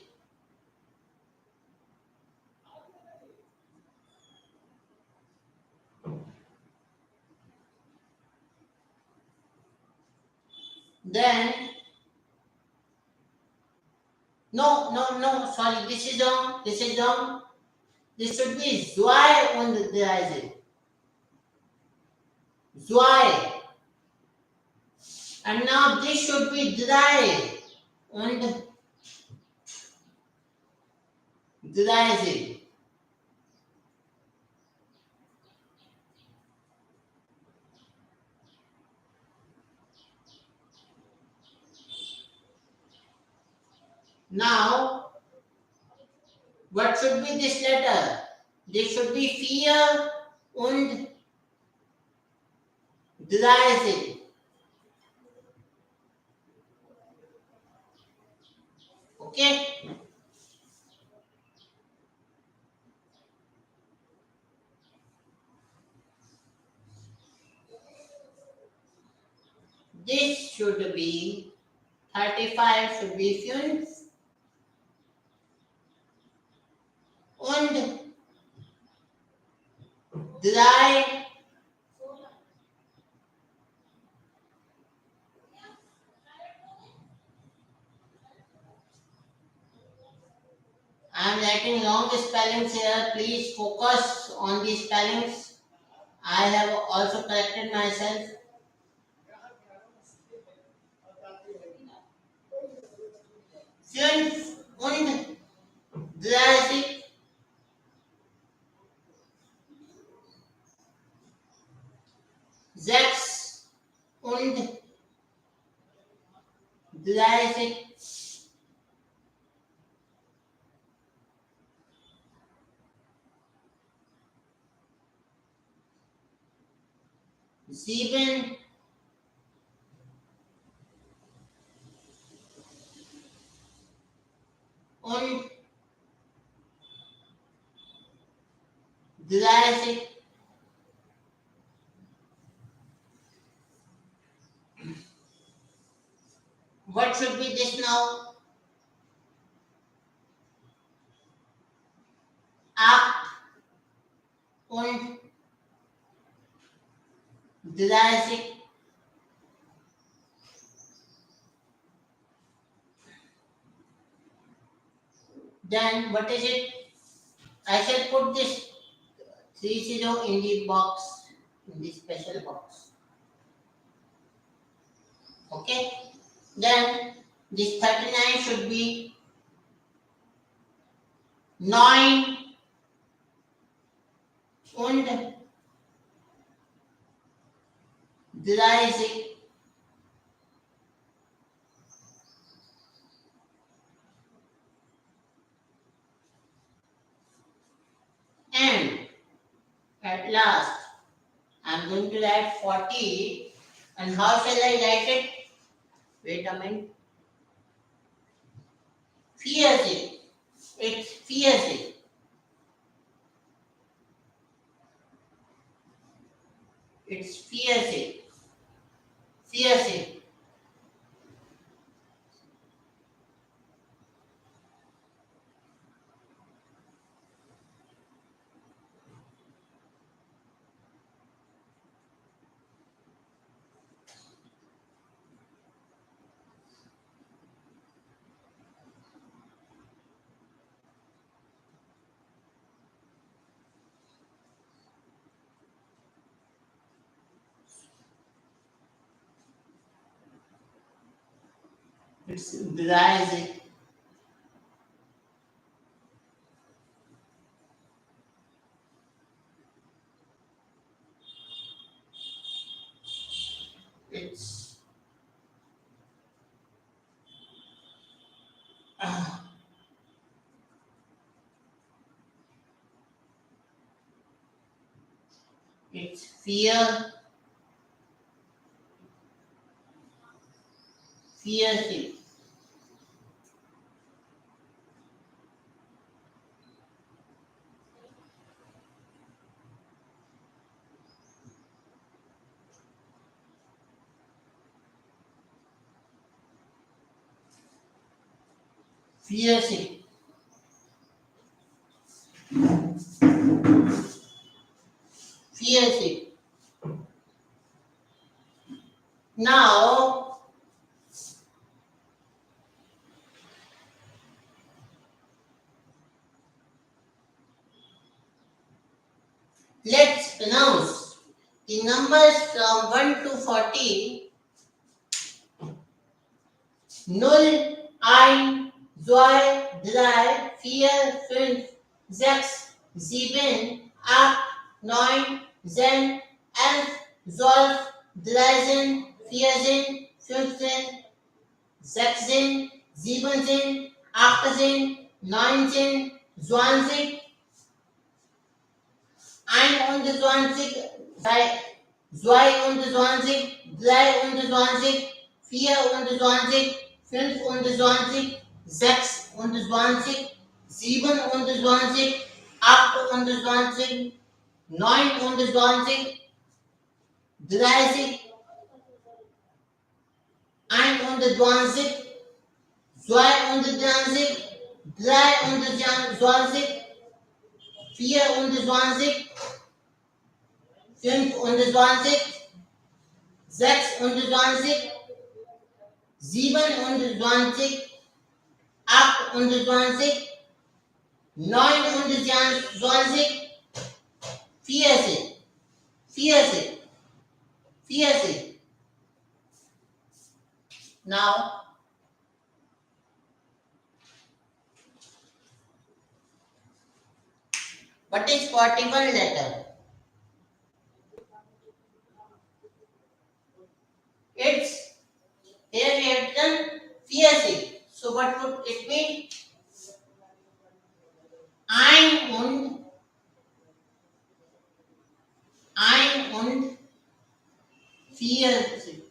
Then, no, sorry, this is wrong, this is wrong. This should be zwei und 30. Zwei. And now this should be drei und 30. Now, what should be this letter? This should be vier und 30. Okay? This should be 35 should be fünf und drei. I am writing wrong spellings here. Please focus on the spellings. I have also corrected myself. Fünf und 30. Sechs und 30. Sieben und 30. What should be this now? Acht und 30. Then what is it? I shall put this 30 in the box, in the special box. Okay? Then this 39 should be 9 und 30. And at last, I'm going to write 40. And how shall I write it? Wait a minute. Fierce. It's fierce. It's fierce. Fierce. It's dries. It's it's fear, fierce. 40. 40. Now, let's pronounce the numbers from 1 to 40. Null, ein, zwei, drei, vier, fünf, sechs, sieben, acht, neun, zehn, 11, 12, 13, 14, 15, 16, 17, 18, 19, 20, 21, 22, 23, 24, 25, 26, 27, 28, 29, 30, 21, 22, 23, 24, 25, 26, 27, 28, 29, 40, 40, 40. Now, what is 41 letter? It's here we have done 40. So what would it be? Ein und 40.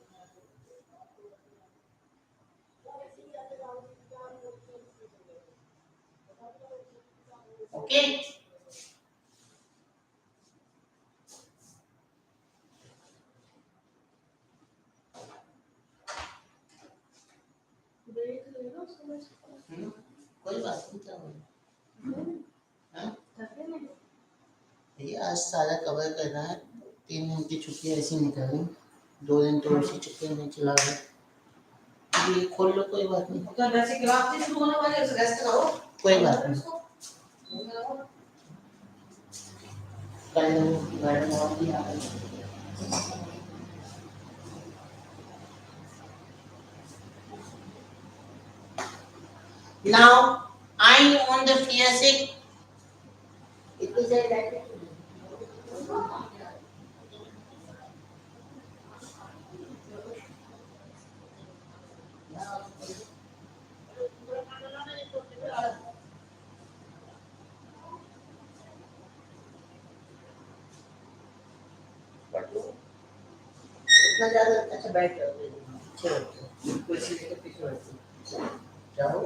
Okay? कोई बात नहीं था हाँ? भैया आज सारा cover करना है 3 दिन की छुट्टी ऐसी निकल गई 2 दिन तो उसी चक्कर में चला गया ये खोल लो कोई बात नहीं तो वैसे क्लास से शुरू होने वाली है, उसे रेस्ट करो। कोई बात नहीं कल मैडम और भी आ गई Now, I'm on the physics. It is a like इतना ज़्यादा अच्छा बैठ जाओ कुर्सी लेके पीछे बैठो जाओ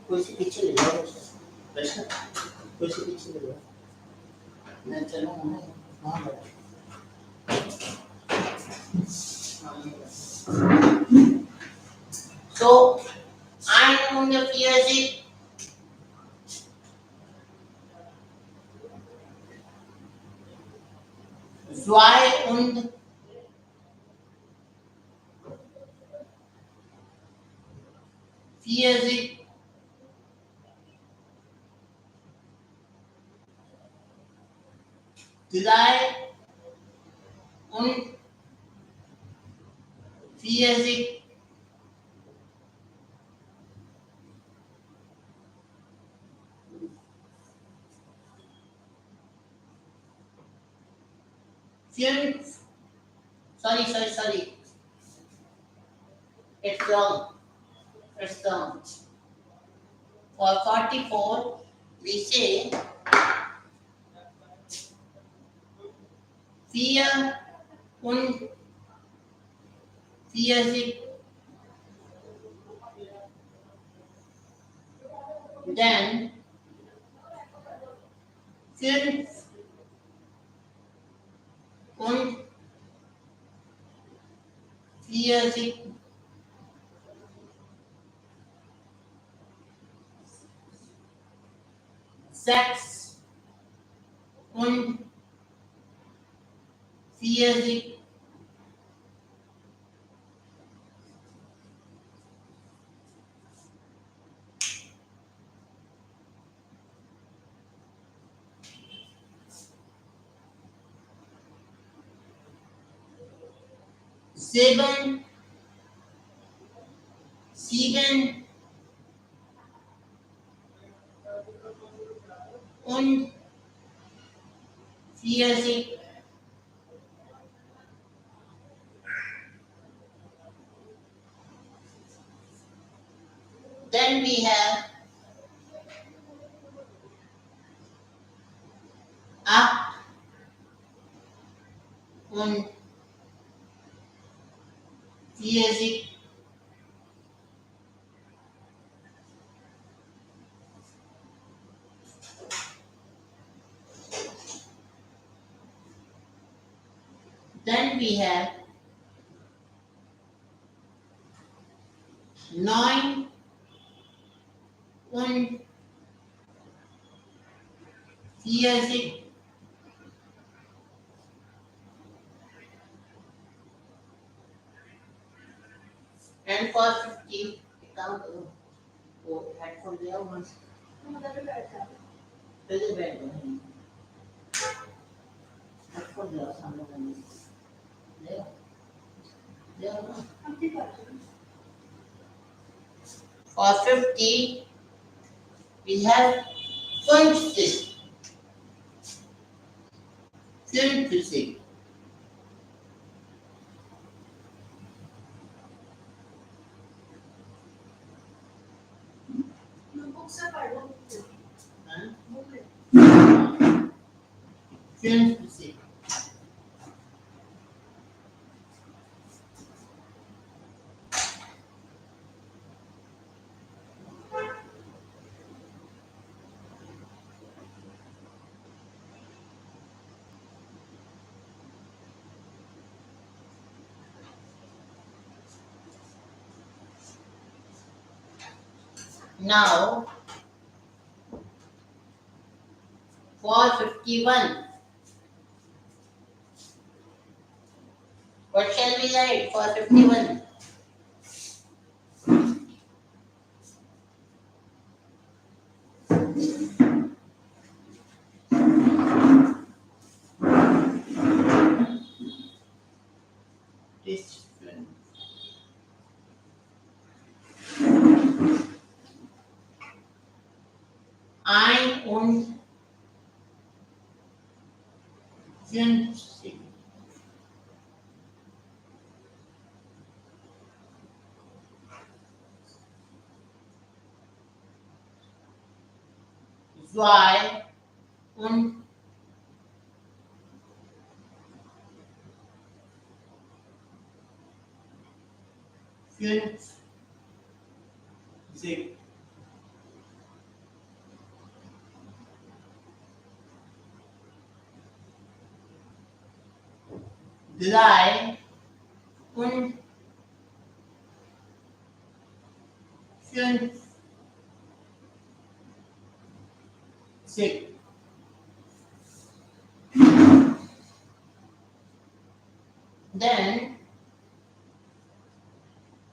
कुर्सी पीछे ले जाओ प्रश्न कुर्सी पीछे ले जाओ मैं चलूँगा वहाँ बैठ So, I'm on the physics. Zwei und Physics. Drei und Physics. Fünf Sorry. It's wrong. It's wrong. For 44, we say vier und 40, then 5 und 40, sechs und 40, sieben und 40, then we have 8 und 40, then we have 9 und 40, and for 50, come headphone there once. Headphone there, somewhere there. For 50, we have 50, 50, huh? 50. Now, for 51, what shall we write for 51? This ein und 50. Zwei und 50. Drei und 50. Then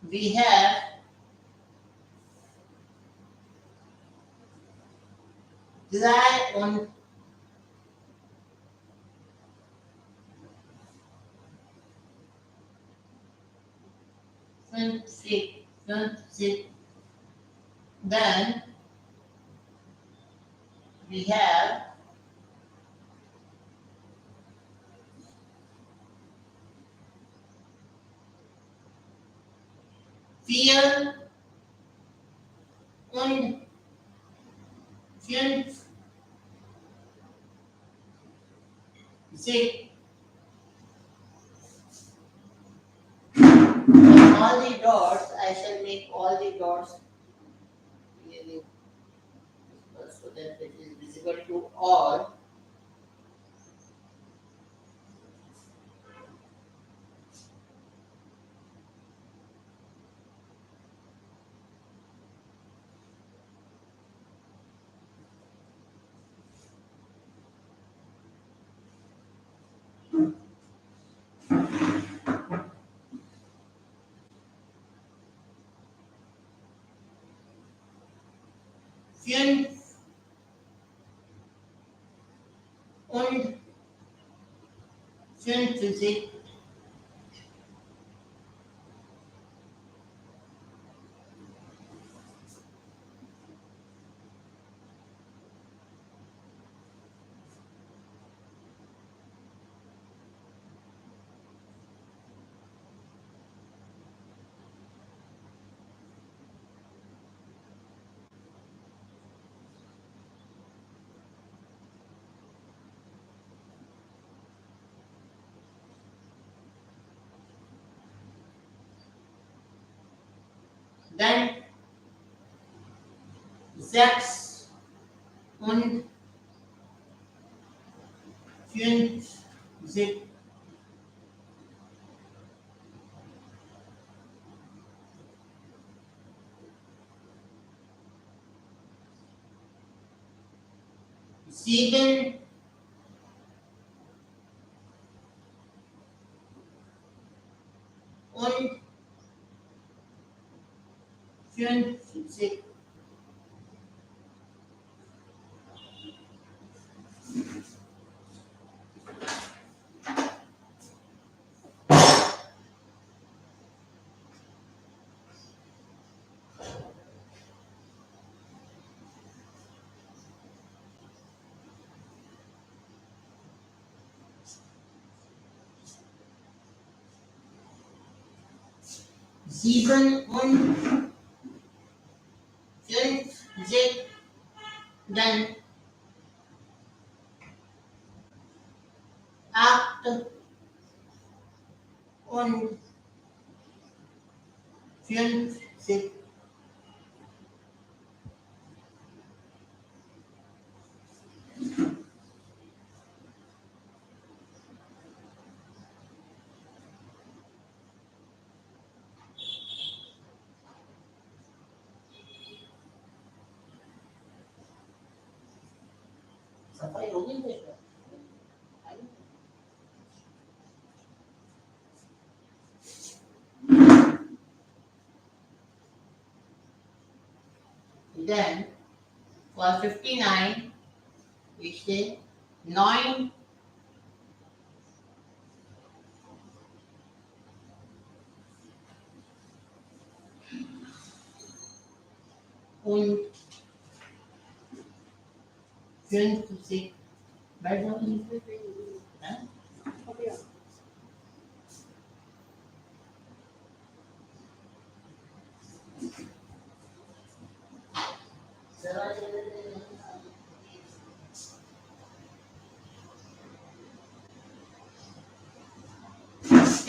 we have 3 und 50. Then we have 4 und 5, 6. All the dots, I shall make all the dots really so that it is visible to all. Fünf und 50. dann 6 und 50. 7 und 50. Sieben und 50, dann 8 und 50. सफाई होगी ना इसमें? Then for 59, we say 9 und 50. बैठ जाओ हाँ?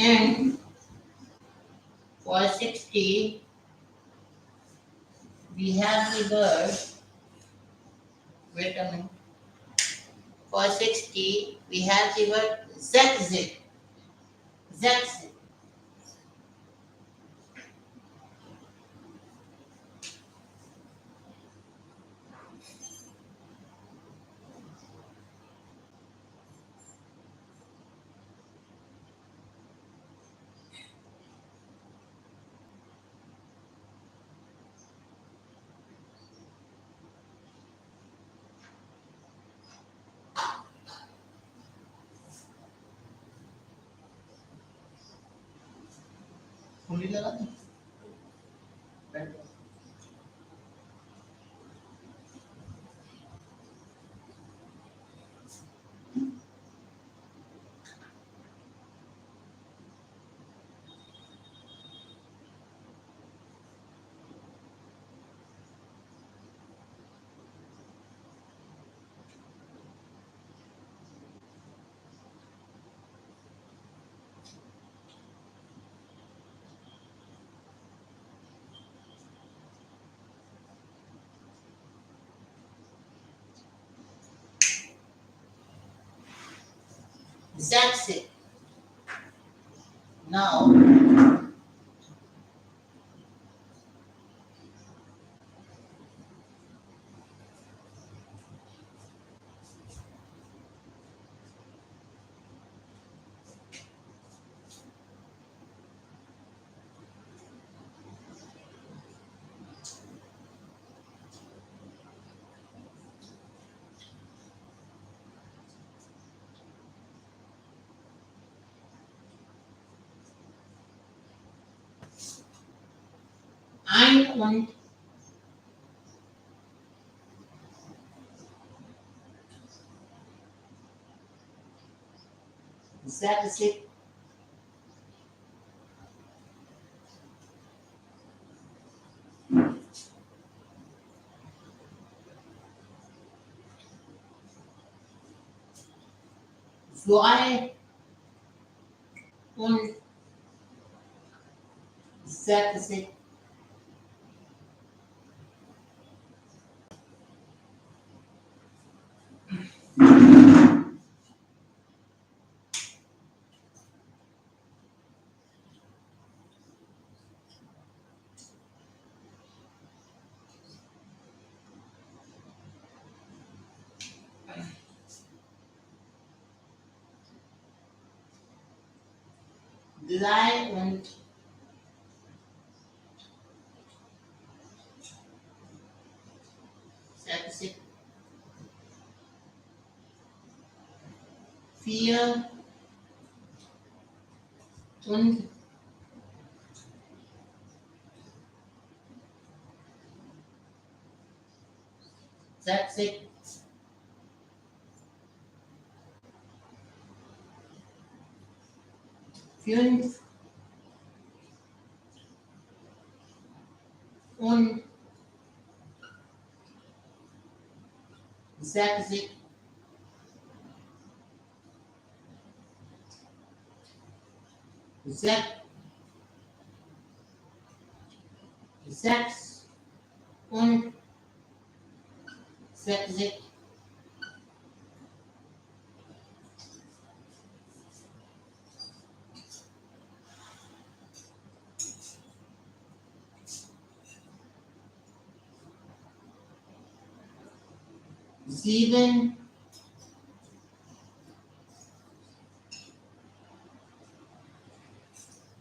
And for 60, we have the word, wait a minute. For 60, we have the word zigzag. Zigzag. कुंडी लगा दी बैठ जाओ Zaxi. Now, ein und Zaxi. Zwei und Zaxi. Drei und Zaxi. Vier und Zaxi. Fünf und Zaxi. Sechs und Zaxi. Sieben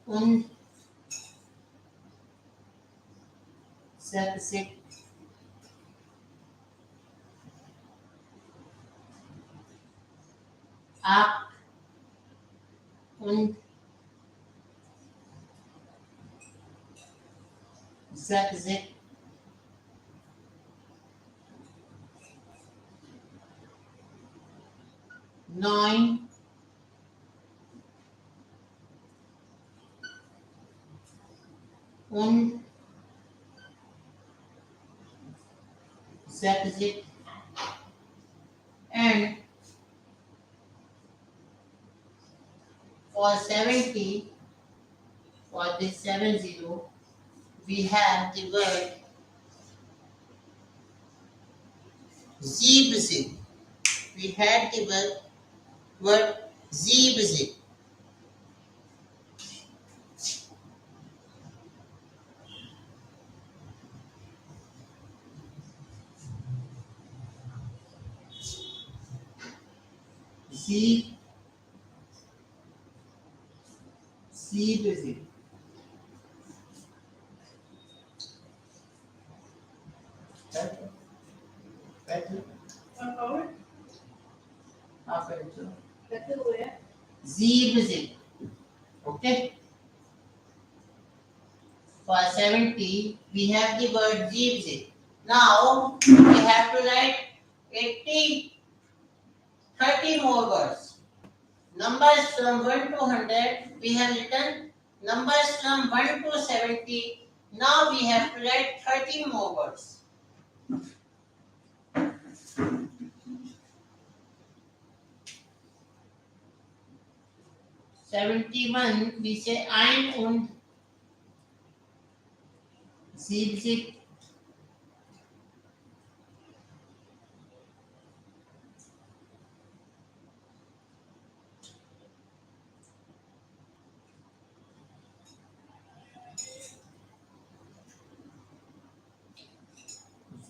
und Zaxi. Acht und Zaxi. Neun und Zaxi. And for 70, for this 70, we have the word Zibzi. We had the word Zibzi. Z, Zibzi. Better? Better? Half better. Zibzi. Okay? For 70, we have the word Zibzi. Now, we have to write 80, 30 more words. Numbers from 1 to 100, we have written numbers from 1 to 70. Now we have to write 30 more words. 71, we say ein und 70.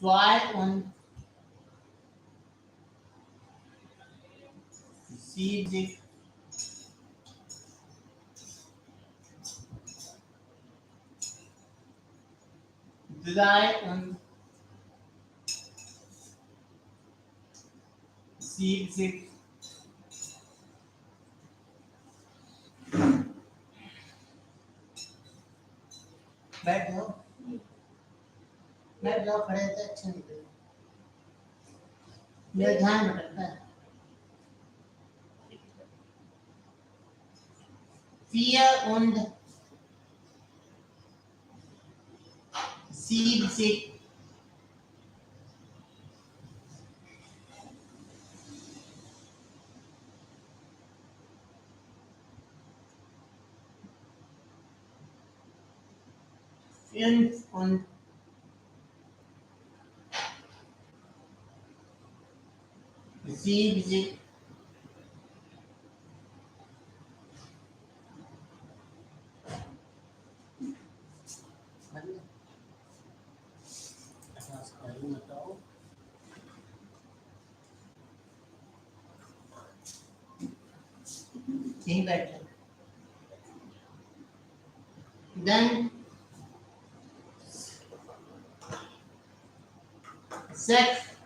2 und 70, 3 und 70, बैठ जाओ, बैठ जाओ, खड़े थे अच्छा निकले, मेरा ध्यान भटकता है। 4 und 70, 5 und 70, यहीं बैठ जाओ। Then 6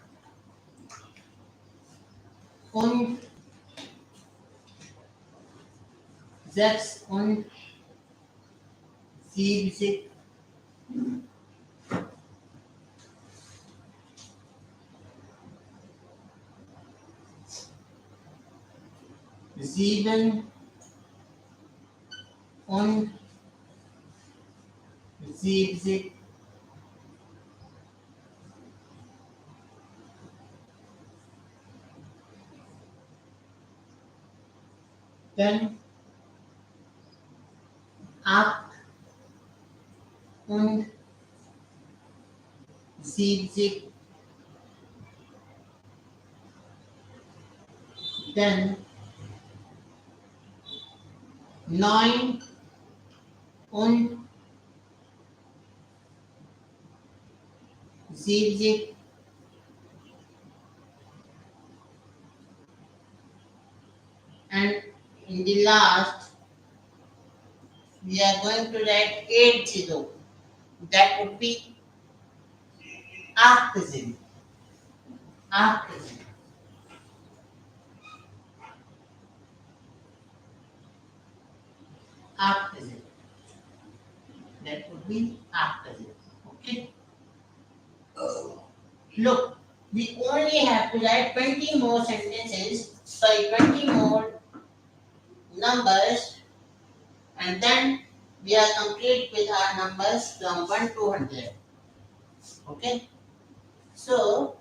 und 76, 7 und 70, 10, 8 und 70, then 9 und 70, and in the last we are going to write 80. That would be opposite. Opposite. Opposite. That would be opposite. Okay. Look, we only have to write 20 more sentences, sorry, 20 more numbers, and then we are complete with our numbers from 1 to 100. Okay. So,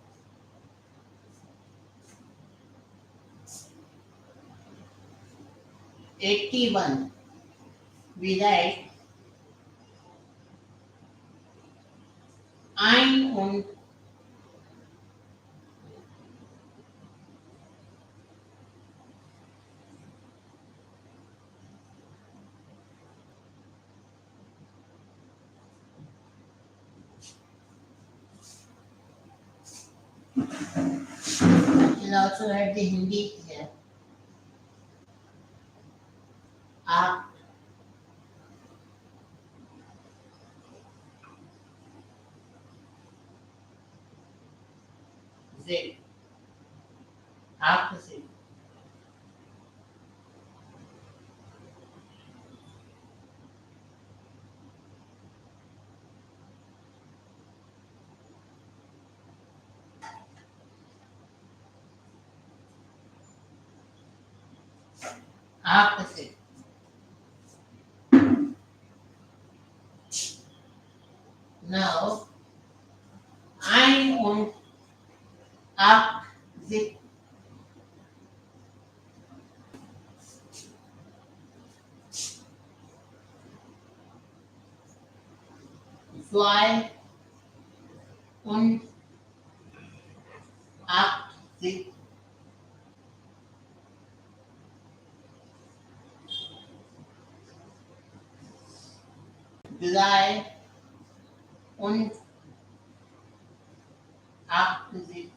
81, we write ein und we'll also write the Hindi here. Aap, Z, opposite. Opposite. Now, ein und opposite. Zwei und opposite. Drei und opposite,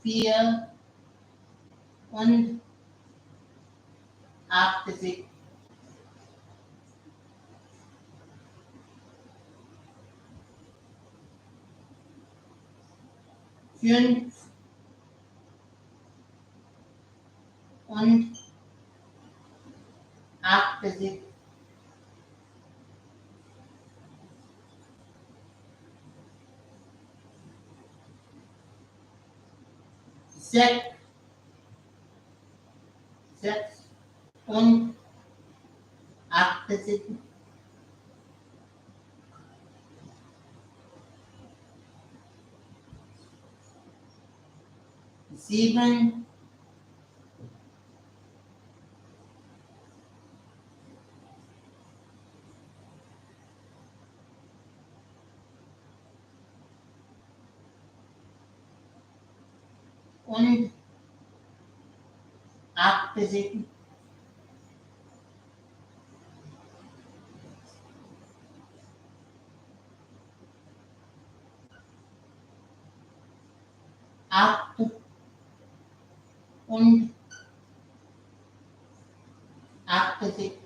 fear und opposite, fünf und opposite, sechs, sechs und opposite, sieben und opposite, acht und opposite,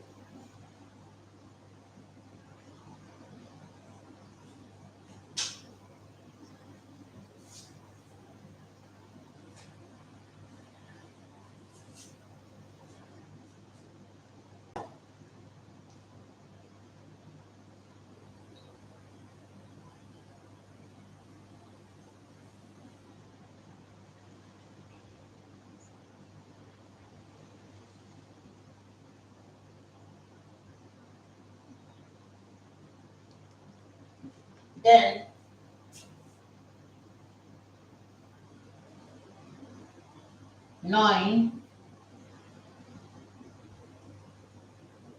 then neun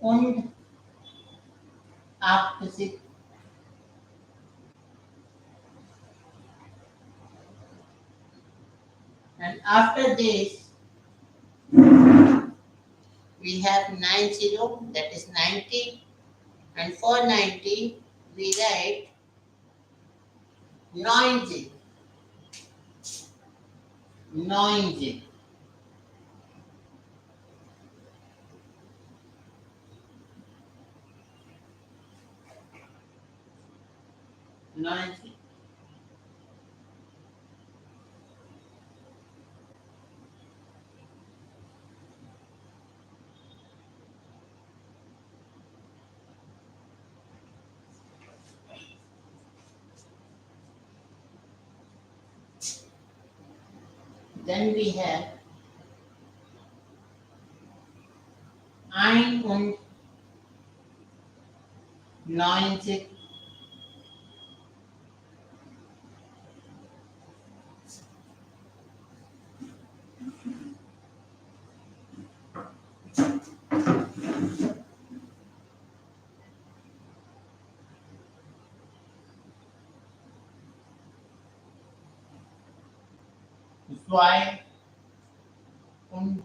und opposite, and after this we have 90, that is 90, and for 90 we write 90, 90, 90. Then we have ein und 90, zwei und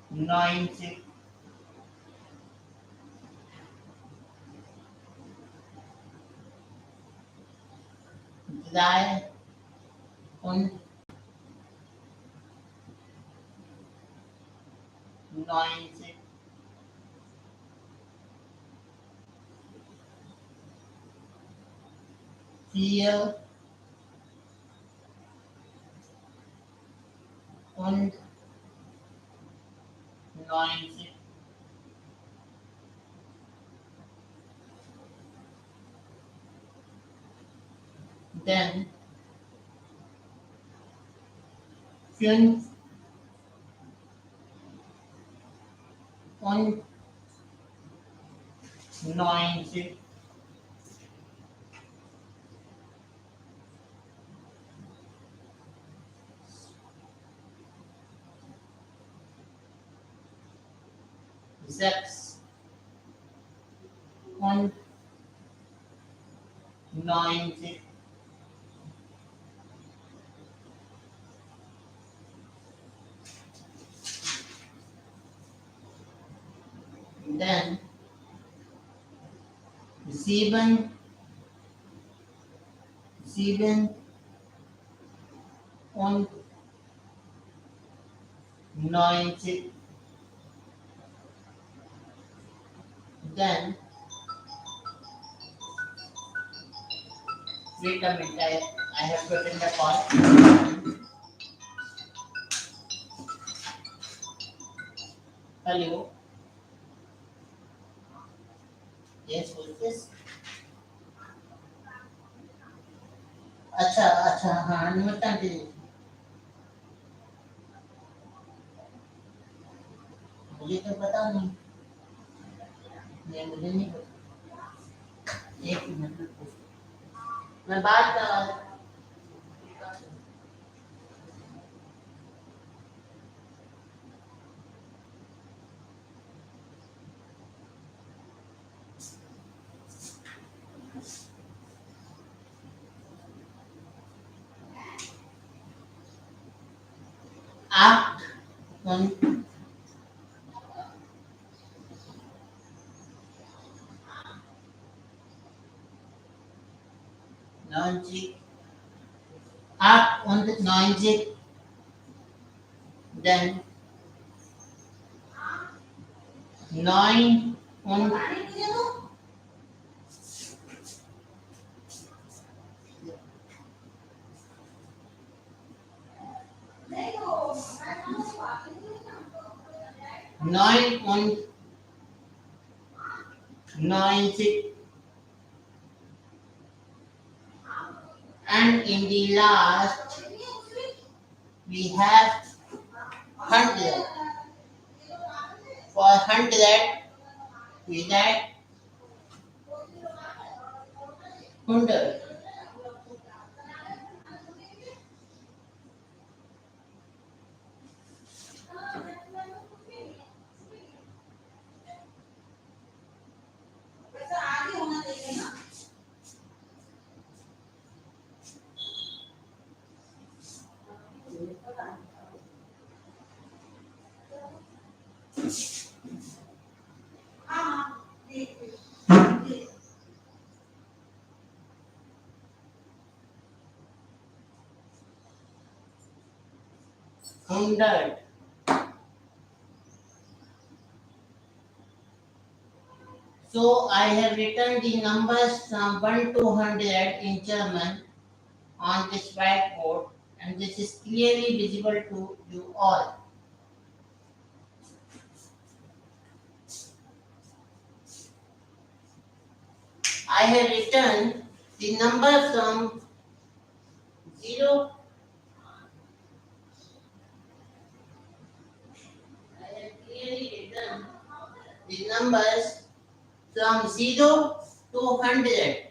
90, drei und 90, vier und 90, then fünf und 90, sechs und 90, Then 7, 7 und 90. Then wait a minute, I have to attend the call. Hello. Yes, who is this? अच्छा अच्छा हाँ निमित्तान जी मुझे तो पता नहीं मुझे नहीं पता एक मिनट रुको। मैं बात कर रहा हूँ। आप neunzig, 98, then 9 und 99, and in the last we have 100. For 100 we get 100. Hundred. So I have written the numbers from 1 to 100 in German on this whiteboard, and this is clearly visible to you all. I have written the number from 0. I have clearly written the numbers from 0 to 100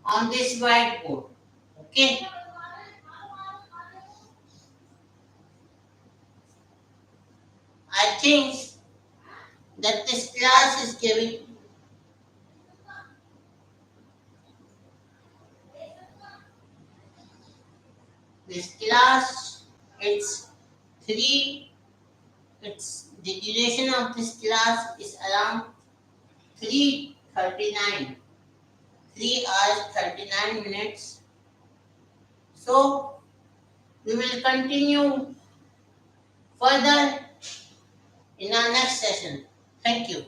on this whiteboard. Okay. I think that this class is giving this class, it's 3, it's the duration of this class is around 3:39, 3 hours 39 minutes. So we will continue further in our next session. Thank you.